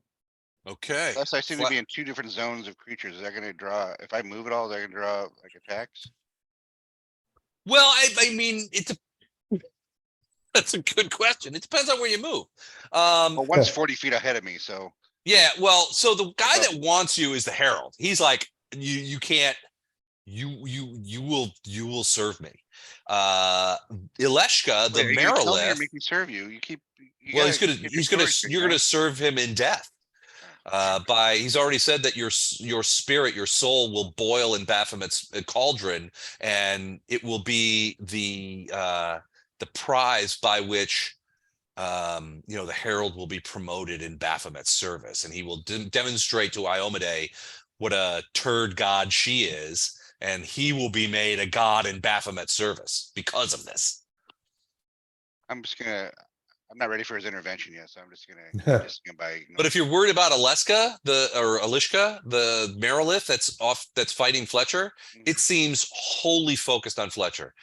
Okay. Plus, I seem to Fla- be in 2 different zones of creatures. Is that gonna draw, if I move at all, is that gonna draw like attacks? Well, I mean, that's a good question. It depends on where you move. Well, one's 40 feet ahead of me, so. Yeah, well, so the guy that wants you is the Herald. He's like, you can't, you will serve me. Ileshka, the Wait, are you gonna tell me or Marilith. make me serve you? You keep. Well, gotta keep your story straight, you're right? gonna serve him in death. He's already said that your spirit, your soul will boil in Baphomet's cauldron, and it will be the prize by which the Herald will be promoted in Baphomet's service, and he will demonstrate to Iomade what a turd god she is, and he will be made a god in Baphomet's service because of this. I'm not ready for his intervention yet, so I'm just gonna by. But if you're worried about Alishka, the Merilith that's fighting Fletcher, it seems wholly focused on Fletcher.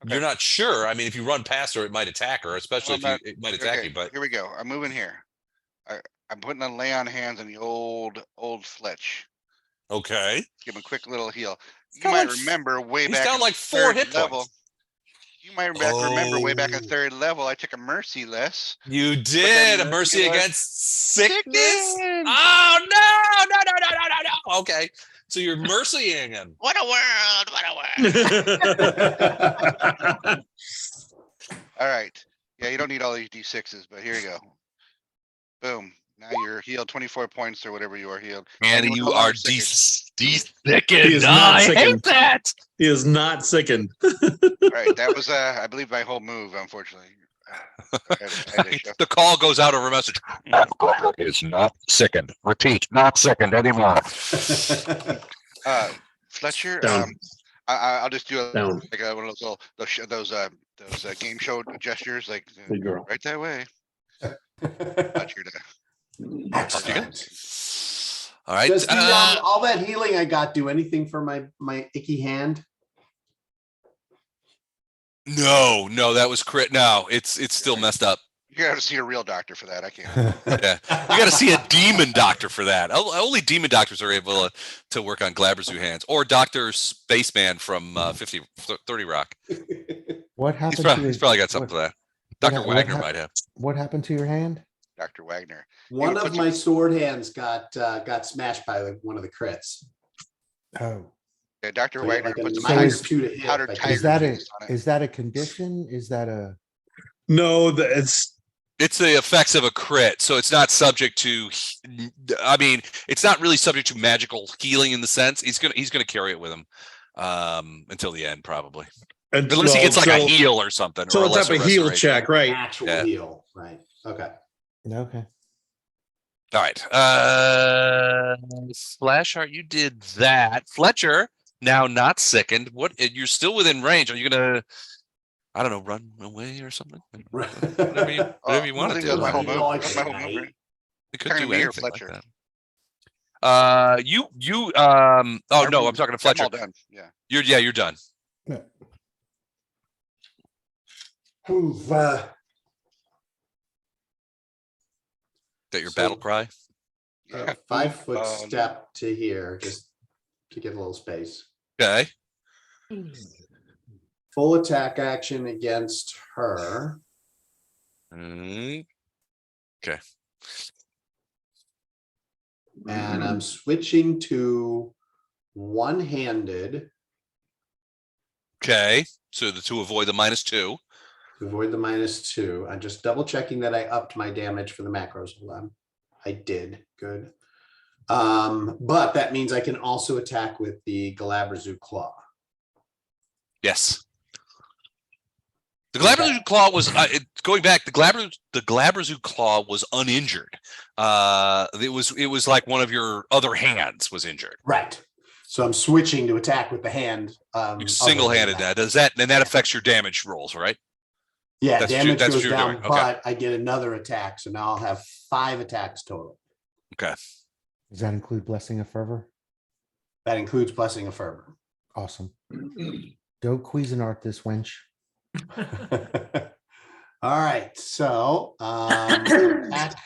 Okay. You're not sure. I mean, if you run past her, it might attack her, especially it might attack you. But here we go. I'm moving here. I'm putting a lay on hands on the old Fletch. okay, Give him a quick little heal. He's You got might like remember way he's back down in like 4 third hit level. points. You might remember way back in Oh. third level. I took a merciless. You did a mercy merciless against sickness. sickness. Oh no! Okay, so you're mercying him. What a world! What a world! All right. Yeah, you don't need all these D6s, but here you go. Boom. Now you're healed 24 points or whatever you are healed. And will you no are longer sickened. de-sickened. He is not I hate sickened. that. He is not sickened. All right, that was I believe my whole move, unfortunately. I had to shuffle. The call goes out over message. Is not sickened. Repeat, not sickened anymore. Fletcher, Down. I'll just do Down. like one of those game show gestures, like Good girl. right that way. Fletcher to Excellent. All right. Does all that healing I got do anything for my icky hand? No, that was crit. No, it's still messed up. You gotta see a real doctor for that. I can't. Yeah, you got to see a demon doctor for that. Only demon doctors are able to work on Glabrezu hands, or Dr. Spaceman from 30 Rock. What happened He's probably got something for that. Dr. Wagner might have. What happened to your hand? Dr. Wagner. One of my sword hands got smashed by one of the crits. Oh, Yeah, Dr. So you Wagner get like a puts So minus is- 2 to hit. powder like, tiger is that juice on it. is that a condition? Is that a? No, it's It's the effects of a crit, so it's not subject to. I mean, it's not really subject to magical healing in the sense he's gonna carry it with him until the end, probably. Unless he gets like a heal or something. So or a a type lesser of heal restoration. check, right? actual Yeah. heal, right? Okay. Okay. All right. Flashheart, you did that. Fletcher, now not sickened. What? You're still within range. Are you gonna? I don't know, run away or something. Whatever you want to I think do. that's my whole Well, move. That's my whole move. right. Right? You could Talking do to me or anything like Fletcher? that. Oh no, I'm talking to I'm Fletcher. all done. Yeah. You're done. Who've, That your So- battle cry. Yeah. 5-foot step to here, just to get a little space. Okay. Full attack action against her. Okay. And I'm switching to one-handed Okay. So to avoid the -2. to avoid the -2. I'm just double checking that I upped my damage for the macros. Hold on. I did. Good. But that means I can also attack with the Glabrezu Claw. Yes. The Glabrezu Claw was going back. The Glabrezu Claw was uninjured. It was like one of your other hands was injured. Right. So I'm switching to attack with the hand. You other than single-handed that. Does that and that affects your damage rolls, right? Yeah, That's what damage that's what goes you're down, doing. Okay. but I get another attack. So now I'll have 5 attacks total. Does that include Blessing of Fervor? That includes Blessing of Fervor. Awesome. Go Cuisinart this wench. All right, so attack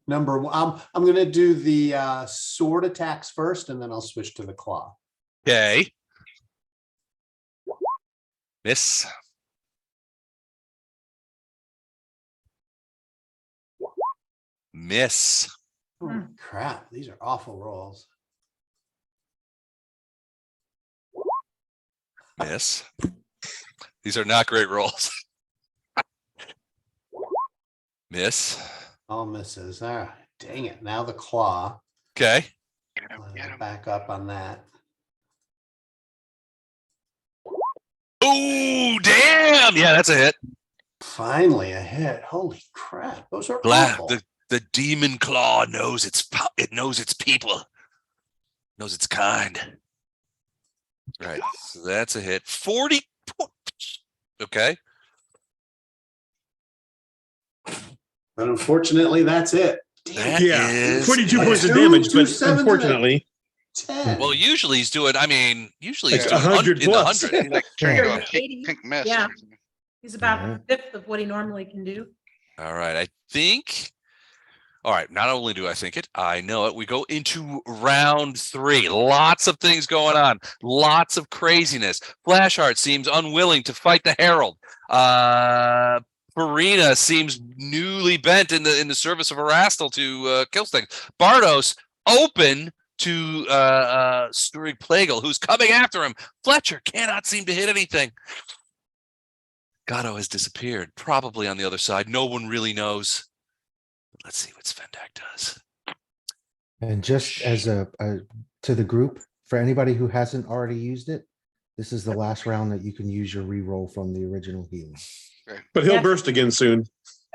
number 1. I'm going to do the sword attacks first, and then I'll switch to the claw. Okay. Miss. Miss. Oh, crap, these are awful rolls. Miss. These are not great rolls. Miss. All misses. All right. Dang it. Now the claw. Okay. Get him, get him. Back up on that. Oh, damn. Yeah, that's a hit. Finally a hit. Holy crap. Those are Glad awful. the demon claw knows it knows its people, knows its kind. Right. So that's a hit. 40 points. Okay. But unfortunately, that's it. That Yeah, is 42 it. points of Two- damage, two but sevens and a- unfortunately, 10. Well, usually he's doing, usually he's Like doing 100 in the plus. 100. He like turned into a Yeah. pink mist. Yeah. He's about Alright. a fifth of what he normally can do. All right. I think. All right. Not only do I think it, I know it. We go into round 3. Lots of things going on. Lots of craziness. Flashheart seems unwilling to fight the Herald. Farina seems newly bent in the service of Erastil to kill things. Bardos open to Sturig Plagal, who's coming after him. Fletcher cannot seem to hit anything. Gatto has disappeared, probably on the other side. No one really knows. Let's see what Svendak does. And just as a to the group, for anybody who hasn't already used it, this is the last round that you can use your reroll from the original healing. but he'll Yeah. burst again soon.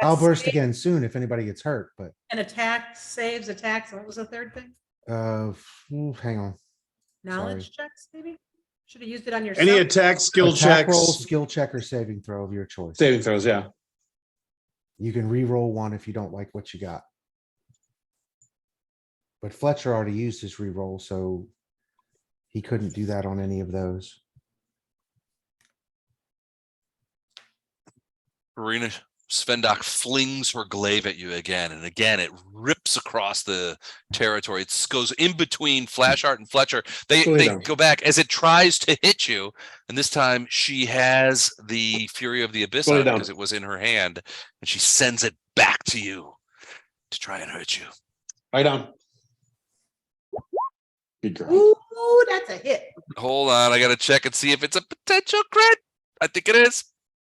I'll That's burst save again soon if anybody gets hurt, but And attack, saves, attacks. And what was the third thing? hang on. Knowledge checks, maybe? Should have used it on Any yourself. attack, skill Attack roll, checks, skill check, or saving throw of your choice. saving throws. Yeah. You can re-roll one if you don't like what you got. But Fletcher already used his re-roll, so he couldn't do that on any of those. Farina Svendak flings her glaive at you again, and again it rips across the territory. It goes in between Flashheart and Fletcher. They Fully go back as it tries to hit you, and this time she has the Fury of the Abyss Fully on down. because it was in her hand, and she sends it back to you to try and hurt you. Right down. Good girl. Ooh, that's a hit. Hold on, I gotta check and see if it's a potential crit. I think it is.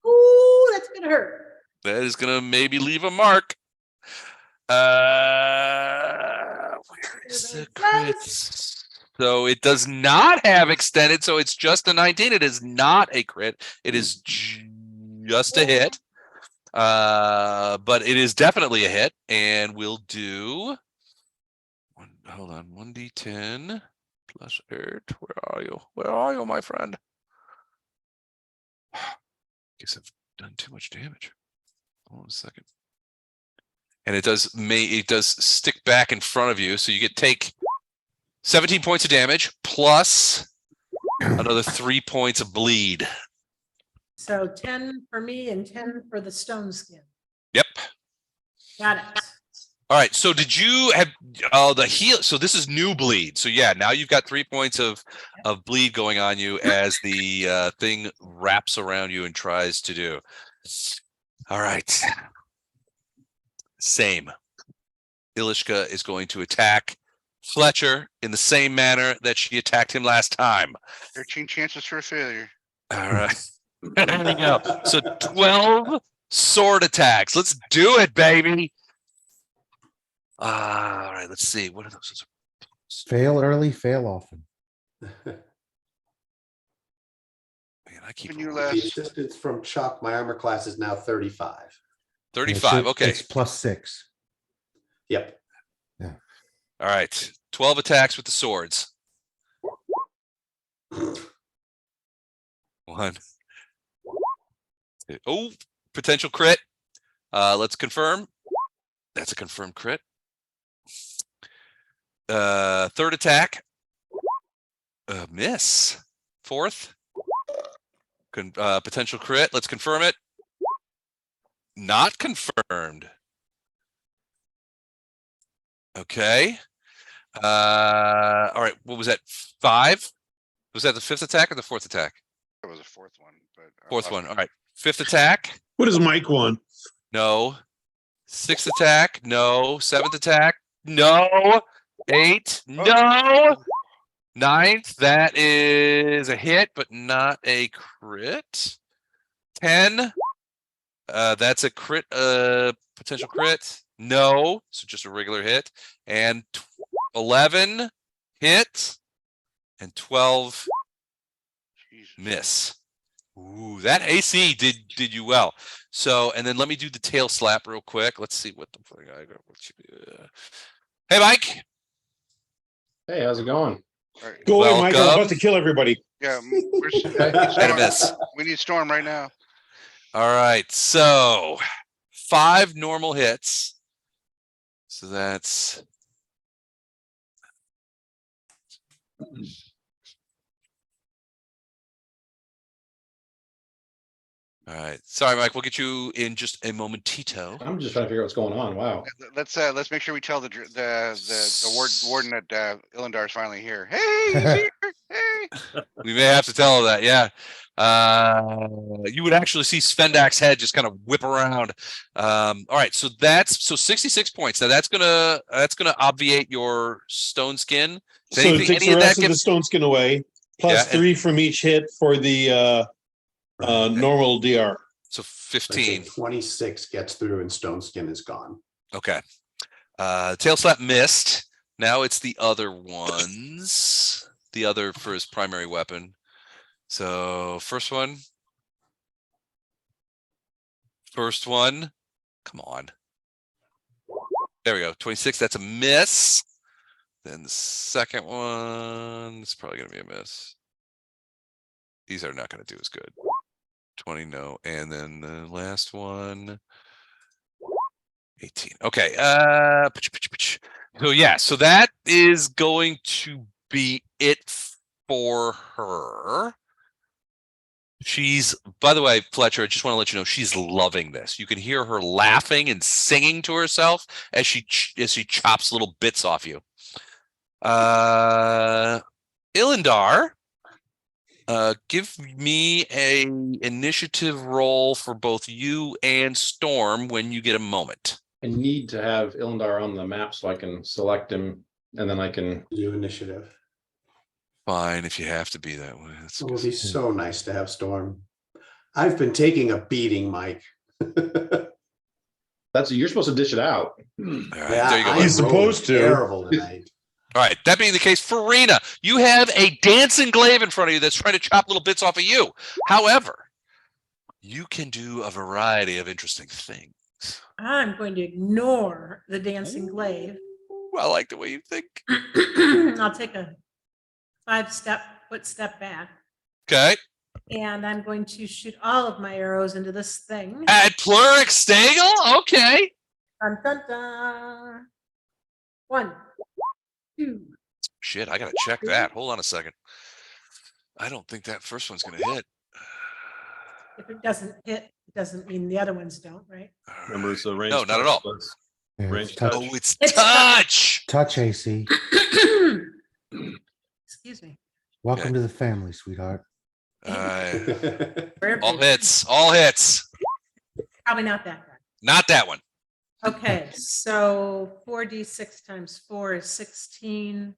Ooh, that's gonna hurt. That is gonna maybe leave a mark. Where is the crits? So it does not have extended, so it's just a 19. It is not a crit. It is just a hit. But it is definitely a hit, and we'll do hold on, 1d10 plus 8. Where are you? Where are you, my friend? Guess I've done too much damage. Hold on a second. And it does stick back in front of you, so you take 17 points of damage plus another 3 points of bleed. So 10 for me and 10 for the stone skin. Yep. Got it. All right. So did you have the heal? So this is new bleed. So yeah, now you've got 3 points of bleed going on you as the thing wraps around you and tries to do. All right. Same. Ilishka is going to attack Fletcher in the same manner that she attacked him last time. 13 chances for a failure. All right. There we go. So 12 sword attacks. Let's do it, baby. All right. Let's see. What are those? Fail early, fail often. Man, I keep Can you rolling. The last? assistance from Chuck, my armor class is now 35. And it 35. should- Okay. It's +6. Yep. All right. 12 attacks with the swords. 1. Oh, potential crit. Let's confirm. That's a confirmed crit. Third attack. Miss. Fourth. Potential crit. Let's confirm it. Not confirmed. Okay. All right. What was that? 5? Was that the 5th attack or the 4th attack? That was a fourth one, but 4th one. All right. 5th attack. What does Mike want? No. 6th attack. No. 7th attack. No. 8. No. 9th. That is a hit, but not a crit. 10. That's a crit. Potential crit. No. So just a regular hit. And 11 hit. And 12 Jeez. miss. Ooh, that AC did you well. So, and then let me do the tail slap real quick. Let's see what the fuck I got. Hey, Mike. Hey, how's it going? All right. Go away, Mike. I'm Welcome. about to kill everybody. Yeah, And a miss. we need Storm right now. All right. So 5 normal hits. So that's all right. Sorry, Mike. We'll get you in just a momentito. I'm just trying to figure out what's going on. Wow. Let's make sure we tell the warden that Illendar is finally here. Hey, he's here. Hey. We may have to tell her that. Yeah. You would actually see Svendak's head just kind of whip around. All right. So that's 66 points. Now that's gonna obviate your stone skin. Is So it takes any the of that rest of the gives stone skin away, plus Yeah, and- 3 from each hit for the normal DR. so I say 15. 26 gets through and stone skin is gone. Okay. Tail slap missed. Now it's the other ones. The other for his primary weapon. So first one. First one. Come on. There we go. 26. That's a miss. Then the second one. It's probably going to be a miss. These are not going to do as good. 20, no. And then the last one. 18. Okay. So yeah, so that is going to be it for her. She's, by the way, Fletcher, I just want to let you know she's loving this. You can hear her laughing and singing to herself as she chops little bits off you. Illendar, give me a initiative roll for both you and Storm when you get a moment. I need to have Illendar on the map so I can select him and then I can. New initiative. Fine, if you have to be that way. It would be so nice to have Storm. I've been taking a beating, Mike. You're supposed to dish it out. All right, Yeah, there you go. He's supposed to. Terrible tonight. All right, that being the case, Farina, you have a dancing glaive in front of you that's trying to chop little bits off of you. However, you can do a variety of interesting things. I'm going to ignore the dancing glaive. Ooh, I like the way you think. I'll take a 5-foot step back, Okay. and I'm going to shoot all of my arrows into this thing. At Pluric Stagel? Okay. Dun, dun, dun. 1, 2. Shit, I gotta check that. Hold on a second. I don't think that first one's gonna hit. If it doesn't hit, it doesn't mean the other ones don't, right? Remember, it's a range. No, not at all. Yeah, it's Range touch, Oh, it's It's touch. touch AC. Excuse me. Welcome Okay. to the family, sweetheart. Where All is- hits. All hits. Probably not that bad. Not that one. Okay, so 4d6 times 4 is 16.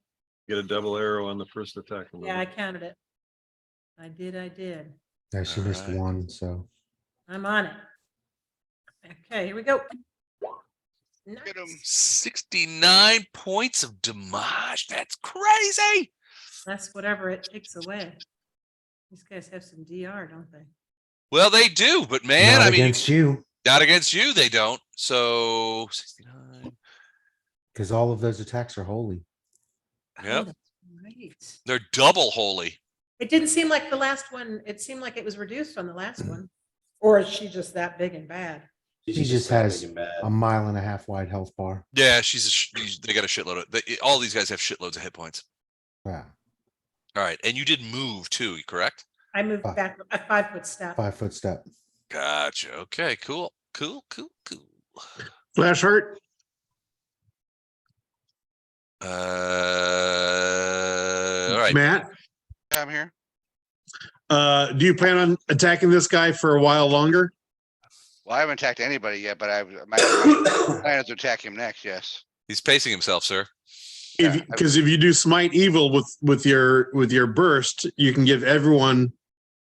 Get a double arrow on the first attack. Yeah, I counted it. I did. Yeah, she missed Alright. 1, so. I'm on it. Okay, here we go. Get him. 69 points of damage. That's crazy. That's whatever it takes away. These guys have some DR, don't they? Well, they do, but man, Not I mean, against you, not against you, they don't. So 69. because all of those attacks are holy. Yep. Oh, that's right. They're double holy. It didn't seem like the last one, it seemed like it was reduced on the last one. Or is she just that big and bad? She just has a 1.5 mile wide health bar. Yeah, they got a shitload of all these guys have shitloads of hit points. Yeah, All right, and you did move too, correct? I moved Five. back a 5-foot step. 5-foot step. Gotcha. Okay, cool. Flash hurt. All right. Matt, Yeah, I'm here. do you plan on attacking this guy for a while longer? Well, I haven't attacked anybody yet, but my plan is to attack him next. Yes. He's pacing himself, sir. Yeah, Because if you do smite evil with your burst, you can give everyone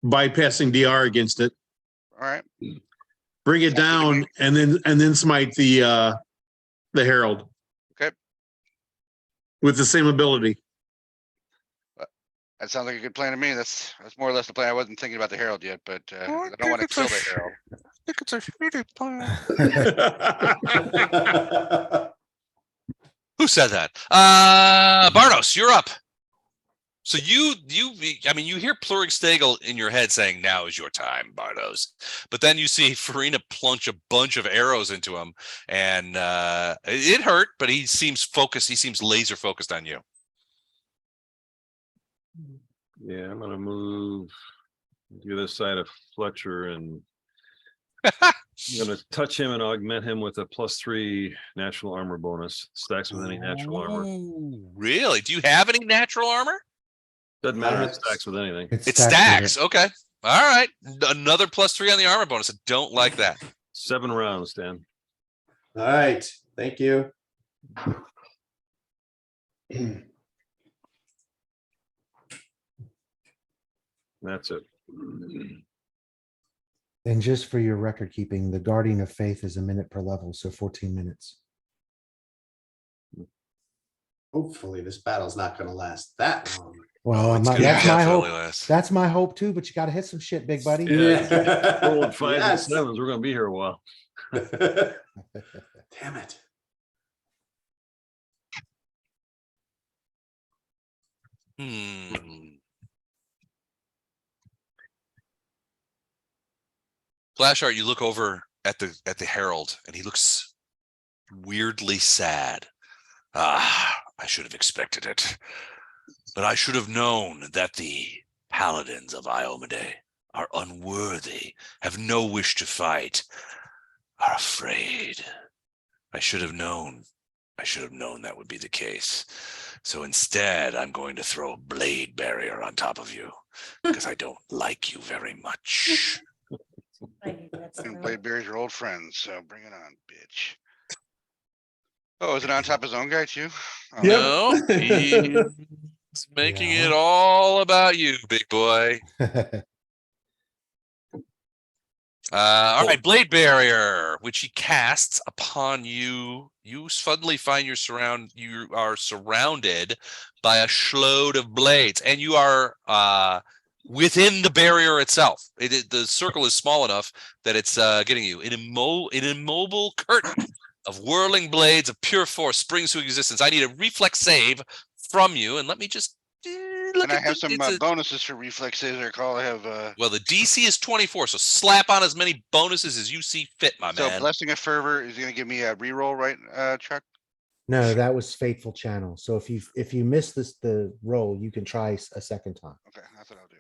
bypassing DR against it. All right. Bring it down and then smite the the Herald. Okay. With the same ability. That sounds like a good plan to me. That's more or less the plan. I wasn't thinking about the Herald yet, but I don't want to kill the Herald. I think it's a shitty plan. Who said that? Bardos, you're up. So I mean, you hear Plurigstagel in your head saying, "Now is your time, Bardos." But then you see Farina plunge a bunch of arrows into him, and it hurt. But he seems focused. He seems laser focused on you. Yeah, I'm gonna move the other side of Fletcher and I'm gonna touch him and augment him with a +3 natural armor bonus. Stacks with any natural armor. Ooh, really? Do you have any natural armor? Doesn't matter if it stacks with anything. It with stacks. it. Okay. All right. Another +3 on the armor bonus. I don't like that. 7 rounds, Dan. All right, thank you. That's it. And just for your record keeping, the Guardian of Faith is a minute per level, so 14 minutes. Hopefully this battle's not gonna last that long. Well, It's my- gonna that's my hope. definitely last. That's my hope too, but you gotta hit some shit, big buddy. Yeah. Rolling 5s and Yes. 7s. We're gonna be here a while. Damn it. Flashart, you look over at the Herald, and he looks weirdly sad. Ah, I should have expected it, but I should have known that the paladins of Iomade are unworthy, have no wish to fight, are afraid. I should have known. I should have known that would be the case. So instead, I'm going to throw a blade barrier on top of you because I don't like you very much. And Blade Bear's your old friends, so bring it on, bitch. Oh, is it on top of his own guy too? Oh, Yep. No, he's making Yeah. it all about you, big boy. All right, Blade Barrier, which he casts upon you. You suddenly find you are surrounded by a shroud of blades, and you are within the barrier itself. The circle is small enough that it's getting you. An immobile curtain of whirling blades of pure force springs to existence. I need a reflex save from you, and let me just look And I at have some it's a- bonuses for reflexes. I recall I have Well, the DC is 24, so slap on as many bonuses as you see fit, my so man. Blessing of Fervor is going to give me a reroll, right, Chuck? No, that was Fateful Channel. So if you miss the roll, you can try a second time. Okay, that's what I'll do.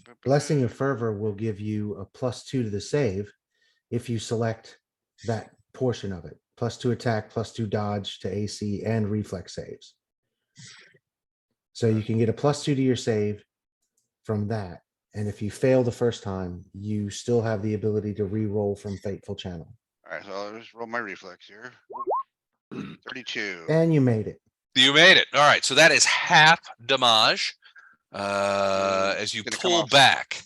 Okay. Blessing of Fervor will give you a +2 to the save if you select that portion of it. +2 attack, +2 dodge to AC and reflex saves. So you can get a +2 to your save from that. And if you fail the first time, you still have the ability to re-roll from Fateful Channel. All right, so I'll just roll my reflex here. 32. And you made it. You made it. All right, so that is half damage as you Gonna come pull off. back.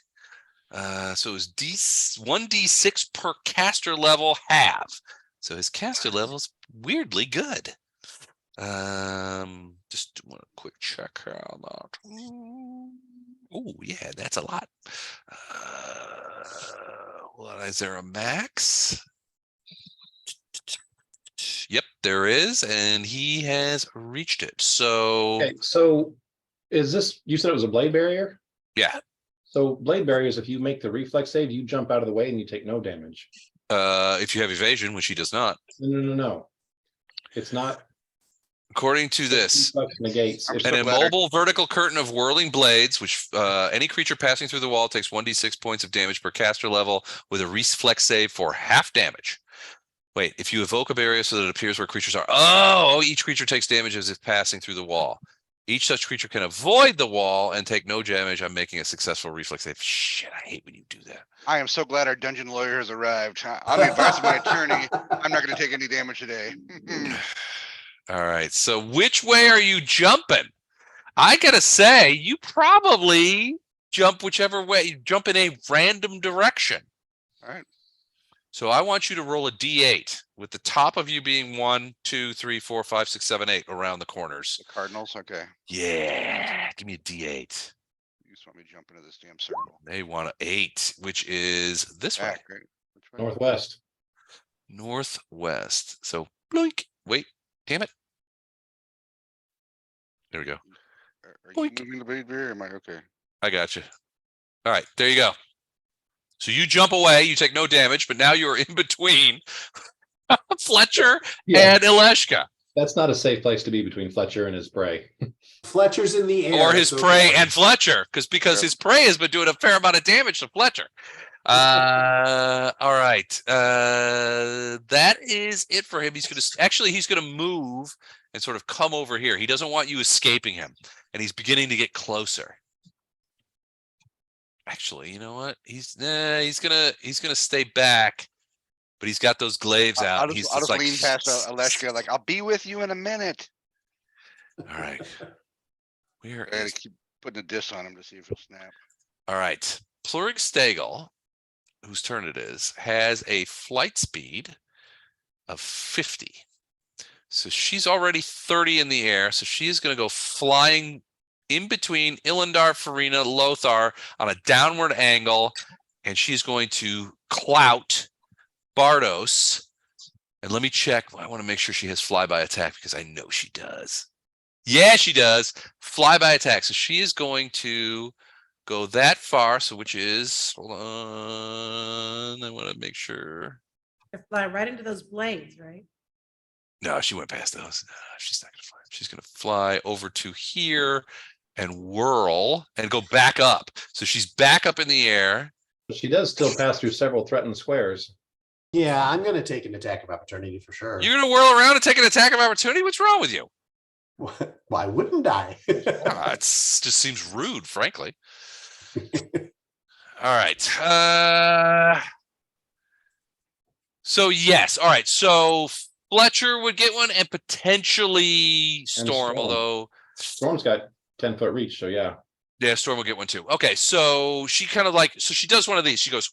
So it was 1d6 per caster level half. So his caster level is weirdly good. Just want a quick check here on that. Oh yeah, that's a lot. Well, is there a max? Yep, there is, and he has reached it. So Okay, so is this, you said it was a blade barrier? yeah, So blade barriers, if you make the reflex save, you jump out of the way and you take no damage. if you have evasion, which he does not. No. It's not. According to this, Reflex negates. I'm If- so an glad I- immobile vertical curtain of whirling blades, which any creature passing through the wall takes 1d6 points of damage per caster level with a reflex save for half damage. Wait, if you evoke a barrier so that it appears where creatures are, each creature takes damage as if passing through the wall. Each such creature can avoid the wall and take no damage. I'm making a successful reflex save. Shit, I hate when you do that. I am so glad our dungeon lawyer has arrived. On the advice of my attorney, I'm not going to take any damage today. All right, so which way are you jumping? I gotta say, you probably jump whichever way. You jump in a random direction. All right. So I want you to roll a D8 with the top of you being 1, 2, 3, 4, 5, 6, 7, 8 around the corners. The Cardinals, okay. Yeah, give me a D8. You just want me to jump into this damn circle. They want an 8, which is this way. Back, right? Which way? Northwest. Northwest. So blink. Wait, damn it. There we go. Are you Boink. moving the baby bear? Am I okay? I got you. All right, there you go. So you jump away, you take no damage, but now you're in between Fletcher Yeah, and Ileshka, that's not a safe place to be between Fletcher and his prey. Fletcher's in the air. or his so prey far. and Fletcher, because his prey has been doing a fair amount of damage to Fletcher. All right. That is it for him. He's gonna move and sort of come over here. He doesn't want you escaping him, and he's beginning to get closer. Actually, you know what? He's gonna stay back, but he's got those glaives out. I'll He's just like, lean past Aleshka, like, I'll be with you in a minute. all right. Where I gotta is keep putting a diss on him to see if he'll snap. all right? Plurig Stagel, whose turn it is, has a flight speed of 50. So she's already 30 in the air. So she is going to go flying in between Ilindar, Farina, Lothar on a downward angle, and she's going to clout Bardos. And let me check. I want to make sure she has flyby attack because I know she does. Yeah, she does. Flyby attack. So she is going to go that far. So which is, hold on. I want to make sure. Fly right into those blades, right? No, she went past those. No, she's not going to fly. She's going to fly over to here and whirl and go back up. So she's back up in the air. But she does still pass through several threatened squares. Yeah, I'm going to take an attack of opportunity for sure. You're going to whirl around and take an attack of opportunity? What's wrong with you? Why wouldn't I? It just seems rude, frankly. All right. So yes. All right. So Fletcher would get one and potentially Storm, Storm. although Storm's got 10-foot reach, so yeah. yeah, Storm will get one too. Okay, so she kind of like, so she does one of these. She goes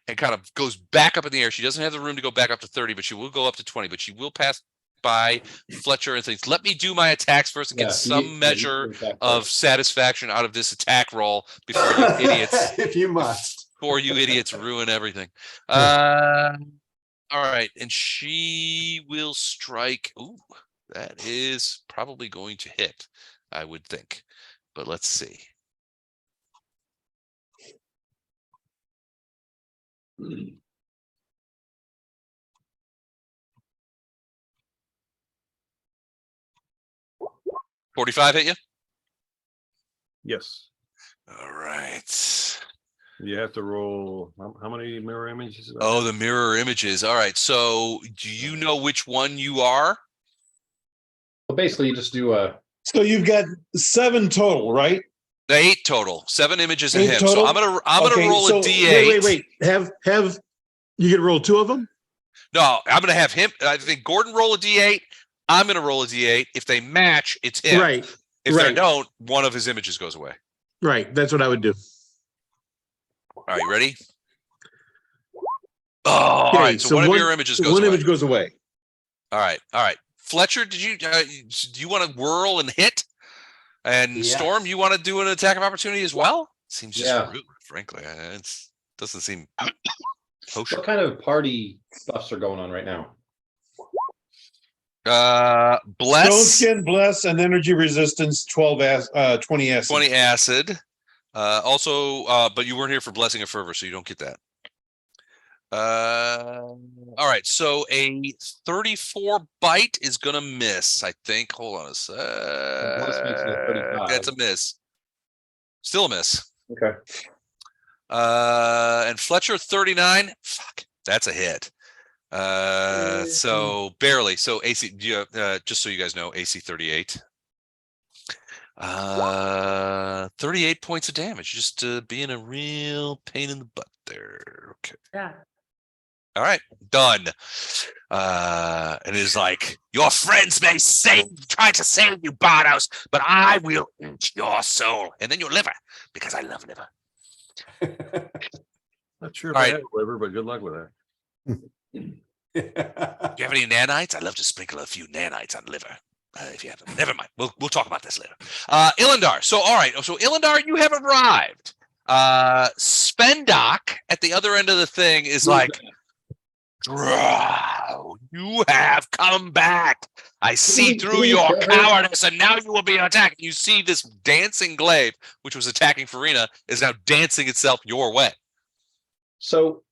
and kind of goes back up in the air. She doesn't have the room to go back up to 30, but she will go up to 20, but she will pass by Fletcher and things. Let me do my attacks first and get some measure of satisfaction out of this attack roll before you idiots. If you must. Before you idiots ruin everything. All right, and she will strike. Ooh, that is probably going to hit, I would think. But let's see. Hmm. 45 hit you? Yes. All right. You have to roll, how many mirror images? Oh, the mirror images. All right. So do you know which one you are? Well, basically, you just do a. So you've got 7 total, right? 8 total. 7 images in 8 him. total? So I'm gonna roll a D8. Wait. Have you can roll 2 of them? No, I'm gonna have him. I think Gordon roll a D8. I'm gonna roll a D8. If they match, it's him. Right. If they right. don't, one of his images goes away. Right. That's what I would do. All right, you ready? Oh, all right. So one of your images goes one away. image goes away. All right. Fletcher, do you want to whirl and hit? And Yes. Storm, you want to do an attack of opportunity as well? Seems just Yeah. rude, frankly. It doesn't seem What kosher. kind of party buffs are going on right now? Bless. Stone skin, bless, and energy resistance. 20 acid. 20 acid. Also, but you weren't here for blessing of fervor, so you don't get that. All right, so a 34 bite is gonna miss, I think. Hold on a sec. Bless makes it a 35. That's a miss. Still a miss. Okay. And Fletcher 39. Fuck, that's a hit. So barely. So AC, just so you guys know, AC 38. 38 points of damage, just being a real pain in the butt there. Okay. Yeah. All right, done. And it is like, your friends may try to save you, Bardos, but I will eat your soul and then your liver, because I love liver. Not sure if All I right. have a liver, but good luck with that. Do you have any nanites? I'd love to sprinkle a few nanites on liver. If you have them, never mind. We'll talk about this later. Ilendar. So all right. So Ilendar, you have arrived. Svendak at the other end of the thing is like, Drow, you have come back. I see through your cowardice, and now you will be attacked. You see this dancing glaive, which was attacking Farina, is now dancing itself your way. So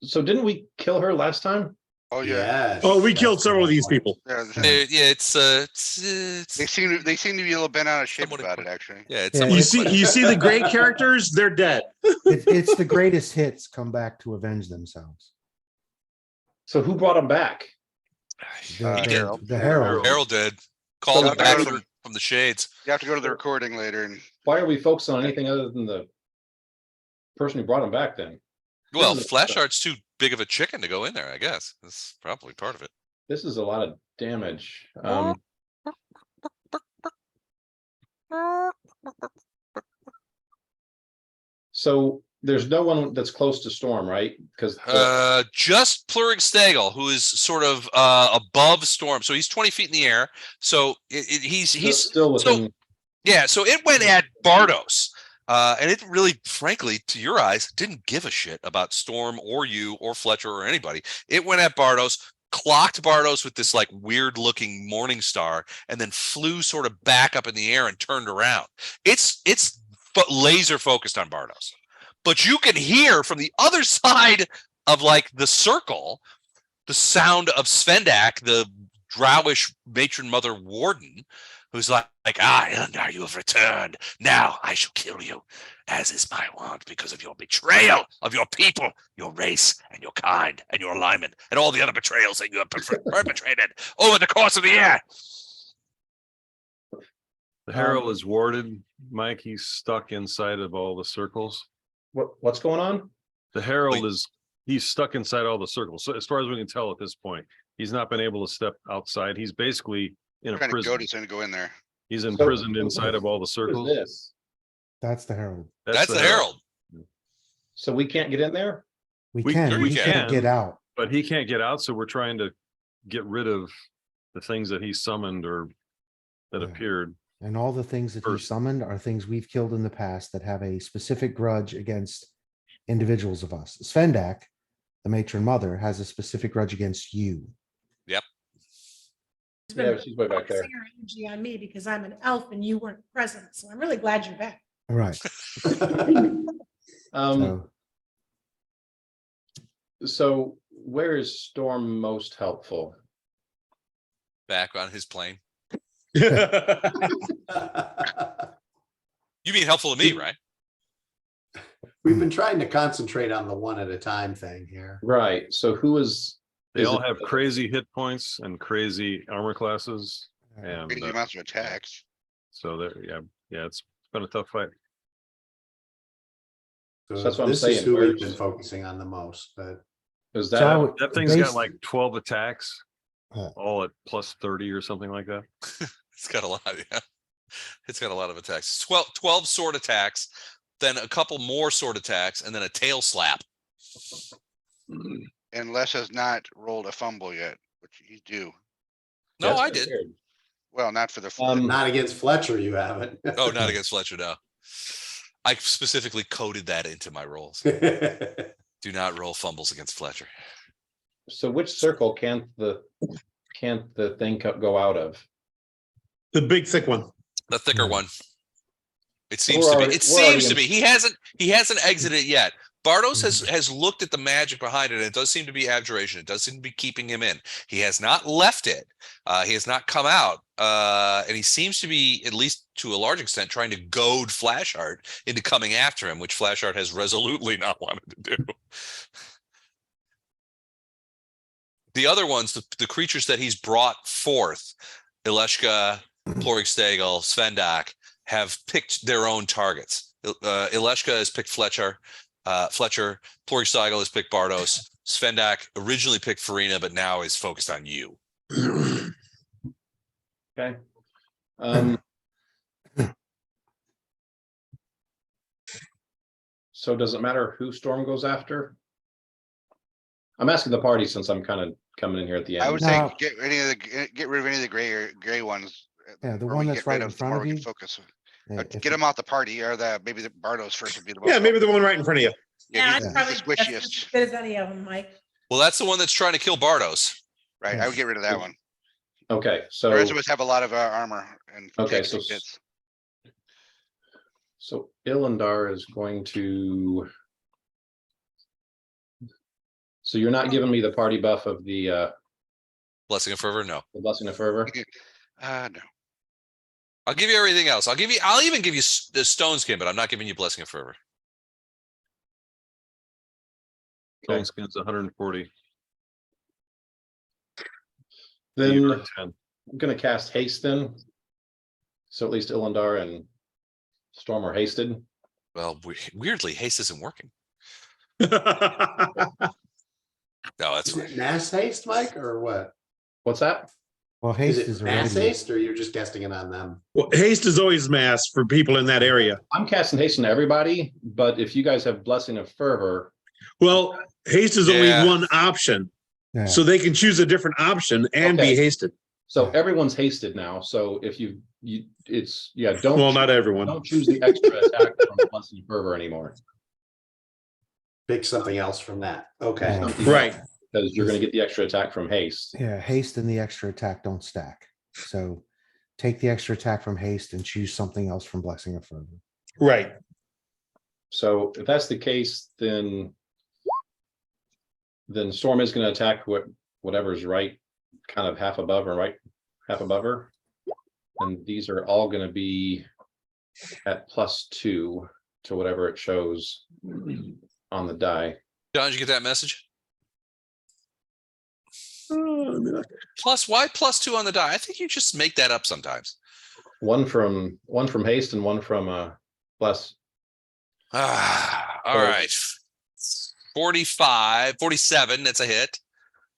didn't we kill her last time? Oh, yeah. Yes. Oh, we that's killed the several of whole these point. people. Yeah, It's they seem to be a little bent out of shape Somewhat about it, important. actually. yeah, it's Yeah, somewhat You see the great characters, they're dead. It's the greatest hits come back to avenge themselves. So who brought him back? The, He the- did. the Herald. Harold did. Called So him back Harold- from the shades. You have to go to the recording later and Why are we focusing on anything other than the person who brought him back then? Well, This is- Flashheart's too big of a chicken to go in there, I guess. That's probably part of it. This is a lot of damage. So there's no one that's close to Storm, right? Because Just Plurig Stagel, who is sort of above Storm. So he's 20 feet in the air. So he's still so within. yeah. So it went at Bardos. And it really, frankly, to your eyes, didn't give a shit about Storm or you or Fletcher or anybody. It went at Bardos, clocked Bardos with this like weird looking morning star, and then flew sort of back up in the air and turned around. It's laser focused on Bardos. But you can hear from the other side of like the circle, the sound of Svendak, the drowish matron mother warden, who's like, Ilendar, you have returned. Now I shall kill you, as is my wont, because of your betrayal of your people, your race, and your kind, and your alignment, and all the other betrayals that you have perpetrated over the course of the year. The Herald is warded, Mike. He's stuck inside of all the circles. What's going on? The Herald he's stuck inside all the circles. So as far as we can tell at this point, he's not been able to step outside. He's basically in a trying to prison. go in there. He's imprisoned inside of all the Who is circles. this? That's the Herald. That's the Herald. So we can't get in there? We We- can, we we can. can't get out. But he can't get out, so we're trying to get rid of the things that he summoned or that Yeah. appeared. And all the things that he First. summoned are things we've killed in the past that have a specific grudge against individuals of us. Svendak, the matron mother, has a specific grudge against you. She's Yeah, been she's way back there. focusing her energy on me because I'm an elf and you weren't present. So I'm really glad you're back. Right. Um, So so where is Storm most helpful? Back on his plane. You mean helpful to me, right? We've been trying to concentrate on the one at a time thing here. Right, so who is? They is all it- have crazy hit points and crazy armor classes. And Crazy amounts of attacks. so there, yeah, it's been a tough fight. So That's what I'm this is saying, who we've where's- been focusing on the most, but Is So I that, would- That thing's got based- like 12 attacks, Huh. all at plus 30 or something like that. It's got a lot. Yeah. It's got a lot of attacks. 12 sword attacks, then a couple more sword attacks, and then a tail slap. And Les has not rolled a fumble yet, which he's due. No, That's I did. weird. Well, not for the. not against Fletcher, you haven't. Oh, not against Fletcher, no. I specifically coded that into my rolls. Do not roll fumbles against Fletcher. So which circle can't the thing go out of? The big thick one. The thicker Hmm. one. It seems We're to be. already- It we're already seems to in- be. He hasn't exited it yet. Bardos has looked at the magic behind it, and it does seem to be abjuration. It does seem to be keeping him in. He has not left it. He has not come out. And he seems to be, at least to a large extent, trying to goad Flashheart into coming after him, which Flashheart has resolutely not wanted to do. The other ones, the creatures that he's brought forth, Ileshka, Plurig Stagel, Svendak, have picked their own targets. Ileshka has picked Fletcher. Plurig Stagel has picked Bardos. Svendak originally picked Farina, but now is focused on you. Okay. So does it matter who Storm goes after? I'm asking the party since I'm kind of coming in here at the I end. would say No. get rid of any of the gray ones. Yeah, the where we one can that's get rid right in the front more of we can you. Focus. Yeah, if Get you- them out the party, or maybe the Bardos first would be the most. Yeah, maybe the one right in front of you. Yeah, Yeah, he's I'd the probably, that's squishiest. as good as any of them, Mike. Well, that's the one that's trying to kill Bardos. Right, I would get rid of that one. Okay, The so, rest of us have a lot of armor and. Okay, take so some hits. so Ilindar is going to. So you're not giving me the party buff of the Blessing of Fervor, no. Blessing of Fervor? No. I'll give you everything else. I'll even give you the Stone Skin, but I'm not giving you Blessing of Fervor. Stone Skin's 140. Then You're I'm at 10. gonna cast haste then. So at least Ilindar and Storm are hasted. Well, weirdly, haste isn't working. Well, No, that's Is fine. it mass haste, Mike, or what? What's that? Well, Is haste it is mass already, haste, or you're just casting it on them? haste is always mass for people in that area. I'm casting haste on everybody, but if you guys have Blessing of Fervor, Well, haste is Yeah. only one option, yeah, so they can choose a different option and be Okay. hasted. so Yeah. everyone's hasted now. So if you it's don't Well, not everyone. don't choose the extra attack from Blessing of Fervor anymore. Pick something else from that. Okay. Yeah. Right. Because you're gonna get the extra attack from haste. yeah, haste and the extra attack don't stack. So take the extra attack from haste and choose something else from Blessing of Fervor. Right. So if that's the case, then Storm is gonna attack whatever's right, kind of half above her, right? Half above her. And these are all gonna be at +2 to whatever it shows on the die. John, did you get that message? Let me look. Why +2 on the die? I think you just make that up sometimes. One from haste and one from bless. All right. 45, 47, that's a hit.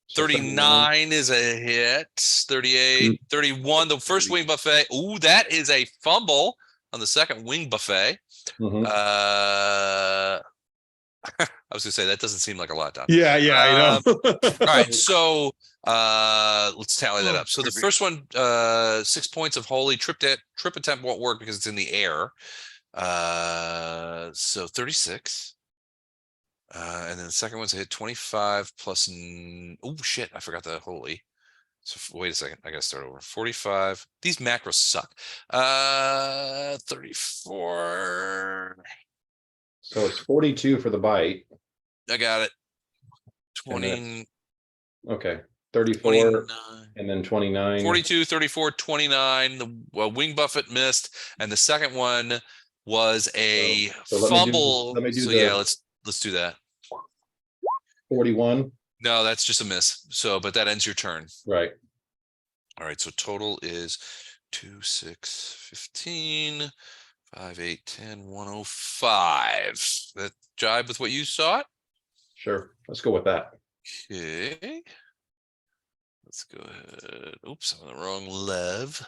So 39 is a hit. 38, 31, the first wing buffet. Ooh, that is a fumble on the second wing buffet. Mhm. I was gonna say that doesn't seem like a lot, Don. Yeah, I know. All right, so let's tally that up. So the first one, 6 points of holy. Trip attempt won't work because it's in the air. So 36. And then the second one's a hit 25 plus. Oh shit! I forgot the holy. So wait a second. I gotta start over. 45. These macros suck. 34. So it's 42 for the bite. I got it. And 20. Okay, 34 29. and then 29. 42, 34, 29. The wing buffet missed, and the second one was a So let me do- fumble. let me do So the- yeah, let's do that. 41. No, that's just a miss. So, but that ends your turn. Right. All right. So total is 2, 6, 15, 5, 8, 10, 105. That jibe with what you saw? Sure. Let's go with that. Okay. Let's go ahead. Oops, I'm on the wrong lev.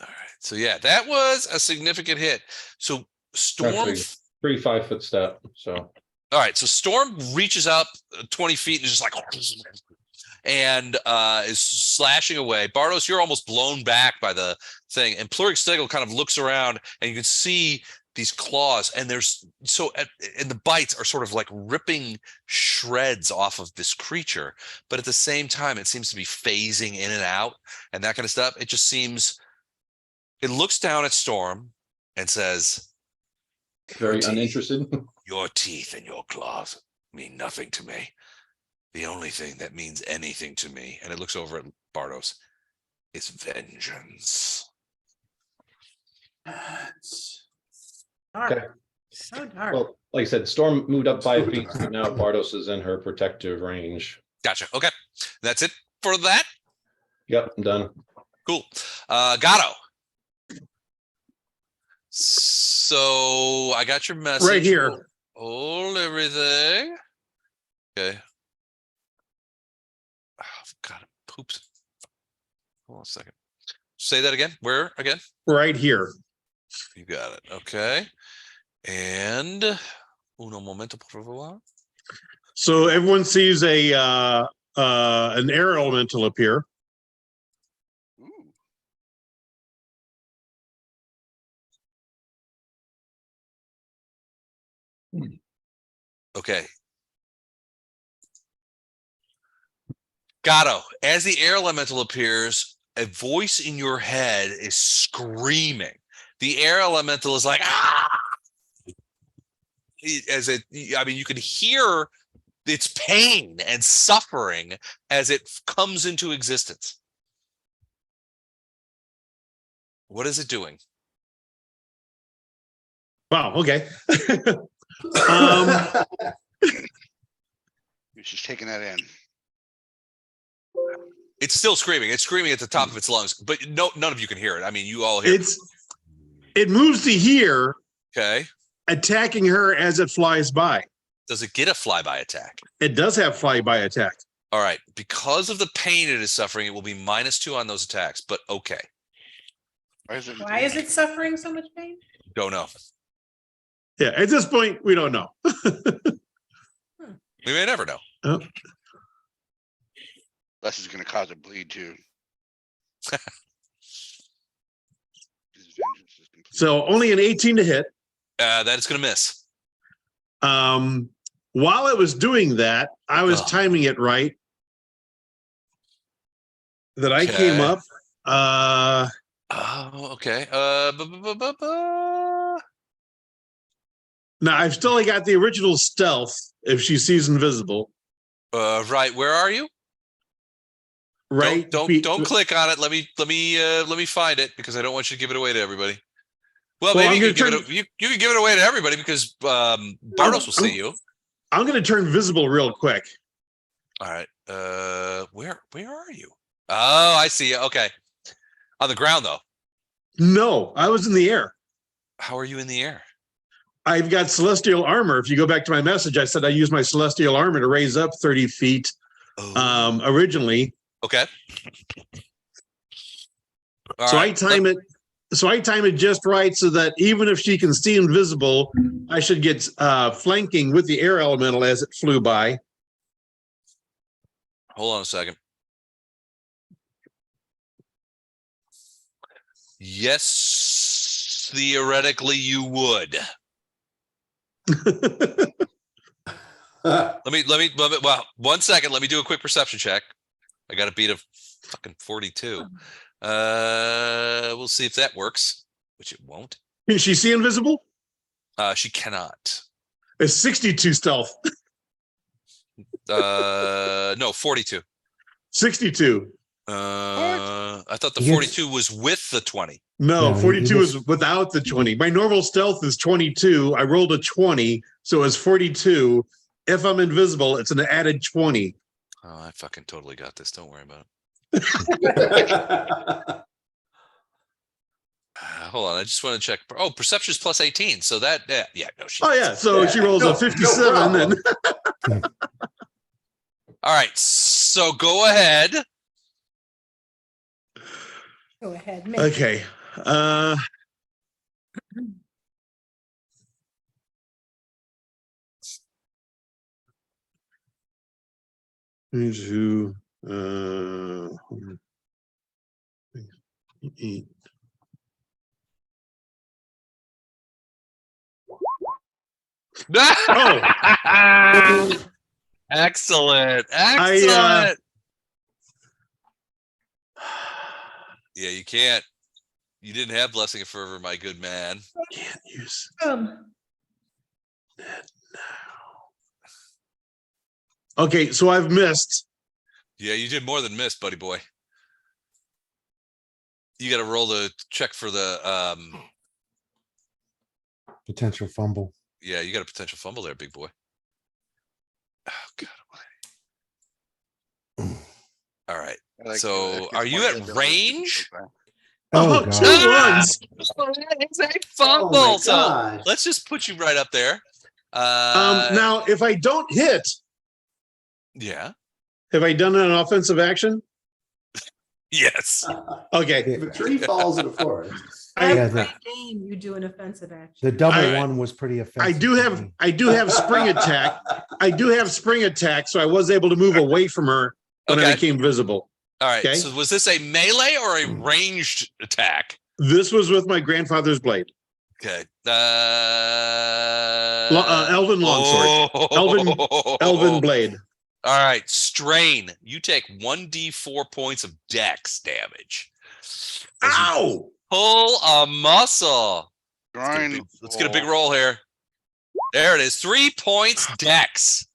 All right. So yeah, that was a significant hit. So Storm. Actually, 3 5-foot step. So All right. So Storm reaches up 20 feet and is just like, and is slashing away. Bardos, you're almost blown back by the thing. And Pluric Stegel kind of looks around and you can see these claws, and and the bites are sort of like ripping shreds off of this creature, but at the same time it seems to be phasing in and out and that kind of stuff. It just seems, it looks down at Storm and says, very teeth. uninterested. your teeth and your claws mean nothing to me. The only thing that means anything to me, and it looks over at Bardos, is vengeance. Dark. Okay. So dark. Well, like I said, Storm moved up 5 feet. So now Bardos is in her protective range. Gotcha. Okay. That's it for that. Yep, I'm done. Cool. Gatto. So I got your message. Right here. Hold everything. Okay. Oh, God, it poops. Hold on a second. Say that again. Where again? Right here. You got it. Okay. And uno momento, por favor. So everyone sees an air elemental appear. Ooh. Okay. Gato, as the air elemental appears, a voice in your head is screaming. The air elemental is like, ah! As it, I mean, you can hear its pain and suffering as it comes into existence. What is it doing? Wow. Okay. He's just taking that in. It's still screaming. It's screaming at the top of its lungs, but none of you can hear it. I mean, you all hear. It moves to here, Okay. attacking her as it flies by. Does it get a flyby attack? It does have flyby attack. All right. Because of the pain it is suffering, it will be -2 on those attacks, but okay. Why is it suffering so much pain? Don't know. Yeah, at this point, we don't know. We may never know. Oh. Unless it's going to cause a bleed too. So only an 18 to hit. That is going to miss. While it was doing that, I was timing it right. That I came Okay. up. Oh, okay. Now I've still got the original stealth if she sees invisible. Right. Where are you? Right. Don't click on it. Let me find it because I don't want you to give it away to everybody. Well, maybe you can give it away to everybody because Bartos will see you. I'm going to turn visible real quick. All right. Where are you? Oh, I see you. Okay. On the ground though. No, I was in the air. How are you in the air? I've got celestial armor. If you go back to my message, I said I used my celestial armor to raise up 30 feet originally. Okay. So I time it just right so that even if she can see invisible, I should get flanking with the air elemental as it flew by. Hold on a second. Yes, theoretically you would. Let me, well, 1 second. Let me do a quick perception check. I got a beat of fucking 42. We'll see if that works, which it won't. Can she see invisible? She cannot. It's 62 stealth. No, 42. 62. I thought the 42 was with the 20. No, 42 is without the 20. My normal stealth is 22. I rolled a 20, so it's 42. If I'm invisible, it's an added 20. Oh, I fucking totally got this. Don't worry about it. Hold on, I just want to check. Oh, perception is plus 18. So that, yeah, no shit. Oh yeah, so she rolls a 57. And all right, so go ahead. Go ahead. Okay. Who eat. Excellent. Yeah, you can't. You didn't have blessing of fervor, my good man. Can't use Um, that now. Okay, so I've missed. Yeah, you did more than miss, buddy boy. You got to roll the check for the Potential fumble. yeah, you got a potential fumble there, big boy. Oh God. All right. So are you at range? Oh, God. 2 ones. It's a fumble. Oh my So gosh. let's just put you right up there. Now, if I don't hit, Yeah. have I done an offensive action? Yes. Okay. If a tree falls in a forest. Yeah, Every the- game you do an offensive action. The double I- one was pretty offensive. I do to have me. spring attack. I do have spring attack, so I was able to move away from her when I Okay. became visible. All right. Okay. So was this a melee or a ranged attack? This was with my grandfather's blade. Okay. Elven longsword. Elven blade. All right. Strain. You take 1d4 points of dex damage. As you Ow! pull a muscle. Grind. Let's get a big roll here. There it is. 3 points dex.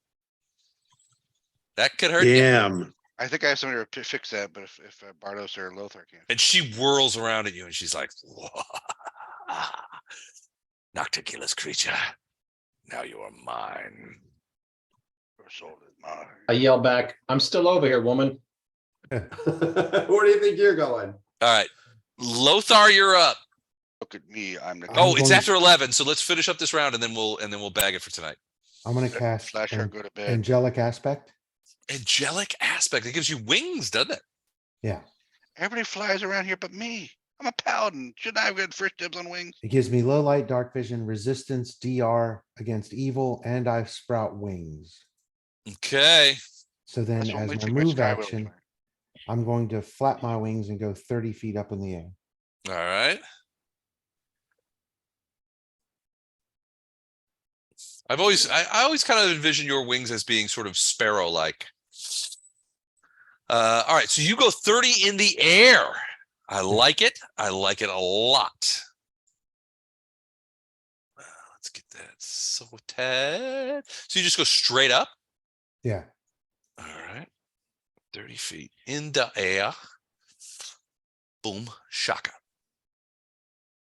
That could hurt you. Damn. I think I have somebody to fix that, but if Bardos or Lothar can. And she whirls around at you and she's like, Nocticulous creature. Now you are mine. Your soul is mine. I yell back, I'm still over here, woman. Where do you think you're going? All right. Lothar, you're up. Look at me. I'm the. Oh, it's going- after 11. So let's finish up this round and then we'll bag it for tonight. I'm gonna cast Flasher, go to bed. angelic aspect. Angelic aspect. It gives you wings, doesn't it? Yeah, Everybody flies around here but me. I'm a paladin. Shouldn't I have got first dibs on wings? it gives me low light, dark vision, resistance, DR against evil, and I sprout wings. Okay. So then That's what as makes my you my move sky whale action, fly. I'm going to flap my wings and go 30 feet up in the air. All right. I always kind of envision your wings as being sort of sparrow-like. All right, so you go 30 in the air. I like it. I like it a lot. Let's get that sorted. So you just go straight up. Yeah, All right. 30 feet in the air. Boom, shaka.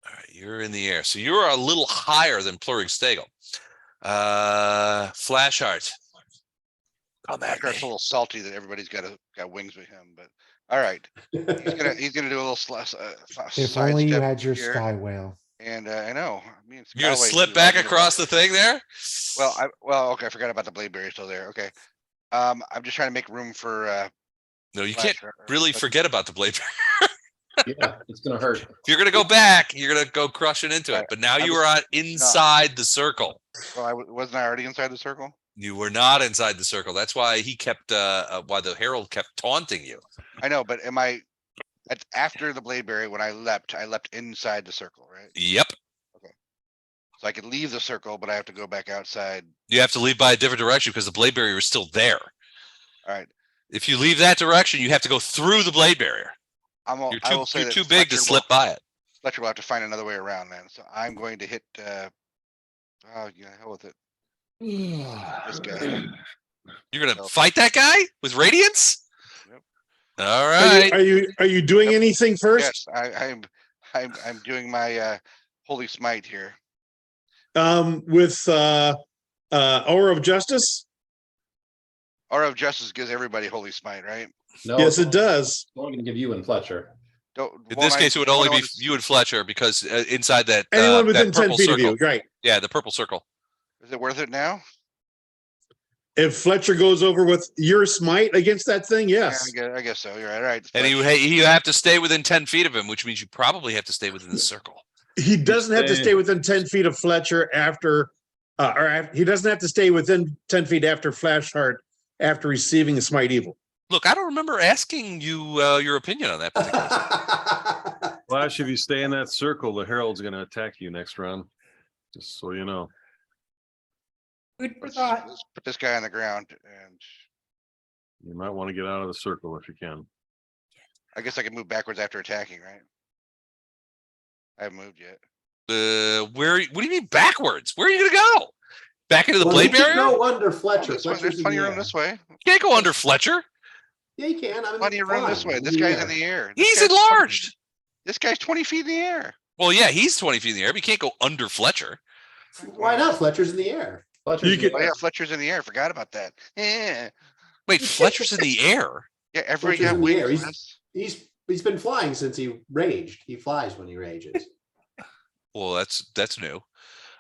All right, you're in the air. So you're a little higher than Plurring Stagel. Flash Heart. Come at It's a me. little salty that everybody's got wings with him, but all right. He's gonna do a little if only you had your sky whale. And I know. Me and You're gonna Skyway slip do back regular across the ones. thing there? Okay, I forgot about the Bladeberry still there. Okay. I'm just trying to make room for No, you Flash can't Heart. really forget about the blade. Yeah, it's gonna hurt. If you're gonna go back, you're gonna go crushing into it. Right. But now I you was- are on inside the circle. Well, wasn't I already inside the circle? You were not inside the circle. That's why he kept why the Herald kept taunting you. I know, but that's after the Bladeberry when I leapt inside the circle, right? Yep. So I could leave the circle, but I have to go back outside. You have to leave by a different direction because the blade barrier is still there. All right. If you leave that direction, you have to go through the blade barrier. You're I will say you're that too big to Fletcher slip by it. Fletcher will have to find another way around then. So I'm going to hit, oh, yeah, hell with it. This guy. You're gonna No. fight that guy with radiance? Yep. All Are right. you doing anything first? Yes, I'm doing my holy smite here. With Hour of Justice? Aura of Justice gives everybody holy smite, right? No, Yes, it does. It's only gonna give you and Fletcher. In this case, it would only be you and Fletcher because inside that Anyone that within 10 purple feet of circle. you, right? Yeah, the purple circle. Is it worth it now? If Fletcher goes over with your smite against that thing, yes. Yeah, I guess so. You're right. All right. And you have to stay within 10 feet of him, which means you probably have to stay within the circle. He doesn't have to stay- stay within 10 feet of Fletcher he doesn't have to stay within 10 feet after Flashheart after receiving a smite evil. Look, I don't remember asking you your opinion on that particular. Flash, if you stay in that circle, the Herald's gonna attack you next round. Just so you know. Food for Let's thought. put this guy on the ground, and You might want to get out of the circle if you can. I guess I can move backwards after attacking, right? I haven't moved yet. What do you mean backwards? Where are you gonna go? Back into the Well, blade you can barrier? go under Fletcher. This way, Fletcher's there's in plenty the of room air. this way. You can't go under Fletcher. Yeah, you can. I'm in Plenty of room this fine. way. I'm This guy's air. in the air. He's enlarged. This guy's 20 feet in the air. Well, yeah, he's 20 feet in the air, but you can't go under Fletcher. Why not? Fletcher's in the air. Fletcher's You in the could- Oh air. yeah, Fletcher's in the air. Forgot about that. Yeah. Wait, Fletcher's in the air. Yeah, everybody Fletcher's got in the air. wings. He's- Wes. He's been flying since he raged. He flies when he rages. Well, that's new.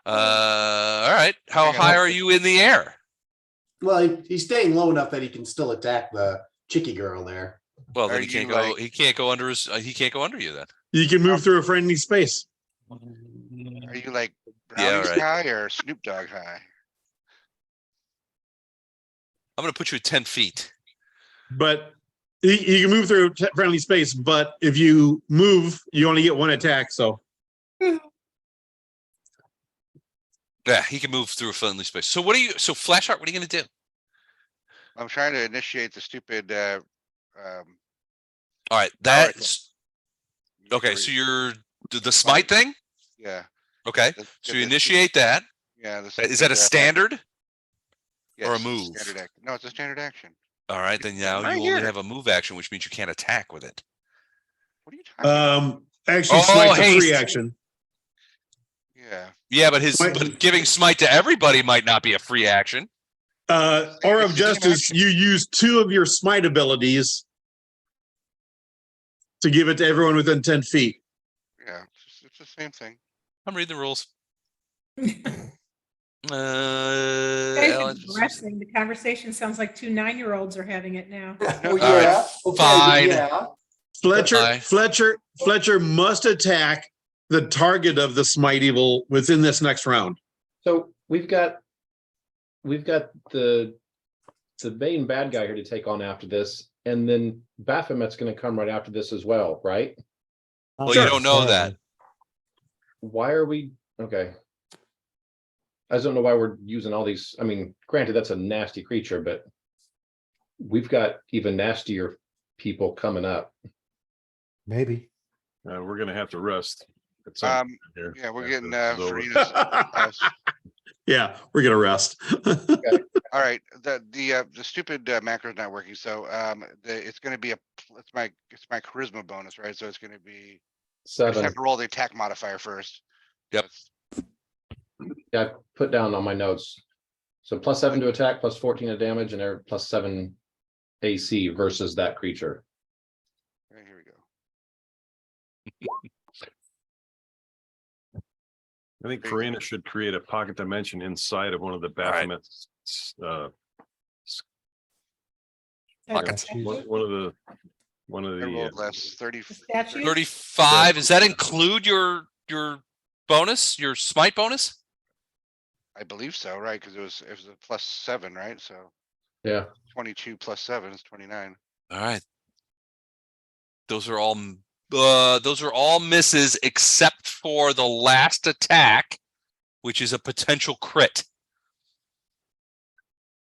All right. How Hang on. high are you in the air? Well, he's staying low enough that he can still attack the chicky girl there. Well, then Are he can't you, go. like- He can't go under his. He can't go under you then. You can move through a friendly space. Are you like Yeah, Brownies right. high or Snoop Dogg high? I'm gonna put you at 10 feet. But you can move through friendly space, but if you move, you only get one attack. So Yeah, he can move through a friendly space. So what are you? So Flashheart, what are you gonna do? I'm trying to initiate the stupid, All right, Power that's okay. So meteorite. you're the smite thing. Yeah. Okay, the- so the- you the- initiate that. Yeah. Is that a standard? or a yes, move? Standard act. No, it's a standard action. All right, then now Right you only here. have a move action, which means you can't attack with it. What are you talking about? Actually, Oh, smite's a free haste. action. Yeah. Yeah, but Smite- giving smite to everybody might not be a free action. Aura of It's the same Justice, action. you use 2 of your smite abilities to give it to everyone within 10 feet. Yeah. It's the same thing. I'm reading the rules. You guys are Alan, progressing. The conversation sounds like 2 9-year-olds are having it now. Well, All right, yeah, okay, fine. yeah. Fletcher, Aye. Fletcher must attack the target of the smite evil within this next round. So we've got the main bad guy here to take on after this, and then Baphomet's going to come right after this as well, right? Well, you don't know that. Why are we okay? I just don't know why we're using all these. I mean, granted, that's a nasty creature, but we've got even nastier people coming up. Maybe. We're gonna have to rest. at some point here Yeah, we're after getting this is over. Farina's. Yeah, we're gonna rest. All right, the stupid macro's not working, so it's gonna be it's my charisma bonus, right? So it's gonna be I just 7. have to roll the attack modifier first. Yep. That's- Yeah, I put down on my notes. So +7 to attack, +14 to damage, and they're +7 AC versus that creature. Right, here we go. I think Farina should create a pocket dimension inside of one of the right. Baphomet's Pockets. one of I the rolled less 30. The statue? 35. Does that include your bonus, your smite bonus? I believe so, right? Because it was a +7, right? So Yeah. 22 + 7 is 29. All right. Those are all misses except for the last attack, which is a potential crit.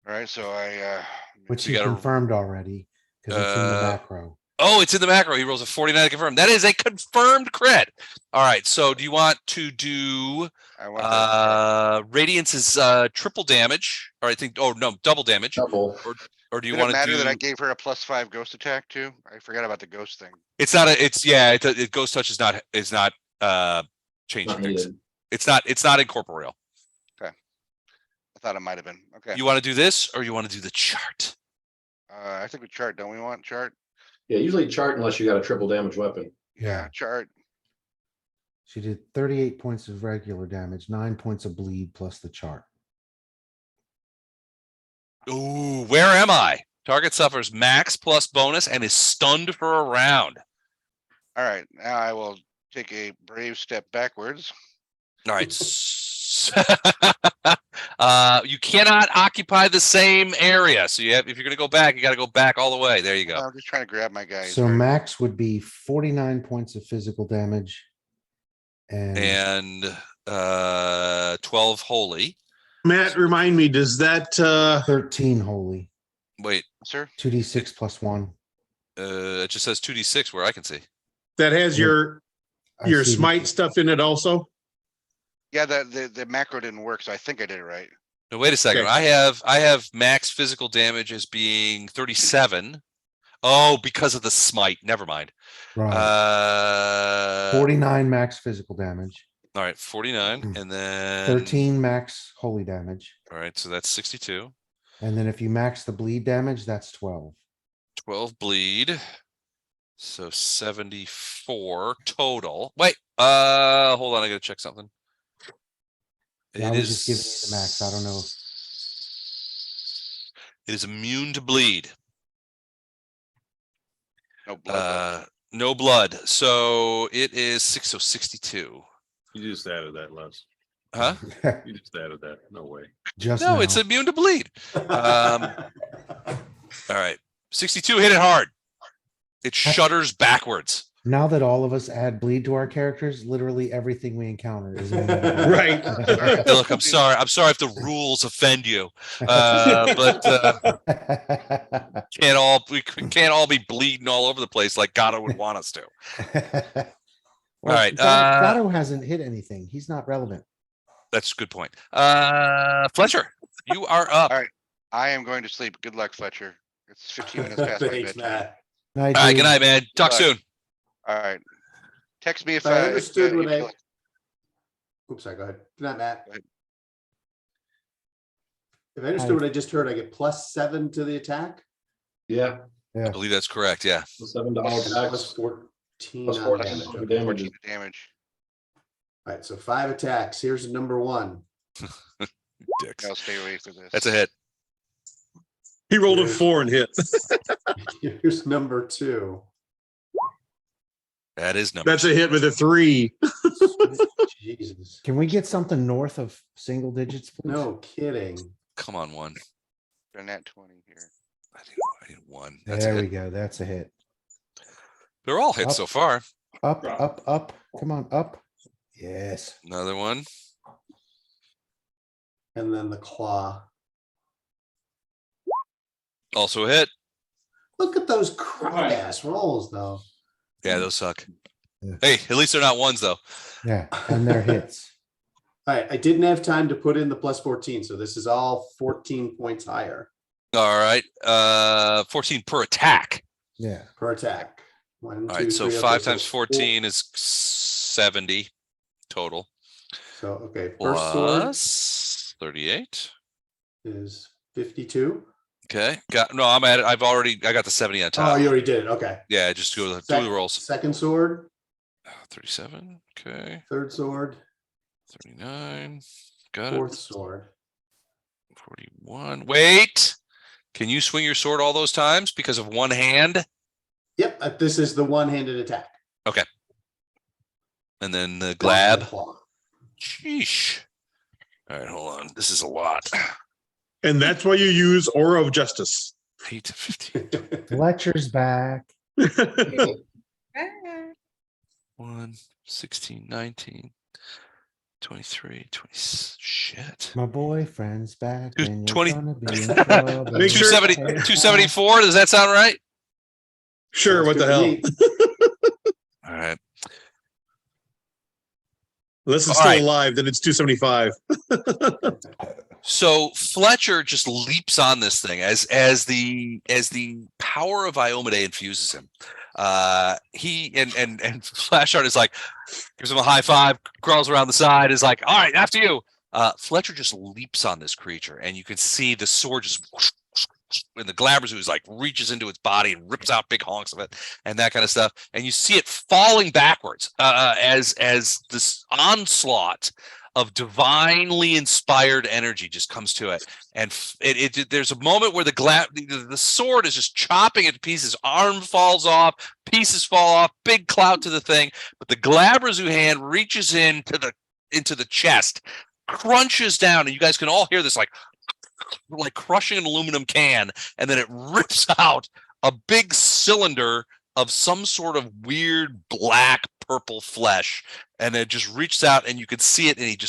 All right, so I Which You he gotta- confirmed already, because it's in the macro. Oh, it's in the macro. He rolls a 49 to confirm. That is a confirmed crit. All right. So do you want to do I want that. Radiance is triple damage, or I think no, double damage. Double. Or do you Did it want to matter do that I gave her a +5 ghost attack too? I forgot about the ghost thing. it's not a it's yeah, it ghost touch is not changing Not things. needed. It's not incorporeal. I thought it might have been. Okay. You want to do this or you want to do the chart? I think we chart. Don't we want chart? Yeah, usually chart unless you got a triple damage weapon. Yeah, Yeah. chart. She did 38 points of regular damage, 9 points of bleed plus the chart. Ooh, where am I? Target suffers max plus bonus and is stunned for a round. All right, now I will take a brave step backwards. All right. You cannot occupy the same area. So if you're going to go back, you got to go back all the way. There you go. I'm just trying to grab my guy. So max would be 49 points of physical damage. And And 12 holy. Matt, remind me, does that 13 holy, Wait, Sir, 2d6 plus 1. it just says 2d6 where I can see. that has your I see the- smite stuff in it also? yeah, the macro didn't work, so I think I did it right. No, wait a second. Okay. I have max physical damage as being 37. Oh, because of the smite. Never mind. Right. 49 max physical damage, All right, 49, and then 13 max holy damage. All right, so that's 62. And then if you max the bleed damage, that's 12. 12 bleed. So 74 total. Wait, hold on, I gotta check something. Yeah, I was just giving you the max. I don't know. It is immune to bleed. No blood. No blood. So it is 62. You just added that, Les. Huh? You just added that. No way. Just No, now. it's immune to bleed. All right. 62 hit it hard. It shudders backwards. Now that all of us add bleed to our characters, literally everything we encounter is immune to bleed. Right. Hey, look, I'm sorry. I'm sorry if the rules offend you. But we can't all be bleeding all over the place like God would want us to. Well, right, Gato hasn't hit anything. He's not relevant. That's a good point. Fletcher, you are up. All right. I am going to sleep. Good luck, Fletcher. It's 15 minutes past my Thanks, bedtime. Matt. Night, All right, dude. good night, man. Talk Bye. soon. All right. Text me if I understood what if you I. like- Oops, sorry, go ahead. Good night, Matt. Go ahead. If I understood what I just heard, I get +7 to the attack. Yeah, I believe that's correct. Yeah. $7 Plus tax. 14 Plus on 14 damage. on Okay. damage. 14 damage. All right, so 5 attacks. Here's number 1. Dicks. I'll stay away for this. That's a hit. He rolled a 4 and hit. Here's number 2. That is number. That's a hit with a 3. Jesus. Can we get something north of single digits, please? No kidding. Come on, one. Done that 20 here. I need one. That's There a we hit. go. That's a hit. They're all hits so far. Up, up, up. Come on, up. Yes. Another one. And then the claw. Also a hit. Look at those crap ass rolls, though. Yeah, those suck. Yeah. Hey, at least they're not ones though. Yeah, and they're hits. All right, I didn't have time to put in the +14, so this is all 14 points higher All right. 14 per attack. Yeah. per attack. 1, All 2, right. So 3, okay, 5 so times 14 is 70 total. So okay, first sword Plus 38. is 52. Okay. I'm at it. I got the 70 on Oh, top. you already did it. Okay. Yeah, just do the Sec- rolls. Second sword, 37. Okay. third sword, 39. Got it. fourth sword. 41. Wait. Can you swing your sword all those times because of one hand? Yep, this is the one-handed attack. And then the And glab. the claw. Sheesh. All right, hold on. This is a lot. And that's why you use Aura of Justice. 8 to 15. Fletcher's back. 1, 16, 19, 23, 20. Shit. My boyfriend's back. Two- And you're 20 gonna be in trouble. Make sure- 270, 274. Does that sound right? Sure, Sounds what the good to hell? me. All right. Unless it's All still right. alive, then it's 275. So Fletcher just leaps on this thing as the power of Iomade infuses him. He and Flashheart is like, gives him a high five, crawls around the side, is like, all right, after you. Fletcher just leaps on this creature, and you can see the sword just and the Glabrezu like reaches into its body and rips out big honks of it and that kind of stuff. And you see it falling backwards as this onslaught of divinely inspired energy just comes to it. And there's a moment where the sword is just chopping it to pieces. Arm falls off, pieces fall off, big clout to the thing. But the Glabrezu hand reaches into the chest, crunches down, and you guys can all hear this like crushing an aluminum can, and then it rips out a big cylinder of some sort of weird black purple flesh, and it just reaches out, and you could see it, and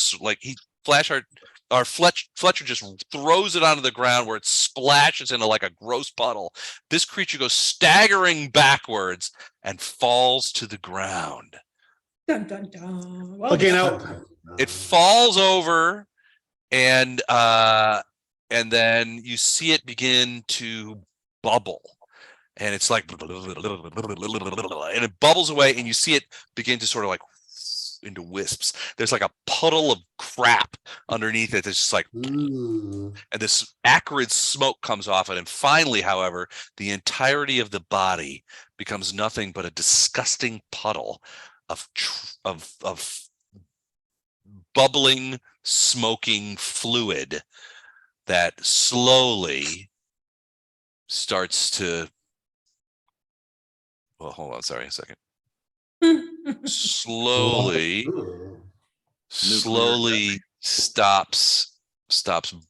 Fletcher just throws it onto the ground where it splashes into like a gross puddle. This creature goes staggering backwards and falls to the ground. Dun, dun, dun. Well, Okay, now It falls over, and then you see it begin to bubble, and it's like, and it bubbles away, and you see it begin to sort of like into wisps. There's like a puddle of crap underneath it. It's just like, Ooh. and this acrid smoke comes off it. And finally, however, the entirety of the body becomes nothing but a disgusting puddle of bubbling, smoking fluid that slowly starts to, Well, hold on. Sorry, a second. Hmm. Slowly, Ooh. slowly stops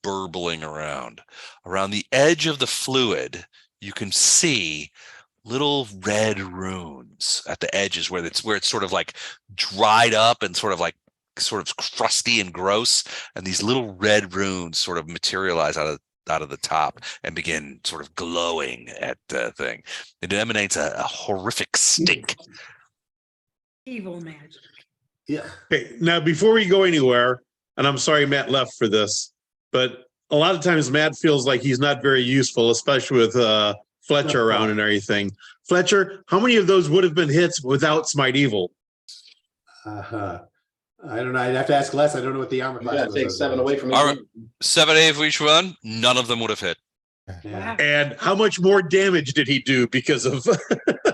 burbling around the edge of the fluid. You can see little red runes at the edges where it's sort of like dried up and sort of crusty and gross, and these little red runes sort of materialize out of the top and begin sort of glowing at the thing. It emanates a horrific stink. Evil magic. Yeah. Okay, now before we go anywhere, and I'm sorry Matt left for this, but a lot of times Matt feels like he's not very useful, especially with Fletcher around and everything. Fletcher, how many of those would have been hits without Smite Evil? I don't know. I'd have to ask Les. I don't know what the armor You class gotta was. take 7 away from All each right. one. 7 8 for each one, none of them would have hit. Yeah. And how much more damage did he do because of?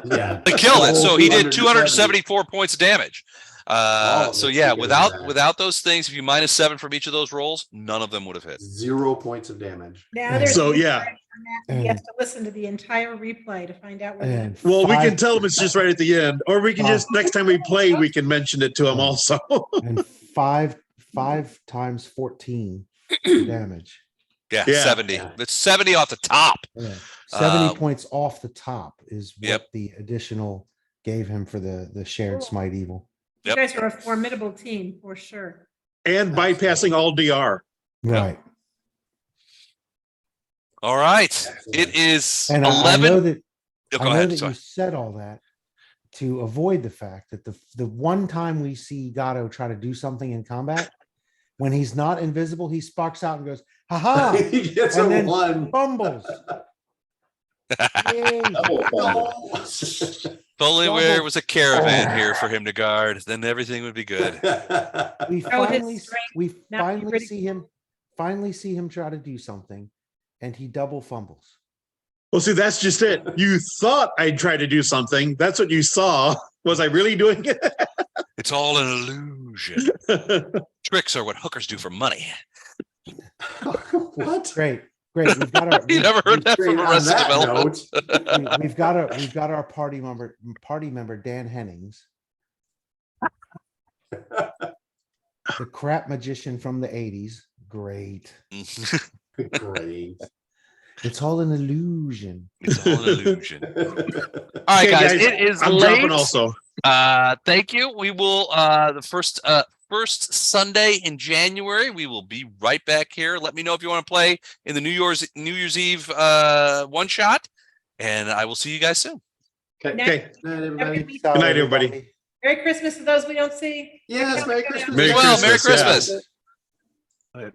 Yeah. To kill it. So he did 270. 274 points of damage. All of So it yeah, because of that. without those things, if you minus 7 from each of those rolls, none of them would have hit. 0 points of damage. Now there's So, no yeah. pressure on Matt. He has to listen to the entire replay to find out where And Well, we can five- tell him it's just right at the end, or we can just next time we play, we can mention it to him also. and five times 14 damage. Yeah, Yeah. 70. Yeah. It's 70 off the top. Yeah. 70 Um, points off the top is what Yep. the additional gave him for the shared Cool. smite evil. You guys are a formidable team for sure. And bypassing all DR. Right. All right. Excellent. It is And 11. I know that Oh, go I know ahead. that Sorry. you said all that to avoid the fact that the one time we see Gatto try to do something in combat, when he's not invisible, he sparks out and goes, haha, He gets and a then 1. fumbles. Yay. Double fumble. No. If only Double- there was a caravan here for him to guard, then everything would be good. We Show his finally strength, we not be finally see him try to do something, and he double fumbles. Well, see, that's just it. You thought I'd try to do something. That's what you saw. Was I really doing it? It's all an illusion. Tricks are what hookers do for money. What? Great. We've got our You never heard that from Great, on Arrested that Development? note, we've got our party member Dan Hennings, the crap magician from the 80s. Great. great. It's all an illusion. It's all an illusion. All right, Okay, guys, it is I'm late. dropping also. Thank you. We will the first Sunday in January. We will be right back here. Let me know if you want to play in the New Year's Eve one shot, and I will see you guys soon. Okay. Okay. Night, Have a everybody. good week. Good night, everybody. Merry Christmas to those we don't see. Yes, Merry Christmas. Merry Well, Merry Christmas, yeah. Christmas.